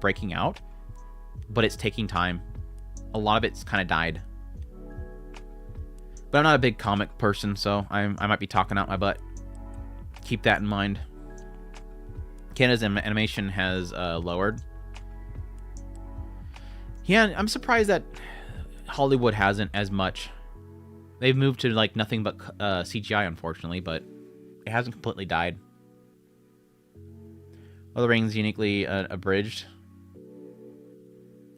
breaking out. But it's taking time. A lot of it's kind of died. But I'm not a big comic person, so I might be talking out my butt. Keep that in mind. Canada's animation has lowered. Yeah, I'm surprised that Hollywood hasn't as much. They've moved to like nothing but CGI, unfortunately, but it hasn't completely died. Lord of the Rings uniquely abridged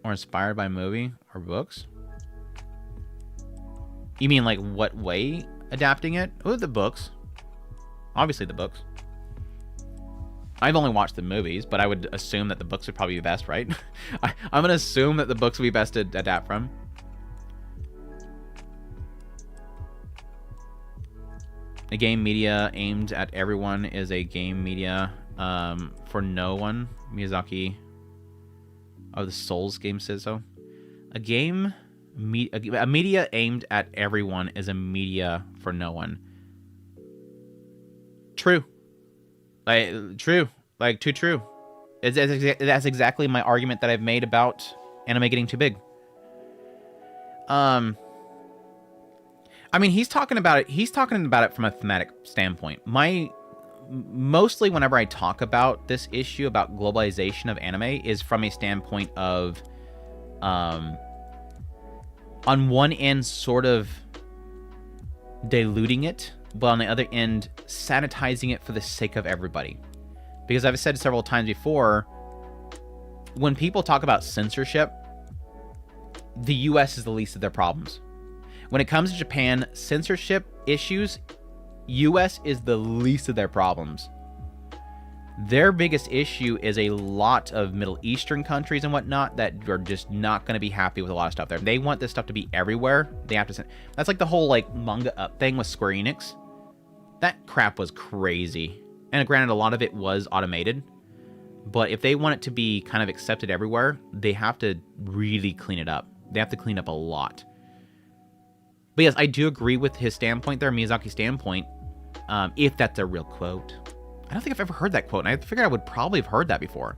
or inspired by a movie or books? You mean like what way adapting it? Oh, the books. Obviously the books. I've only watched the movies, but I would assume that the books would probably be best, right? I'm going to assume that the books would be best to adapt from. A game media aimed at everyone is a game media for no one. Miyazaki of the Souls game says so. A media aimed at everyone is a media for no one. True. True. Too true. That's exactly my argument that I've made about anime getting too big. I mean, he's talking about it from a thematic standpoint. Mostly whenever I talk about this issue about globalization of anime is from a standpoint of, on one end, sort of diluting it, but on the other end, sanitizing it for the sake of everybody. Because I've said several times before, when people talk about censorship, the US is the least of their problems. When it comes to Japan, censorship issues, US is the least of their problems. Their biggest issue is a lot of Middle Eastern countries and whatnot that are just not going to be happy with a lot of stuff there. They want this stuff to be everywhere. They have to send. That's like the whole like manga up thing with Square Enix. That crap was crazy. And granted, a lot of it was automated. But if they want it to be kind of accepted everywhere, they have to really clean it up. They have to clean up a lot. But yes, I do agree with his standpoint there, Miyazaki's standpoint, if that's a real quote. I don't think I've ever heard that quote, and I figured I would probably have heard that before.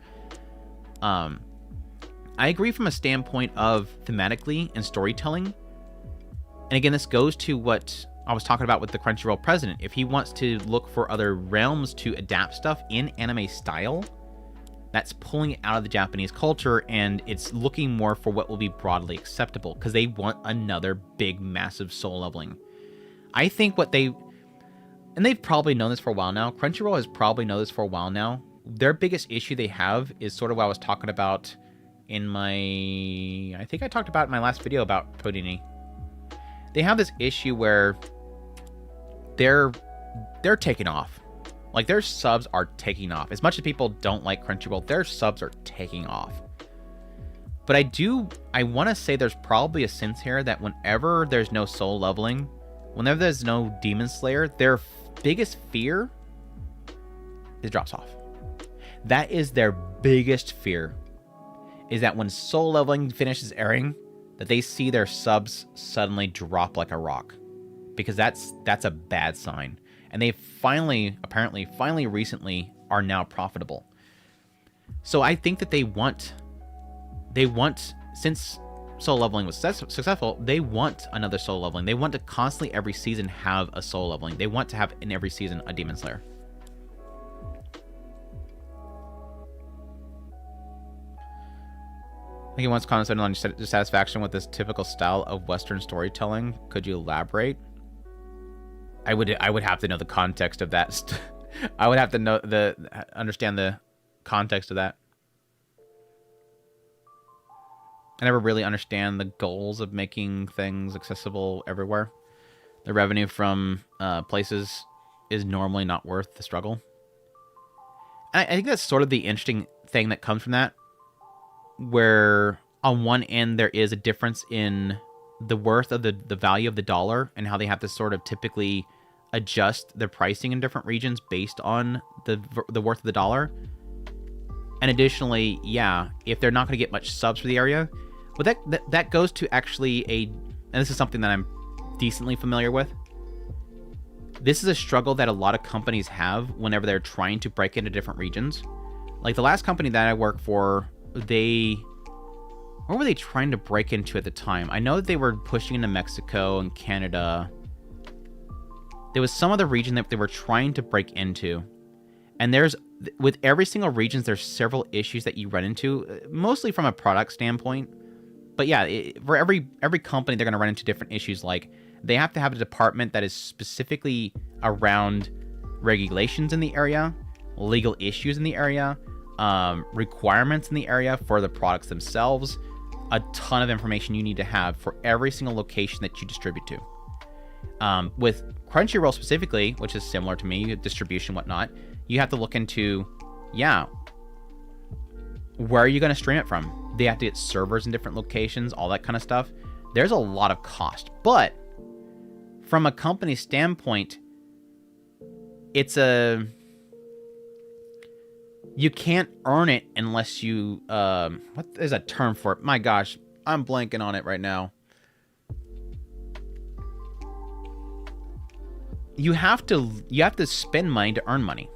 I agree from a standpoint of thematically and storytelling. And again, this goes to what I was talking about with the Crunchyroll president. If he wants to look for other realms to adapt stuff in anime style, that's pulling it out of the Japanese culture, and it's looking more for what will be broadly acceptable, because they want another big, massive soul leveling. I think what they... And they've probably known this for a while now. Crunchyroll has probably known this for a while now. Their biggest issue they have is sort of what I was talking about in my... I think I talked about in my last video about Podini. They have this issue where they're taking off. Like, their subs are taking off. As much as people don't like Crunchyroll, their subs are taking off. But I want to say there's probably a sense here that whenever there's no soul leveling, whenever there's no Demon Slayer, their biggest fear is drops off. That is their biggest fear, is that when soul leveling finishes airing, that they see their subs suddenly drop like a rock, because that's a bad sign. And they finally recently are now profitable. So I think that they want, since soul leveling was successful, they want another soul leveling. They want to constantly every season have a soul leveling. They want to have in every season a Demon Slayer. I think he once commented on your dissatisfaction with this typical style of Western storytelling. Could you elaborate? I would have to know the context of that. I would have to understand the context of that. I never really understand the goals of making things accessible everywhere. The revenue from places is normally not worth the struggle. And I think that's sort of the interesting thing that comes from that, where on one end there is a difference in the worth of the value of the dollar and how they have to sort of typically adjust their pricing in different regions based on the worth of the dollar. And additionally, yeah, if they're not going to get much subs for the area, but that goes to actually and this is something that I'm decently familiar with. This is a struggle that a lot of companies have whenever they're trying to break into different regions. Like the last company that I worked for, what were they trying to break into at the time? I know that they were pushing into Mexico and Canada. There was some other region that they were trying to break into. And with every single region, there's several issues that you run into, mostly from a product standpoint. But yeah, for every company, they're going to run into different issues. Like, they have to have a department that is specifically around regulations in the area, legal issues in the area, requirements in the area for the products themselves, a ton of information you need to have for every single location that you distribute to. With Crunchyroll specifically, which is similar to me, distribution, whatnot, you have to look into, where are you going to stream it from? They have to get servers in different locations, all that kind of stuff. There's a lot of cost. But from a company standpoint, you can't earn it unless you, what is a term for it? My gosh, I'm blanking on it right now. You have to spend money to earn money.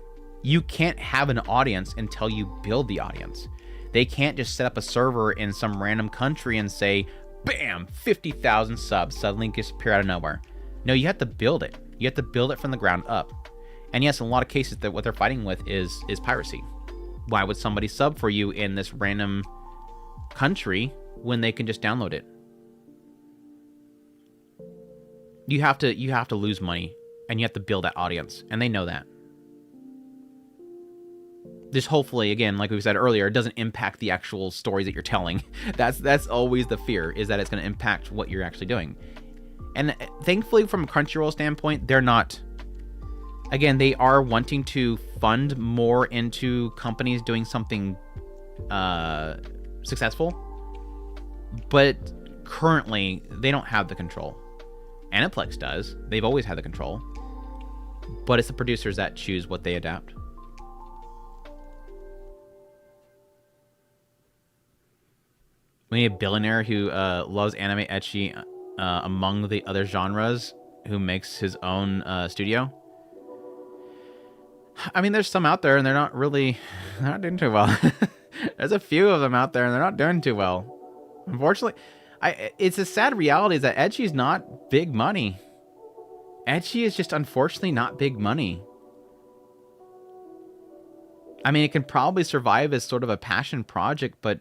You can't have an audience until you build the audience. They can't just set up a server in some random country and say, bam, 50,000 subs suddenly disappear out of nowhere. No, you have to build it. You have to build it from the ground up. And yes, in a lot of cases, that what they're fighting with is piracy. Why would somebody sub for you in this random country when they can just download it? You have to lose money, and you have to build that audience, and they know that. This hopefully, again, like we said earlier, it doesn't impact the actual stories that you're telling. That's always the fear, is that it's going to impact what you're actually doing. And thankfully, from a Crunchyroll standpoint, they're not again, they are wanting to fund more into companies doing something successful, but currently they don't have the control. Aniplex does. They've always had the control, but it's the producers that choose what they adapt. We need a billionaire who loves anime ecchi among the other genres, who makes his own studio. I mean, there's some out there, and they're not doing too well. There's a few of them out there, and they're not doing too well. Unfortunately, it's a sad reality that ecchi is not big money. Ecchi is just unfortunately not big money. I mean, it can probably survive as sort of a passion project, but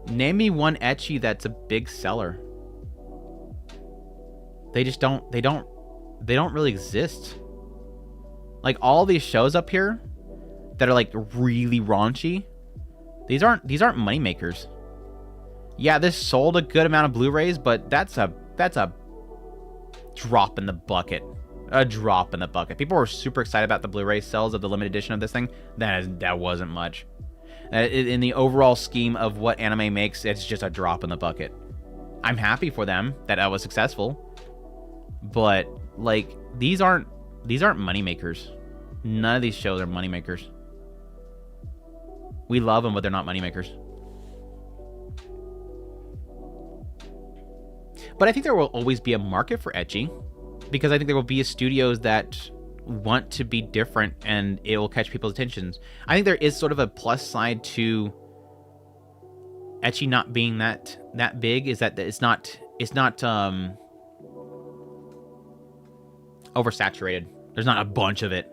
name me one ecchi that's a big seller. They just don't. They don't really exist. Like all these shows up here that are like really raunchy, these aren't money makers. Yeah, this sold a good amount of Blu-rays, but that's a drop in the bucket. A drop in the bucket. People were super excited about the Blu-ray sales of the limited edition of this thing. That wasn't much. In the overall scheme of what anime makes, it's just a drop in the bucket. I'm happy for them that I was successful, but like these aren't money makers. None of these shows are money makers. We love them, but they're not money makers. But I think there will always be a market for ecchi, because I think there will be studios that want to be different, and it will catch people's attentions. I think there is sort of a plus side to ecchi not being that big, is that it's not oversaturated. There's not a bunch of it.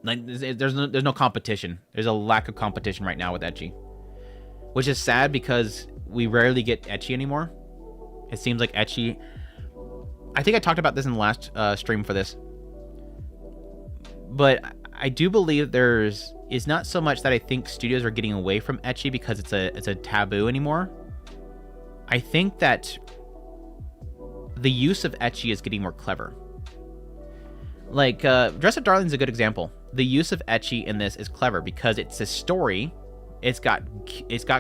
Like there's no competition. There's a lack of competition right now with ecchi, which is sad because we rarely get ecchi anymore. It seems like ecchi. I think I talked about this in the last stream for this, but I do believe is not so much that I think studios are getting away from ecchi because it's a taboo anymore. I think that the use of ecchi is getting more clever. Like Dress Up Darling is a good example. The use of ecchi in this is clever because it's a story. It's got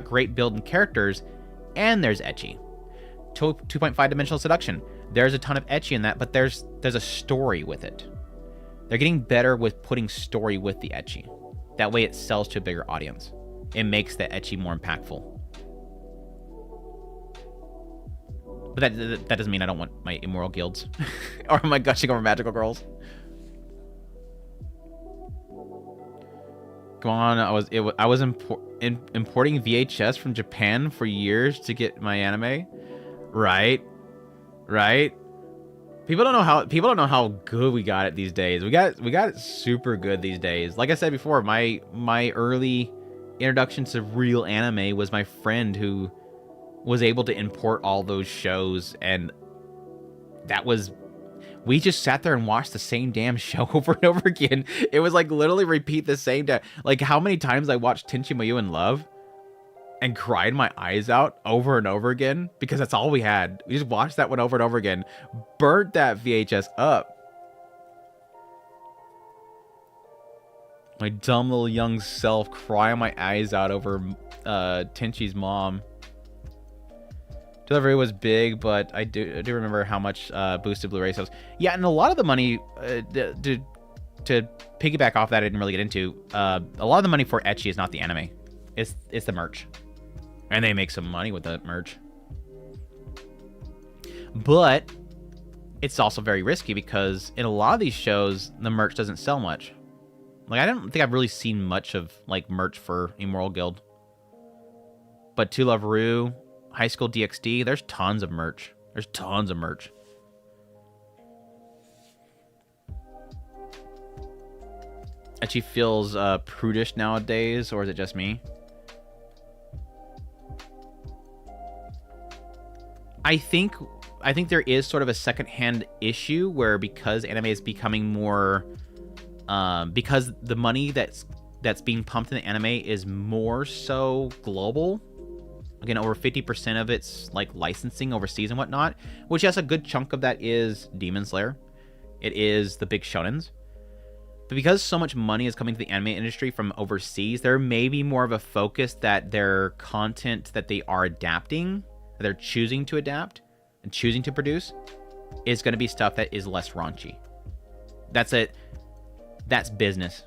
great build and characters, and there's ecchi. 2.5 dimensional seduction. There's a ton of ecchi in that, but there's a story with it. They're getting better with putting story with the ecchi. That way it sells to a bigger audience. It makes the ecchi more impactful. But that doesn't mean I don't want my Immortal Guilds or my gushing over magical girls. Come on, I was importing VHS from Japan for years to get my anime. Right. People don't know how good we got it these days. We got it super good these days. Like I said before, my early introduction to real anime was my friend who was able to import all those shows, and we just sat there and watched the same damn show over and over again. It was like literally repeat the same day. Like how many times I watched Tenchi Muyo in Love and cried my eyes out over and over again because that's all we had. We just watched that one over and over again. Burnt that VHS up. My dumb little young self crying my eyes out over Tenchi's mom. Delivery was big, but I do remember how much boosted Blu-ray sales. Yeah, and a lot of the money to piggyback off that I didn't really get into. A lot of the money for ecchi is not the anime. It's the merch. And they make some money with that merch. But it's also very risky because in a lot of these shows, the merch doesn't sell much. Like, I don't think I've really seen much of like merch for Immortal Guild. But To Love Ru, High School DxD, there's tons of merch. Ecchi feels prudish nowadays, or is it just me? I think there is sort of a secondhand issue where because anime is becoming more, because the money that's being pumped in the anime is more so global. Again, over 50% of it's like licensing overseas and whatnot, which yes, a good chunk of that is Demon Slayer. It is the big shonens. But because so much money is coming to the anime industry from overseas, there may be more of a focus that their content that they are adapting, that they're choosing to adapt and choosing to produce, is going to be stuff that is less raunchy. That's it. That's business.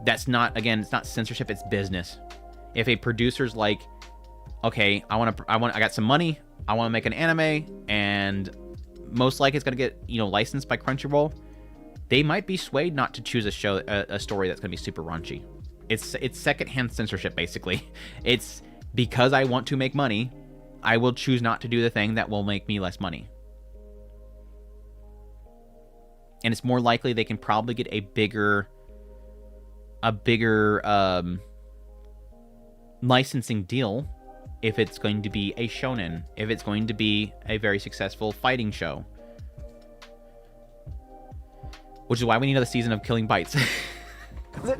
That's not, again, it's not censorship, it's business. If a producer's like, okay, I got some money, I want to make an anime, and most likely it's going to get, licensed by Crunchyroll, they might be swayed not to choose a story that's going to be super raunchy. It's secondhand censorship, basically. It's because I want to make money, I will choose not to do the thing that will make me less money. And it's more likely they can probably get a bigger licensing deal if it's going to be a shonen, if it's going to be a very successful fighting show. Which is why we need another season of Killing Bites.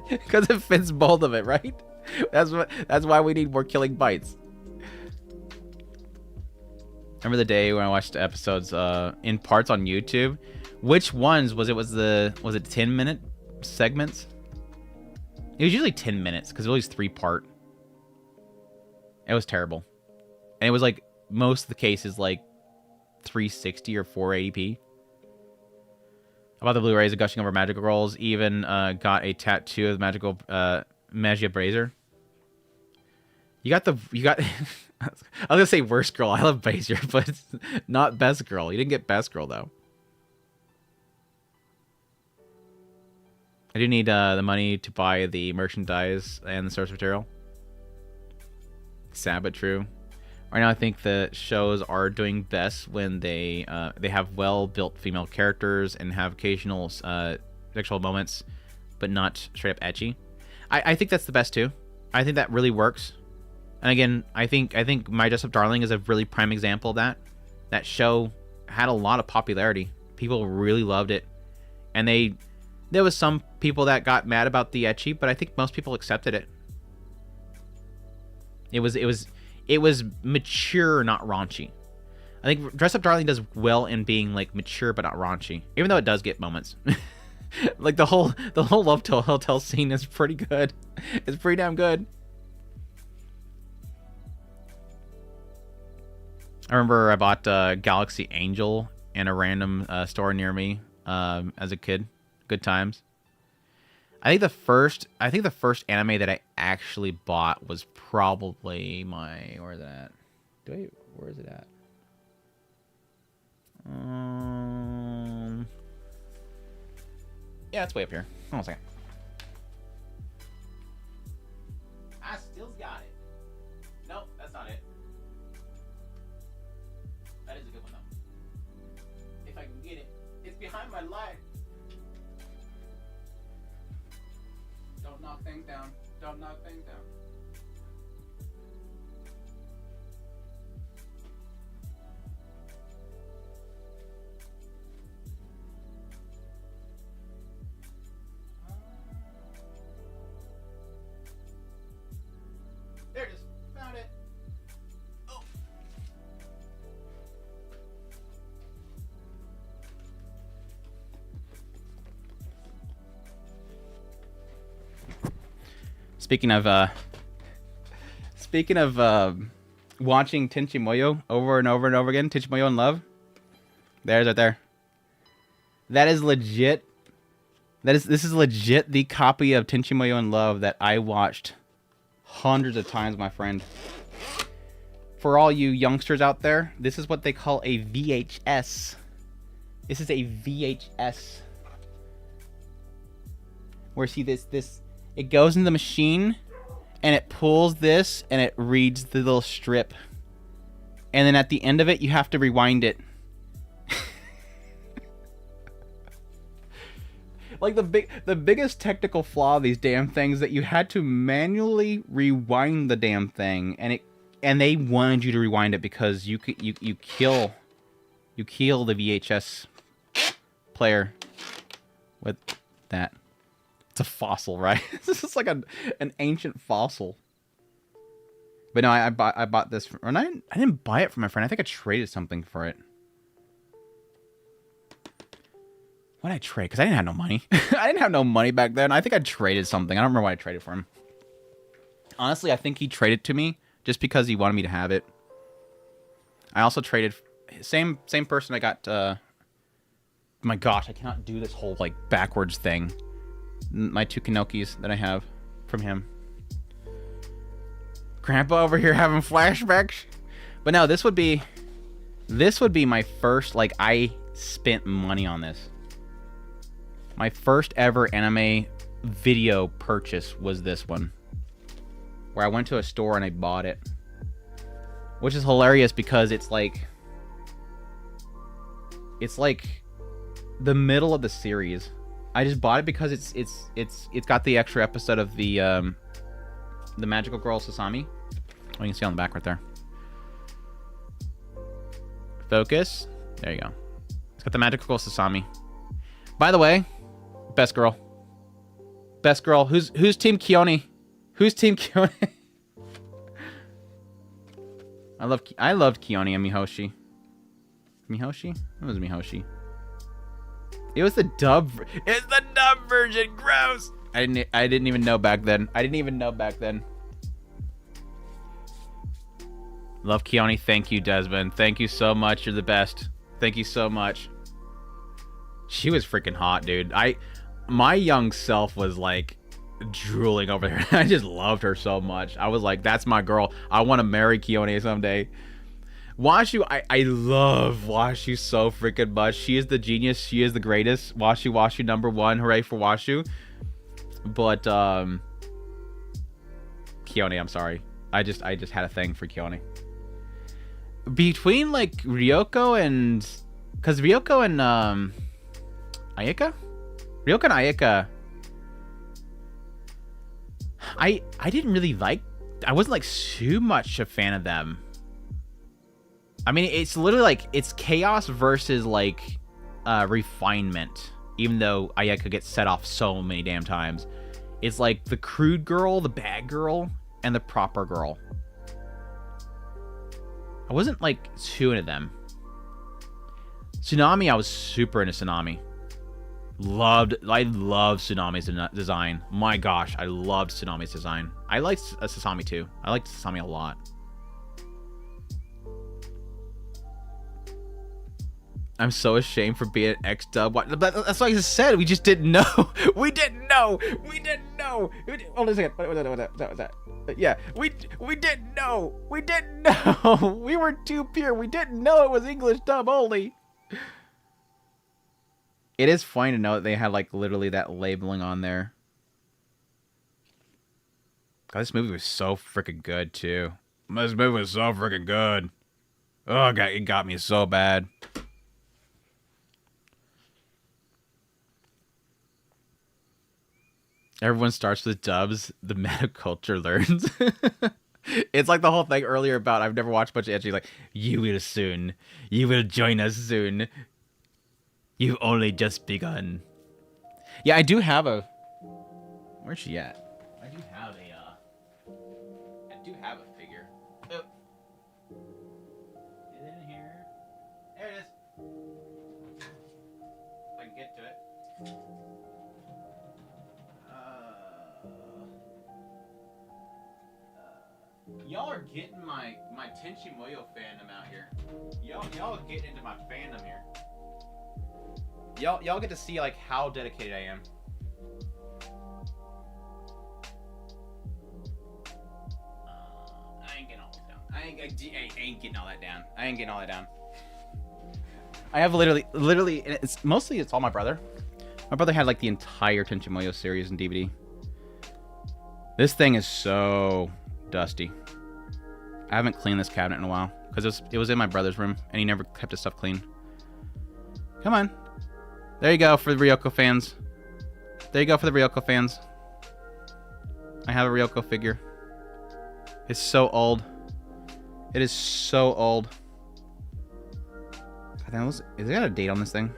Because it fits both of it, right? That's why we need more Killing Bites. Remember the day when I watched episodes in parts on YouTube? Which ones was it? Was it 10-minute segments? It was usually 10 minutes because it was 3-part. It was terrible. And it was like most of the cases like 360 or 480p. About the Blu-rays of gushing over magical girls, even got a tattoo of the magical Magia Brazier. You got I was gonna say worst girl. I love Brazier, but it's not best girl. You didn't get best girl though. I do need the money to buy the merchandise and the source material. Sad but true. Right now, I think the shows are doing best when they have well-built female characters and have occasional sexual moments, but not straight up ecchi. I think that's the best too. I think that really works. And again, I think My Dress Up Darling is a really prime example of that. That show had a lot of popularity. People really loved it, and there was some people that got mad about the ecchi, but I think most people accepted it. It was mature, not raunchy. I think Dress Up Darling does well in being like mature but not raunchy, even though it does get moments. Like the whole Love Hotel scene is pretty good. It's pretty damn good. I remember I bought Galaxy Angel in a random store near me as a kid. Good times. I think the first anime that I actually bought was probably where is it at? Where is it at? Yeah, it's way up here. Hold on a second. I still got it. Nope, that's not it. That is a good one though. If I can get it. It's behind my light. Don't knock things down. Don't knock things down. There it is. Found it. Oh. Speaking of watching Tenchi Muyo over and over and over again, Tenchi Muyo in Love. There's right there. That is legit. This is legit the copy of Tenchi Muyo in Love that I watched hundreds of times, my friend. For all you youngsters out there, this is what they call a VHS. This is a VHS. Where see this it goes in the machine and it pulls this and it reads the little strip. And then at the end of it, you have to rewind it. Like the biggest technical flaw of these damn things that you had to manually rewind the damn thing, and they wanted you to rewind it because you kill the VHS player with that. It's a fossil, right? This is like an ancient fossil. But no, I bought this, or I didn't buy it from my friend. I think I traded something for it. What did I trade? Because I didn't have no money. I didn't have no money back then. I think I traded something. I don't remember what I traded for him. Honestly, I think he traded to me just because he wanted me to have it. I also traded... Same person I got... my gosh, I cannot do this whole, like, backwards thing. My 2 Kanokis that I have from him. Grandpa over here having flashbacks. But no, this would be my first, like, I spent money on this. My first ever anime video purchase was this one. Where I went to a store and I bought it. Which is hilarious because it's like the middle of the series. I just bought it because it's got the extra episode of the magical girl Sasami. Oh, you can see on the back right there. Focus. There you go. It's got the magical girl Sasami. By the way, best girl. Best girl. Who's Team Kioni? Who's Team Kioni? I loved Kioni and Mihoshi. Mihoshi? What was Mihoshi? It was the dub. It's the dub version. Gross. I didn't even know back then. Love Kioni. Thank you, Desmond. Thank you so much. You're the best. Thank you so much. She was freaking hot, dude. My young self was like drooling over there. I just loved her so much. I was like, that's my girl. I want to marry Kioni someday. Washu, I love Washu so freaking much. She is the genius. She is the greatest. Washu #1. Hooray for Washu. But Kioni, I'm sorry. I just had a thing for Kioni. Between like Ryoko and Ryoko and Ayaka? Ryoko and Ayaka, I didn't really like. I wasn't like too much a fan of them. I mean, it's literally like it's chaos versus like refinement. Even though Ayaka gets set off so many damn times, it's like the crude girl, the bad girl, and the proper girl. I wasn't like too into them. Tsunami, I was super into Tsunami. I loved Tsunami's design. My gosh, I loved Tsunami's design. I liked Sasami too. I liked Sasami a lot. I'm so ashamed for being an X-dub. That's what I just said. We just didn't know. We didn't know. Hold on a second. What was that? Yeah, we didn't know. We didn't know. We were too pure. We didn't know it was English dub only. It is funny to know that they had like literally that labeling on there. God, this movie was so freaking good too. This movie was so freaking good. Oh God, it got me so bad. Everyone starts with dubs. The meta culture learns. It's like the whole thing earlier about I've never watched much Ecchi. Like, you will soon. You will join us soon. You've only just begun. Yeah, I do have a... Where's she at? I do have a figure. Oh. Is it in here? There it is. If I can get to it. Y'all are getting my Tenchi Muyo fandom out here. Y'all are getting into my fandom here. Y'all get to see like how dedicated I am. I ain't getting all this down. I ain't getting all that down. I ain't getting all that down. I have literally, it's all my brother. My brother had like the entire Tenchi Muyo series in DVD. This thing is so dusty. I haven't cleaned this cabinet in a while because it was in my brother's room and he never kept his stuff clean. Come on. There you go for the Ryoko fans. I have a Ryoko figure. It's so old. It is so old. God damn, is there a date on this thing?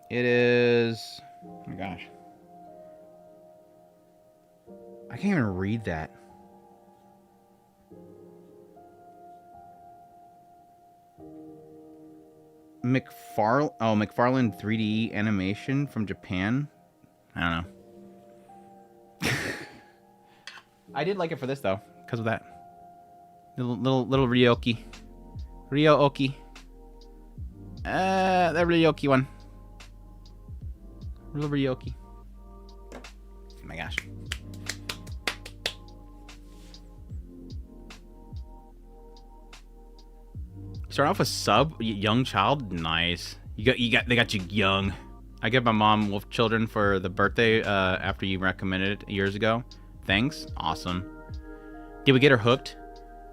It is... Oh my gosh. I can't even read that. McFarlane 3D animation from Japan. I don't know. I did like it for this though, because of that. Little Ryoki. Ryo-oki. That Ryoki one. Little Ryoki. Oh my gosh. Start off with sub, young child, nice. They got you young. I gave my mom Wolf Children for the birthday after you recommended it years ago. Thanks, awesome. Did we get her hooked?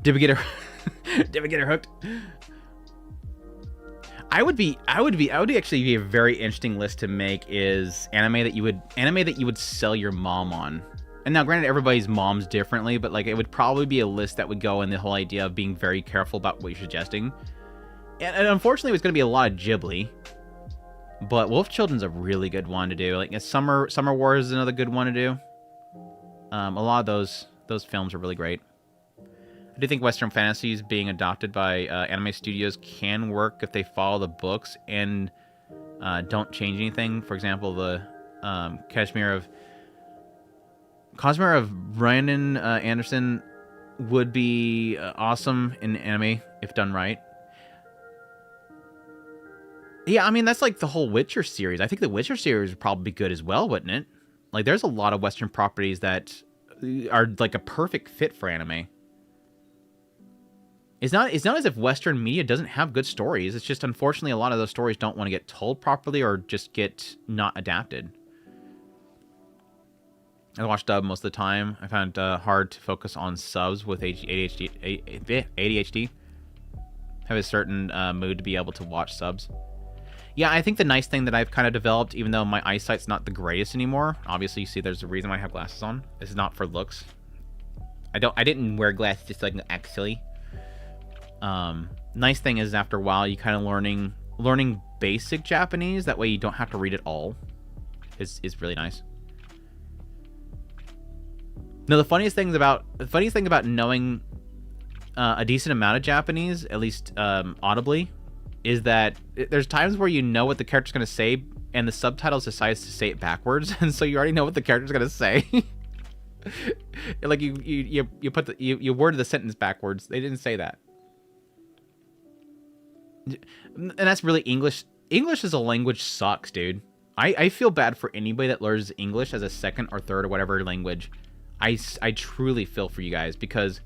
Did we get her? Did we get her hooked? I would actually be a very interesting list to make is anime that you would sell your mom on. And now, granted, everybody's mom's differently, but like it would probably be a list that would go in the whole idea of being very careful about what you're suggesting. And unfortunately, it's going to be a lot of Ghibli. But Wolf Children's a really good one to do. Like Summer Wars is another good one to do. A lot of those films are really great. I do think Western fantasies being adopted by anime studios can work if they follow the books and don't change anything. For example, the Cosmere of Brandon Anderson would be awesome in anime if done right. Yeah, I mean, that's like the whole Witcher series. I think the Witcher series would probably be good as well, wouldn't it? Like, there's a lot of Western properties that are like a perfect fit for anime. It's not as if Western media doesn't have good stories. It's just, unfortunately, a lot of those stories don't want to get told properly or just get not adapted. I watch dub most of the time. I found it hard to focus on subs with ADHD. Have a certain mood to be able to watch subs. Yeah, I think the nice thing that I've kind of developed, even though my eyesight's not the greatest anymore, obviously you see there's a reason why I have glasses on. This is not for looks. I didn't wear glasses just like actually. Nice thing is after a while you kind of learning basic Japanese. That way you don't have to read it all. Is really nice. Now the funniest thing about knowing a decent amount of Japanese, at least audibly, is that there's times where you know what the character's going to say and the subtitles decides to say it backwards, and so you already know what the character's going to say. Like you worded the sentence backwards. They didn't say that. And that's really English. English as a language sucks, dude. I feel bad for anybody that learns English as a second or third or whatever language. I truly feel for you guys, because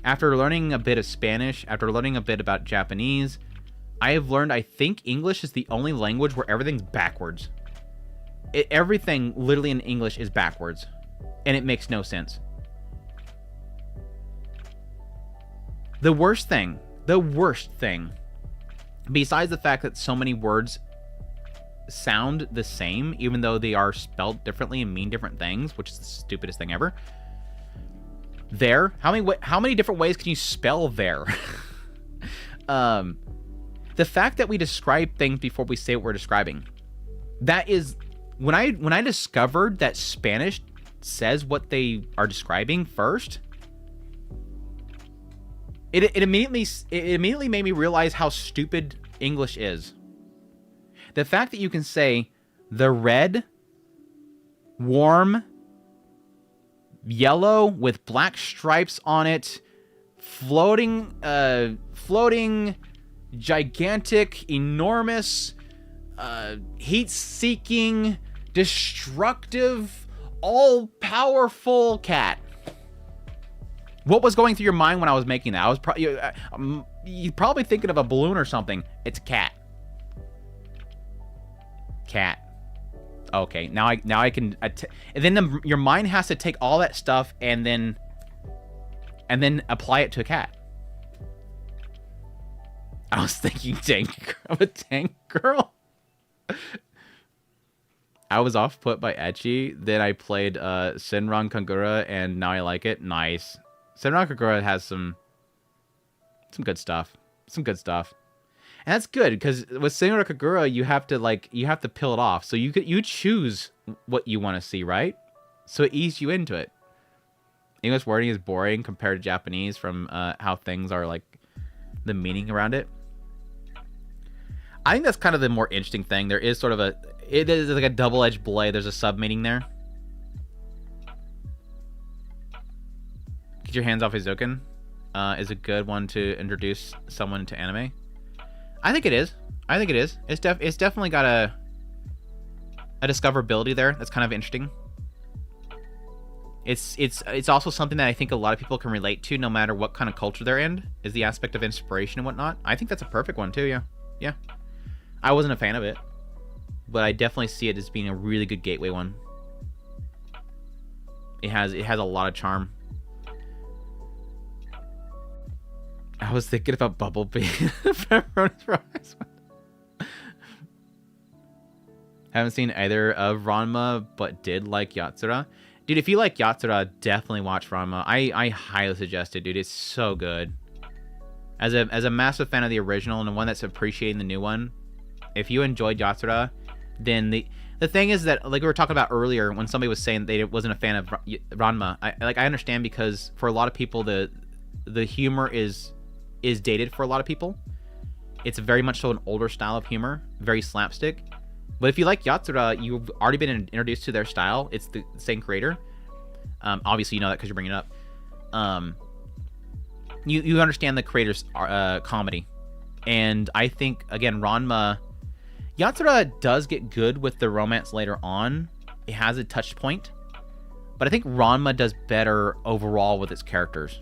after learning a bit of Spanish, after learning a bit about Japanese, I have learned I think English is the only language where everything's backwards. Everything literally in English is backwards, and it makes no sense. The worst thing, besides the fact that so many words sound the same, even though they are spelled differently and mean different things, which is the stupidest thing ever. There, how many different ways can you spell there? The fact that we describe things before we say what we're describing, that is when I discovered that Spanish says what they are describing first. It immediately made me realize how stupid English is. The fact that you can say the red, warm, yellow with black stripes on it, floating, gigantic, enormous, heat-seeking, destructive, all-powerful cat. What was going through your mind when I was making that? I was you're probably thinking of a balloon or something. It's a cat. Cat. Okay, now I can. And then your mind has to take all that stuff and then apply it to a cat. I was thinking of a tank girl. I was off put by Ecchi. Then I played Senran Kagura, and now I like it. Nice. Senran Kagura has some good stuff. Some good stuff. And that's good, because with Senran Kagura, you have to peel it off. So you choose what you want to see, right? So it eases you into it. English wording is boring compared to Japanese from how things are, like, the meaning around it. I think that's kind of the more interesting thing. There is sort of it is like a double-edged blade. There's a sub-meaning there. Get your hands off Hizoken is a good one to introduce someone to anime. I think it is. I think it is. It's definitely got a discoverability there that's kind of interesting. It's also something that I think a lot of people can relate to, no matter what kind of culture they're in, is the aspect of inspiration and whatnot. I think that's a perfect one too. Yeah. I wasn't a fan of it, but I definitely see it as being a really good gateway one. It has a lot of charm. I was thinking about Bumblebee. Haven't seen either of Ranma, but did like Yatsura. Dude, if you like Yatsura, definitely watch Ranma. I highly suggest it, dude. It's so good. As a massive fan of the original and the one that's appreciating the new one, if you enjoyed Yatsura, then the thing is that, like we were talking about earlier, when somebody was saying they wasn't a fan of Ranma, I understand, because for a lot of people the humor is dated for a lot of people. It's very much so an older style of humor, very slapstick. But if you like Yatsura, you've already been introduced to their style. It's the same creator. Obviously, you know that because you're bringing it up. You understand the creator's comedy. And I think, again, Yatsura does get good with the romance later on. It has a touch point. But I think Ranma does better overall with its characters.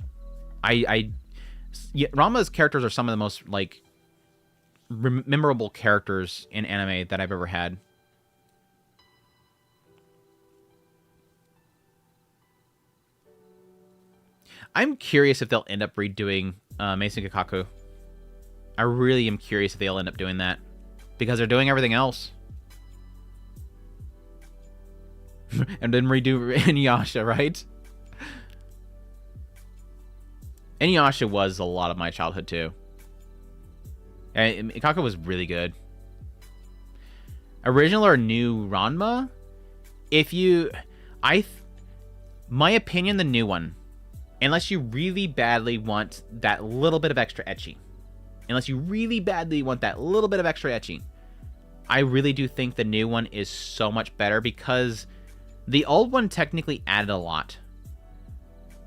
Ranma's characters are some of the most, like, memorable characters in anime that I've ever had. I'm curious if they'll end up redoing Mason Kikaku. I really am curious if they'll end up doing that, because they're doing everything else. And then redo Inuyasha, right? Inuyasha was a lot of my childhood too. And Ikako was really good. Original or new Ranma? My opinion, the new one. Unless you really badly want that little bit of extra ecchi. I really do think the new one is so much better, because the old one technically added a lot.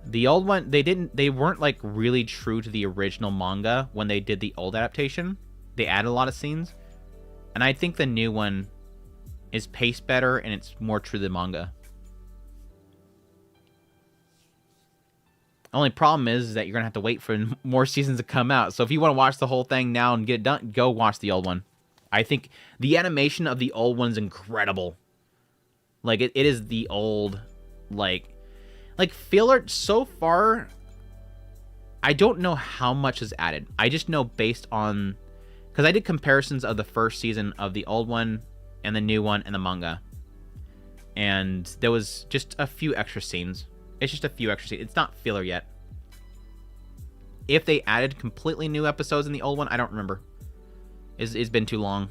The old one, they weren't like really true to the original manga when they did the old adaptation. They added a lot of scenes. And I think the new one is paced better and it's more true to the manga. Only problem is that you're going to have to wait for more seasons to come out. So if you want to watch the whole thing now and get it done, go watch the old one. I think the animation of the old one's incredible. Like, it is the old, like filler so far. I don't know how much is added. I just know based on, because I did comparisons of the first season of the old one and the new one and the manga, and there was just a few extra scenes. It's just a few extra scenes. It's not filler yet. If they added completely new episodes in the old one, I don't remember. It's been too long.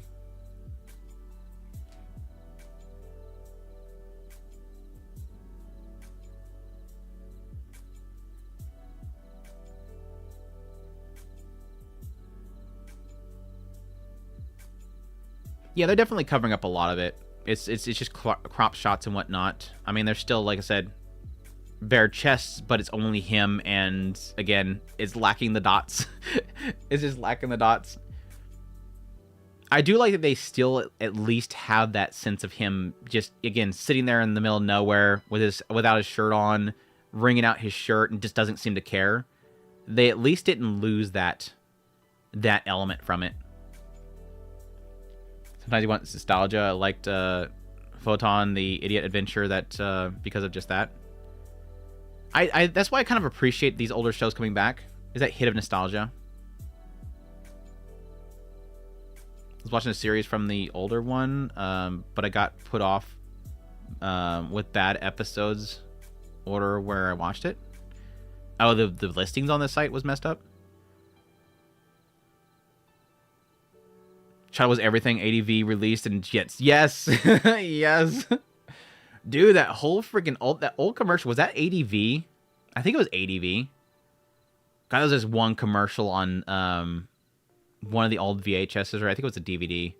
Yeah, they're definitely covering up a lot of it. It's just crop shots and whatnot. I mean, there's still, like I said, bare chests, but it's only him, and again, it's lacking the dots. It's just lacking the dots. I do like that they still at least have that sense of him just, again, sitting there in the middle of nowhere without his shirt on, wringing out his shirt, and just doesn't seem to care. They at least didn't lose that element from it. Sometimes you want nostalgia. I liked Photon, the Idiot Adventure, that because of just that. I that's why I kind of appreciate these older shows coming back, is that hit of nostalgia. I was watching a series from the older one, but I got put off with bad episodes order where I watched it. Oh, the listings on the site was messed up. Child was everything ADV released and jets. Yes. Yes. Dude, that whole freaking old commercial, was that ADV? I think it was ADV. God, there was this one commercial on one of the old VHSs, or I think it was a DVD.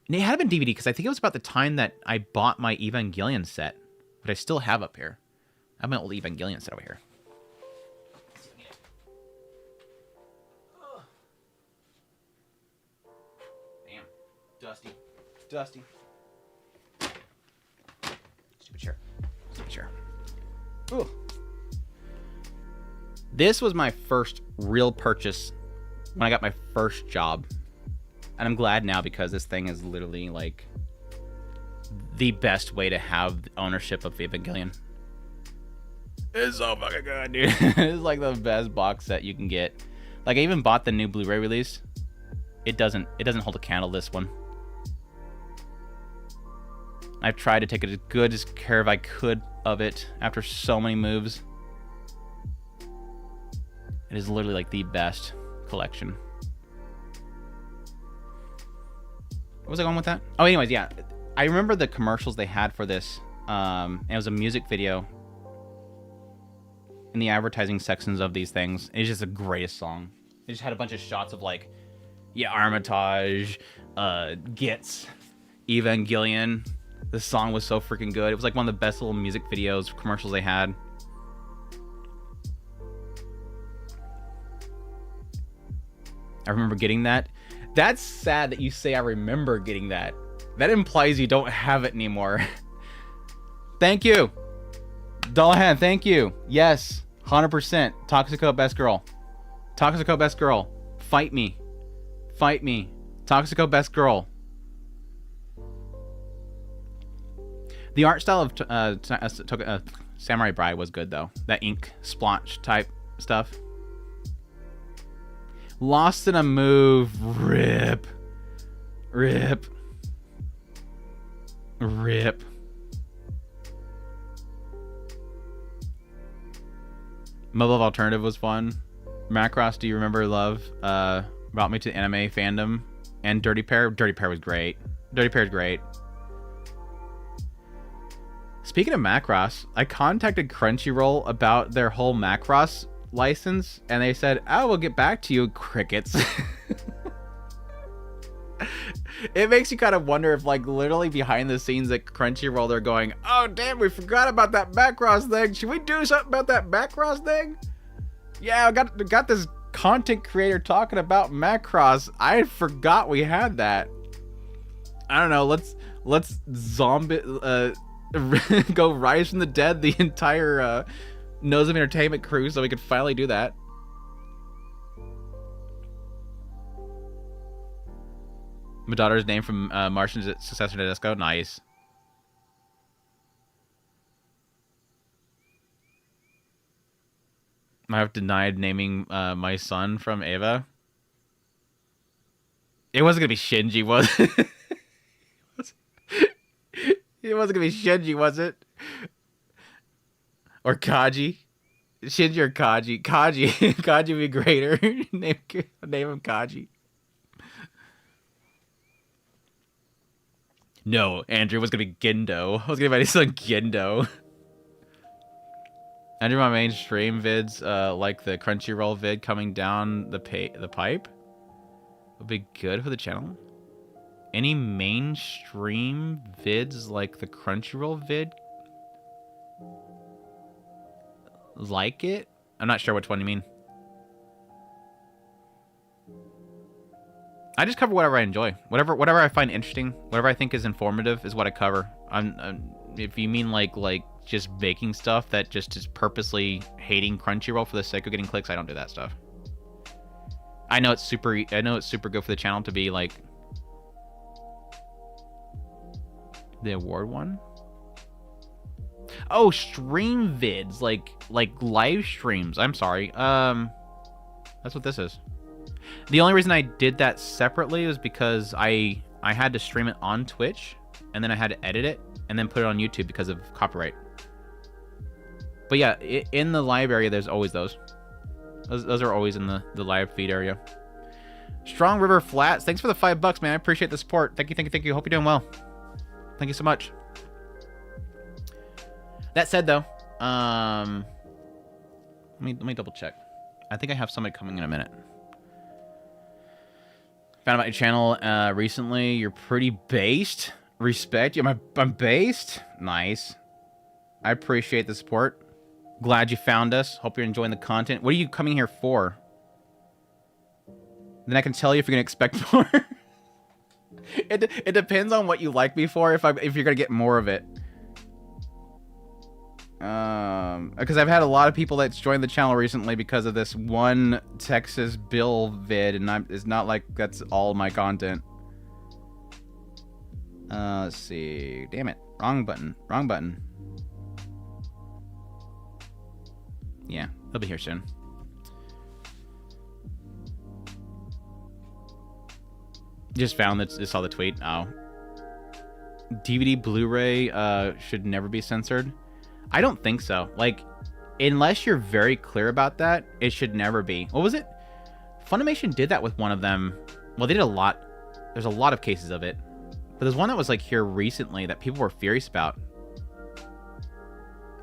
And it had been DVD because I think it was about the time that I bought my Evangelion set, but I still have up here. I have my old Evangelion set over here. Damn. Dusty. Stupid chair. Ooh. This was my first real purchase when I got my first job. And I'm glad now because this thing is literally like the best way to have ownership of Evangelion. It's so fucking good, dude. It's like the best box set you can get. Like I even bought the new Blu-ray release. It doesn't hold a candle to this one. I've tried to take as good care as I could of it after so many moves. It is literally like the best collection. What was I going with that? Oh, anyways, yeah. I remember the commercials they had for this. And it was a music video in the advertising sections of these things. It's just the greatest song. It just had a bunch of shots of like, yeah, Armitage, Gits, Evangelion. The song was so freaking good. It was like one of the best little music videos, commercials they had. I remember getting that. That's sad that you say I remember getting that. That implies you don't have it anymore. Thank you. Dullahan, thank you. Yes, 100%. Toxico, best girl. Toxico, best girl. Fight me. Fight me. Toxico, best girl. The art style of Samurai Bride was good, though. That ink splotch type stuff. Lost in a move. Rip. Mobile Alternative was fun. Macross, do you remember Love? Brought me to anime fandom. And Dirty Pair. Dirty Pair was great. Dirty Pair is great. Speaking of Macross, I contacted Crunchyroll about their whole Macross license, and they said, "Oh, we'll get back to you." Crickets. It makes you kind of wonder if, like, literally behind the scenes at Crunchyroll, they're going, "Oh, damn, we forgot about that Macross thing. Should we do something about that Macross thing? Yeah, I got this content creator talking about Macross. I forgot we had that. I don't know. Let's zombie go rise from the dead the entire Nose of Entertainment crew so we could finally do that." My daughter's name from Martian's successor to Disco. Nice. I have denied naming my son from Ava. It wasn't gonna be Shinji, was it? It wasn't gonna be Shinji, was it? Or Kaji? Shinji or Kaji? Kaji would be greater. name him Kaji. No, Andrew was gonna be Gendo. I was gonna be my son Gendo. Andrew, my mainstream vids, like the Crunchyroll vid coming down the pipe, would be good for the channel. Any mainstream vids like the Crunchyroll vid? Like it? I'm not sure which one you mean. I just cover whatever I enjoy. Whatever I find interesting, whatever I think is informative is what I cover. If you mean like just making stuff that just is purposely hating Crunchyroll for the sake of getting clicks, I don't do that stuff. I know it's super good for the channel to be like the award one. Oh, stream vids, like live streams. I'm sorry. That's what this is. The only reason I did that separately was because I had to stream it on Twitch, and then I had to edit it, and then put it on YouTube because of copyright. But yeah, in the live area, there's always those. Those are always in the live feed area. Strong River Flats, thanks for the $5, man. I appreciate the support. Thank you. Hope you're doing well. Thank you so much. That said, though, let me double check. I think I have somebody coming in a minute. Found about your channel recently. You're pretty based. Respect you. I'm based. Nice. I appreciate the support. Glad you found us. Hope you're enjoying the content. What are you coming here for? Then I can tell you if you're gonna expect more. It depends on what you like me for. If you're gonna get more of it. Because I've had a lot of people that's joined the channel recently because of this one Texas bill vid, and it's not like that's all my content. Let's see. Damn it. Wrong button. Wrong button. Yeah, he'll be here soon. Just found that. Just saw the tweet. Oh. DVD Blu-ray should never be censored. I don't think so. Like, unless you're very clear about that, it should never be. What was it? Funimation did that with one of them. Well, they did a lot. There's a lot of cases of it. But there's one that was, like, here recently that people were furious about.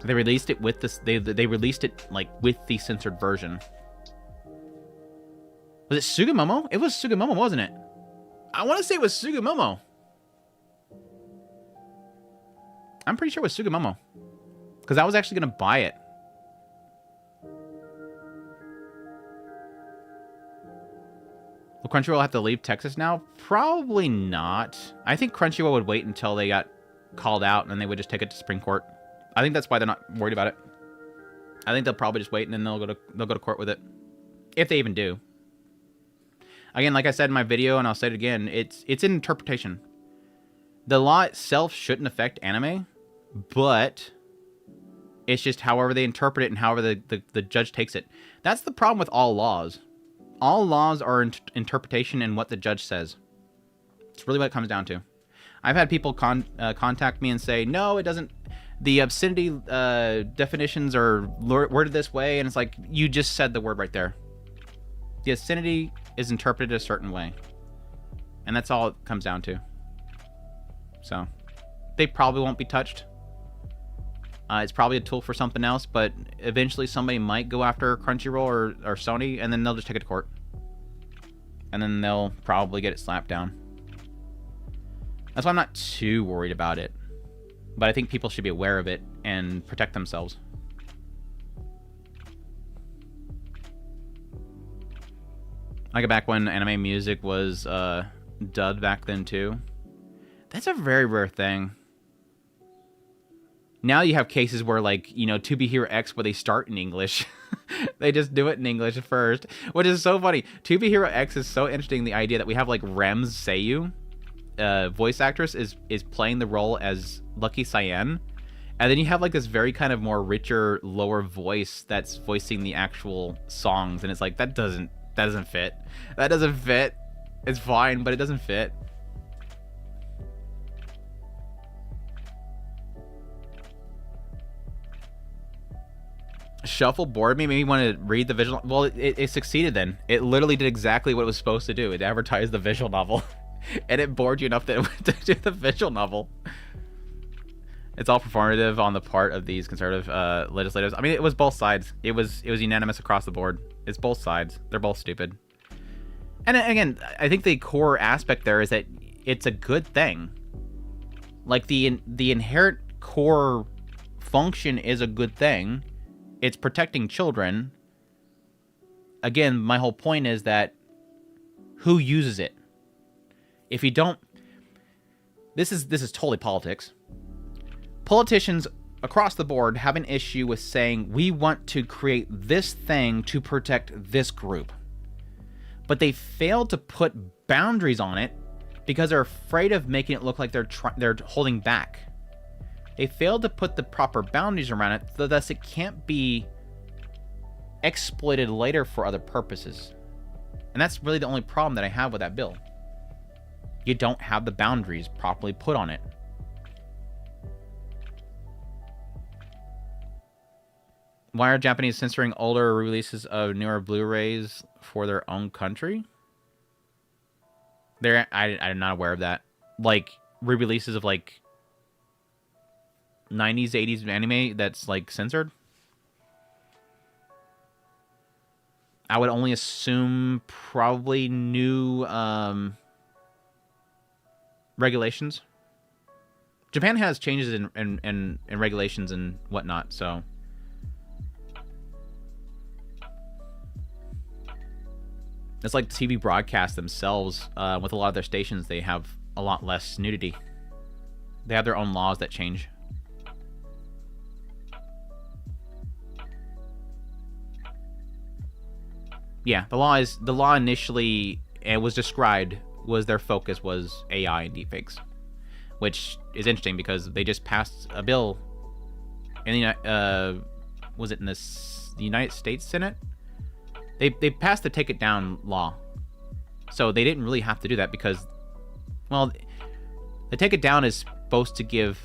They released it with this... They released it, like, with the censored version. Was it Sugimomo? It was Sugimomo, wasn't it? I want to say it was Sugimomo. I'm pretty sure it was Sugimomo. Because I was actually going to buy it. Will Crunchyroll have to leave Texas now? Probably not. I think Crunchyroll would wait until they got called out and then they would just take it to Supreme Court. I think that's why they're not worried about it. I think they'll probably just wait and then they'll go to court with it. If they even do. Again, like I said in my video, and I'll say it again, it's an interpretation. The law itself shouldn't affect anime, but... it's just however they interpret it and however the judge takes it. That's the problem with all laws. All laws are interpretation and what the judge says. It's really what it comes down to. I've had people contact me and say, no, it doesn't... the obscenity definitions are worded this way, and it's like, you just said the word right there. The obscenity is interpreted a certain way. And that's all it comes down to. So, they probably won't be touched. It's probably a tool for something else, but eventually somebody might go after Crunchyroll or Sony, and then they'll just take it to court. And then they'll probably get it slapped down. That's why I'm not too worried about it. But I think people should be aware of it and protect themselves. I go back when anime music was dubbed back then too. That's a very rare thing. Now you have cases where, like, you know, To Be Hero X, where they start in English. They just do it in English first, which is so funny. To Be Hero X is so interesting, the idea that we have, like, Rem's Seiyu, voice actress, is playing the role as Lucky Cyan. And then you have, like, this very kind of more richer, lower voice that's voicing the actual songs. And it's like, that doesn't fit. That doesn't fit. It's fine, but it doesn't fit. Shuffleboard made me want to read the visual. Well, it succeeded then. It literally did exactly what it was supposed to do. It advertised the visual novel. And it bored you enough that it went to do the visual novel. It's all performative on the part of these conservative legislators. I mean, it was both sides. It was unanimous across the board. It's both sides. They're both stupid. And again, I think the core aspect there is that it's a good thing. Like, the inherent core function is a good thing. It's protecting children. Again, my whole point is that who uses it? If you don't... This is totally politics. Politicians across the board have an issue with saying, we want to create this thing to protect this group. But they fail to put boundaries on it because they're afraid of making it look like they're holding back. They failed to put the proper boundaries around it, so thus it can't be exploited later for other purposes. And that's really the only problem that I have with that bill. You don't have the boundaries properly put on it. Why are Japanese censoring older releases of newer Blu-rays for their own country? I'm not aware of that. Like, re-releases of, like, 90s, 80s anime that's, like, censored? I would only assume probably new regulations. Japan has changes in regulations and whatnot, so it's like TV broadcasts themselves. With a lot of their stations, they have a lot less nudity. They have their own laws that change. Yeah, the law initially, it was described, was their focus was AI and deepfakes, which is interesting because they just passed a bill in the was it in the United States Senate? They passed the take it down law, so they didn't really have to do that because, well, the take it down is supposed to give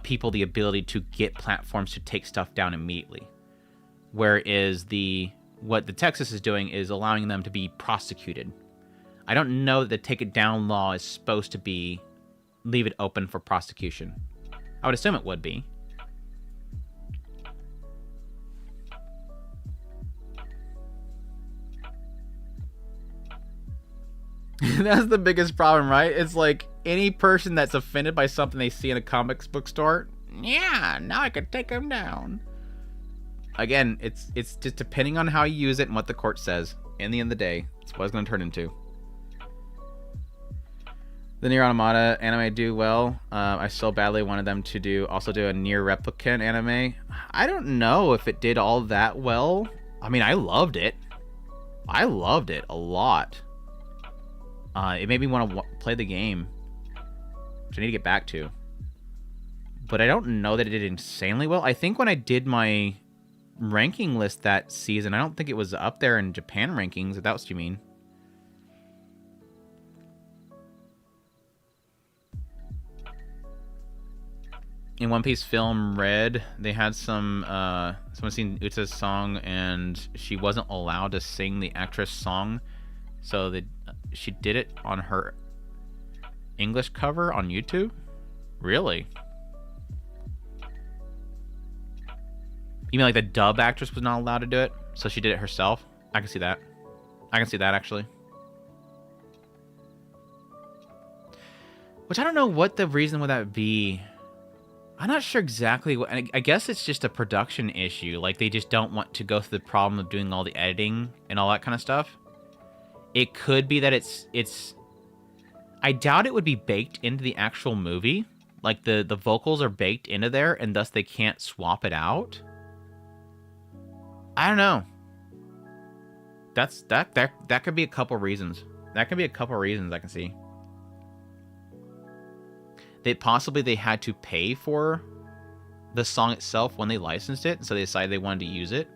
people the ability to get platforms to take stuff down immediately, whereas what the Texas is doing is allowing them to be prosecuted. I don't know that the take it down law is supposed to be leave it open for prosecution. I would assume it would be. That's the biggest problem, right? It's like any person that's offended by something they see in a comics book store, yeah, now I could take them down. Again, it's just depending on how you use it and what the court says. In the end of the day, it's what it's going to turn into. The Nier Automata anime do well. I so badly wanted them to also do a Nier Replicant anime. I don't know if it did all that well. I mean, I loved it. I loved it a lot. It made me want to play the game, which I need to get back to. But I don't know that it did insanely well. I think when I did my ranking list that season, I don't think it was up there in Japan rankings, if that's what you mean. In One Piece Film Red, they had someone sing Utsa's song, and she wasn't allowed to sing the actress' song, so she did it on her English cover on YouTube? Really? You mean like the dub actress was not allowed to do it, so she did it herself? I can see that. I can see that, actually. Which I don't know what the reason would that be. I'm not sure exactly what. I guess it's just a production issue. Like, they just don't want to go through the problem of doing all the editing and all that kind of stuff. It could be that it's. I doubt it would be baked into the actual movie. Like, the vocals are baked into there, and thus they can't swap it out. I don't know. That could be a couple reasons. That could be a couple reasons I can see. Possibly they had to pay for the song itself when they licensed it, so they decided they wanted to use it.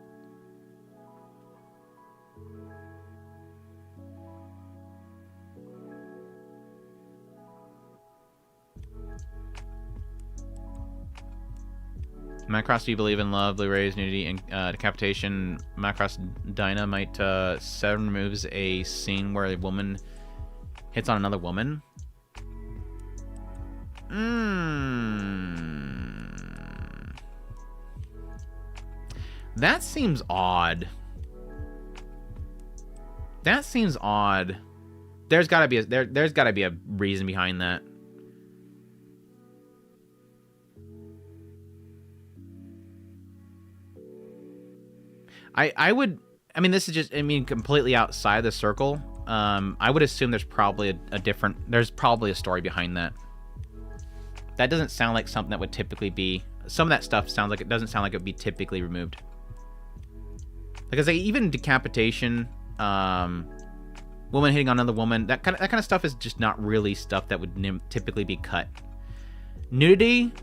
Macross, do you believe in love, Blu-rays, nudity, and decapitation? Macross Dynamite 7 removes a scene where a woman hits on another woman. That seems odd. That seems odd. There's gotta be a reason behind that. I mean, this is just, completely outside the circle. I would assume there's probably there's probably a story behind that. That doesn't sound like something that would typically be, some of that stuff sounds like, it doesn't sound like it would be typically removed. Like I say, even decapitation, woman hitting on another woman, that kind of stuff is just not really stuff that would typically be cut. Nudity,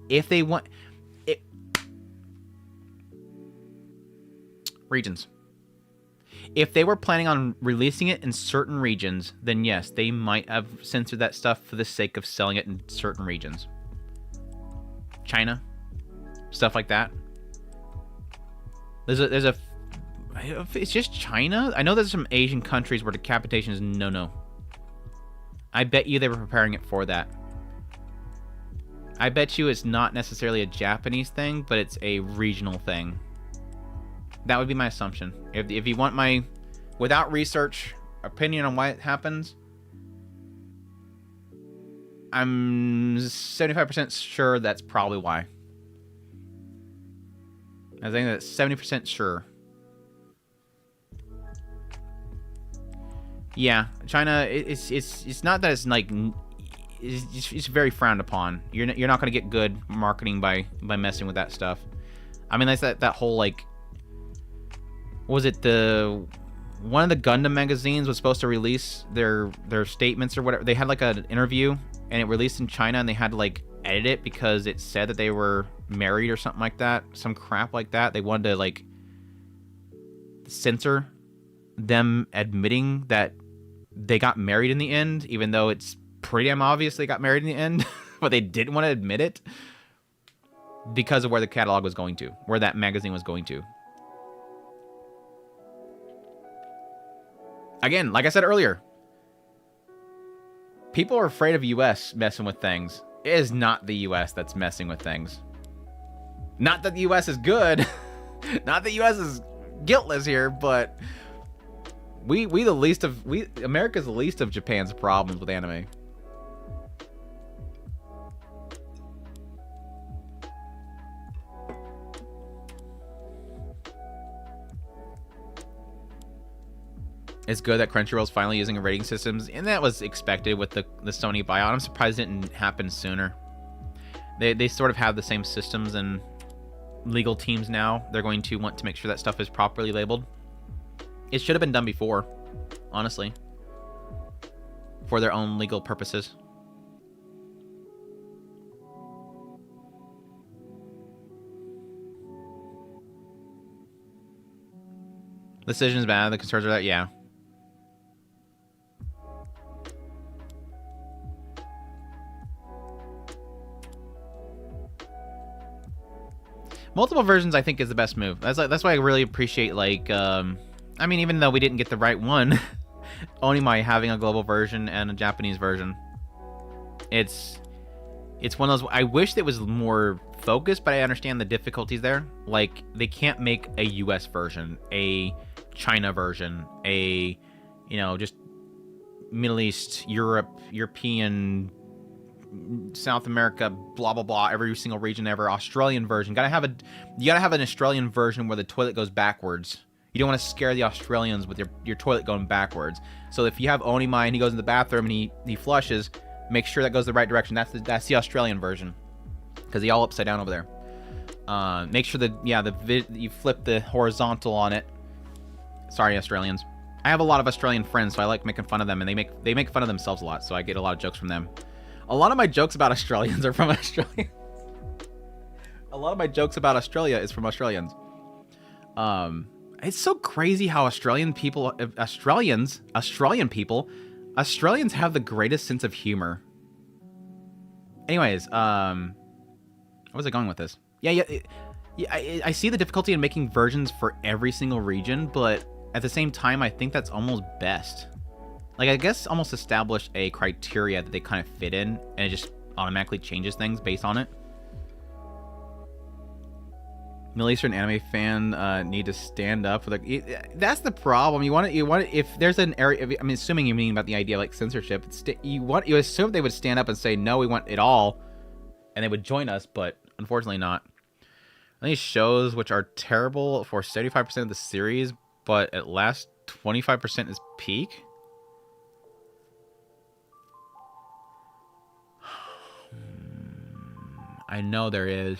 if they want it, regions. If they were planning on releasing it in certain regions, then yes, they might have censored that stuff for the sake of selling it in certain regions. China, stuff like that. It's just China? I know there's some Asian countries where decapitation is no. I bet you they were preparing it for that. I bet you it's not necessarily a Japanese thing, but it's a regional thing. That would be my assumption. If you want my, without research, opinion on why it happens, I'm 75% sure that's probably why. I think that's 70% sure. Yeah, China. It's not that it's like it's very frowned upon. You're not gonna get good marketing by messing with that stuff. I mean, that's that whole like, what was it, one of the Gundam magazines was supposed to release their statements or whatever. They had like an interview and it released in China and they had to like edit it because it said that they were married or something like that, some crap like that. They wanted to like censor them admitting that they got married in the end, even though it's pretty damn obvious they got married in the end, but they didn't want to admit it because of where the catalog was going to, where that magazine was going to. Again, like I said earlier, people are afraid of US messing with things. It is not the US that's messing with things. Not that the US is good. Not that the US is guiltless here, but America's the least of Japan's problems with anime. It's good that Crunchyroll's finally using rating systems, and that was expected with the Sony buyout. I'm surprised it didn't happen sooner. They sort of have the same systems and legal teams now. They're going to want to make sure that stuff is properly labeled. It should have been done before, honestly, for their own legal purposes. The decision's bad. The concerns are that, yeah. Multiple versions, I think, is the best move. That's why I really appreciate, like, I mean, even though we didn't get the right one, Onimai having a global version and a Japanese version. It's one of those. I wish it was more focused, but I understand the difficulties there. Like, they can't make a US version, a China version, a, just Middle East, European, South America, blah blah blah, every single region ever. Australian version. You gotta have an Australian version where the toilet goes backwards. You don't want to scare the Australians with your toilet going backwards. So if you have Onimai and he goes in the bathroom and he flushes, make sure that goes the right direction. That's the Australian version, because he all upside down over there. Make sure that you flip the horizontal on it. Sorry, Australians. I have a lot of Australian friends, so I like making fun of them, and they make fun of themselves a lot, so I get a lot of jokes from them. A lot of my jokes about Australians are from Australians. A lot of my jokes about Australia is from Australians. It's so crazy how Australians have the greatest sense of humor. Anyways, where was I going with this? Yeah, I see the difficulty in making versions for every single region, but at the same time, I think that's almost best. Like, I guess almost establish a criteria that they kind of fit in, and it just automatically changes things based on it. Middle Eastern anime fan need to stand up for the. That's the problem. You want if there's an area. I mean, assuming you mean about the idea of like censorship, you assume they would stand up and say no, we want it all, and they would join us, but unfortunately not. These shows which are terrible for 75% of the series, but at last 25% is peak. I know there is.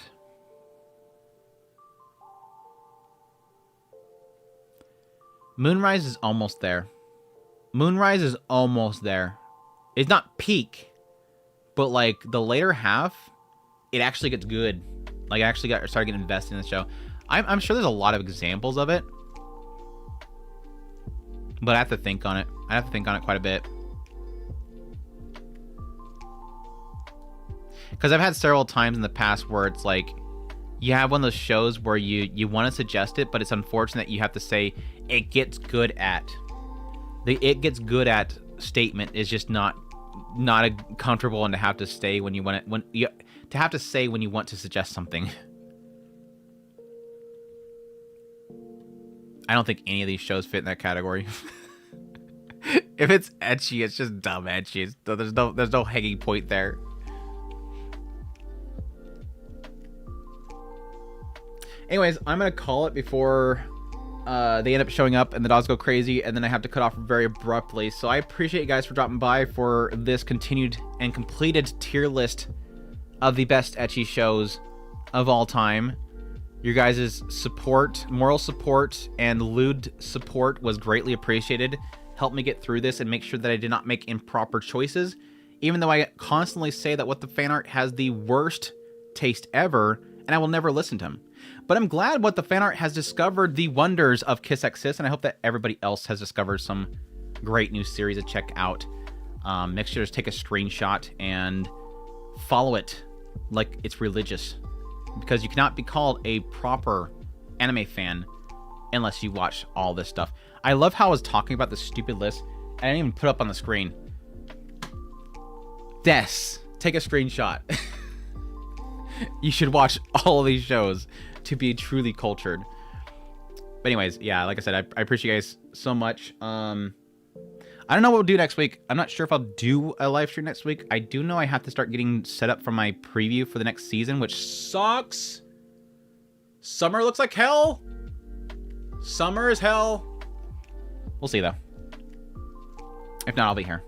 Moonrise is almost there. Moonrise is almost there. It's not peak, but like the later half, it actually gets good. Like, I actually started getting invested in the show. I'm sure there's a lot of examples of it, but I have to think on it. I have to think on it quite a bit. Because I've had several times in the past where it's like, you have one of those shows where you want to suggest it, but it's unfortunate that you have to say it gets good at. The it gets good at statement is just not a comfortable one to have to say when you want it, to have to say when you want to suggest something. I don't think any of these shows fit in that category. If it's ecchi, it's just dumb ecchi. There's no hanging point there. Anyways, I'm gonna call it before they end up showing up and the dogs go crazy, and then I have to cut off very abruptly. So I appreciate you guys for dropping by for this continued and completed tier list of the best ecchi shows of all time. Your guys' support, moral support, and lewd support was greatly appreciated. Helped me get through this and make sure that I did not make improper choices. Even though I constantly say that What the Fan Art has the worst taste ever, and I will never listen to him. But I'm glad What the Fan Art has discovered the wonders of Kiss X Sis, and I hope that everybody else has discovered some great new series to check out. Make sure to take a screenshot and follow it like it's religious, because you cannot be called a proper anime fan unless you watch all this stuff. I love how I was talking about the stupid list, and I didn't even put up on the screen. Des, take a screenshot. You should watch all of these shows to be truly cultured. But anyways, yeah, like I said, I appreciate you guys so much. I don't know what we'll do next week. I'm not sure if I'll do a live stream next week. I do know I have to start getting set up for my preview for the next season, which sucks. Summer looks like hell. Summer is hell. We'll see, though. If not, I'll be here.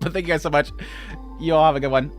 But thank you guys so much. You all have a good one.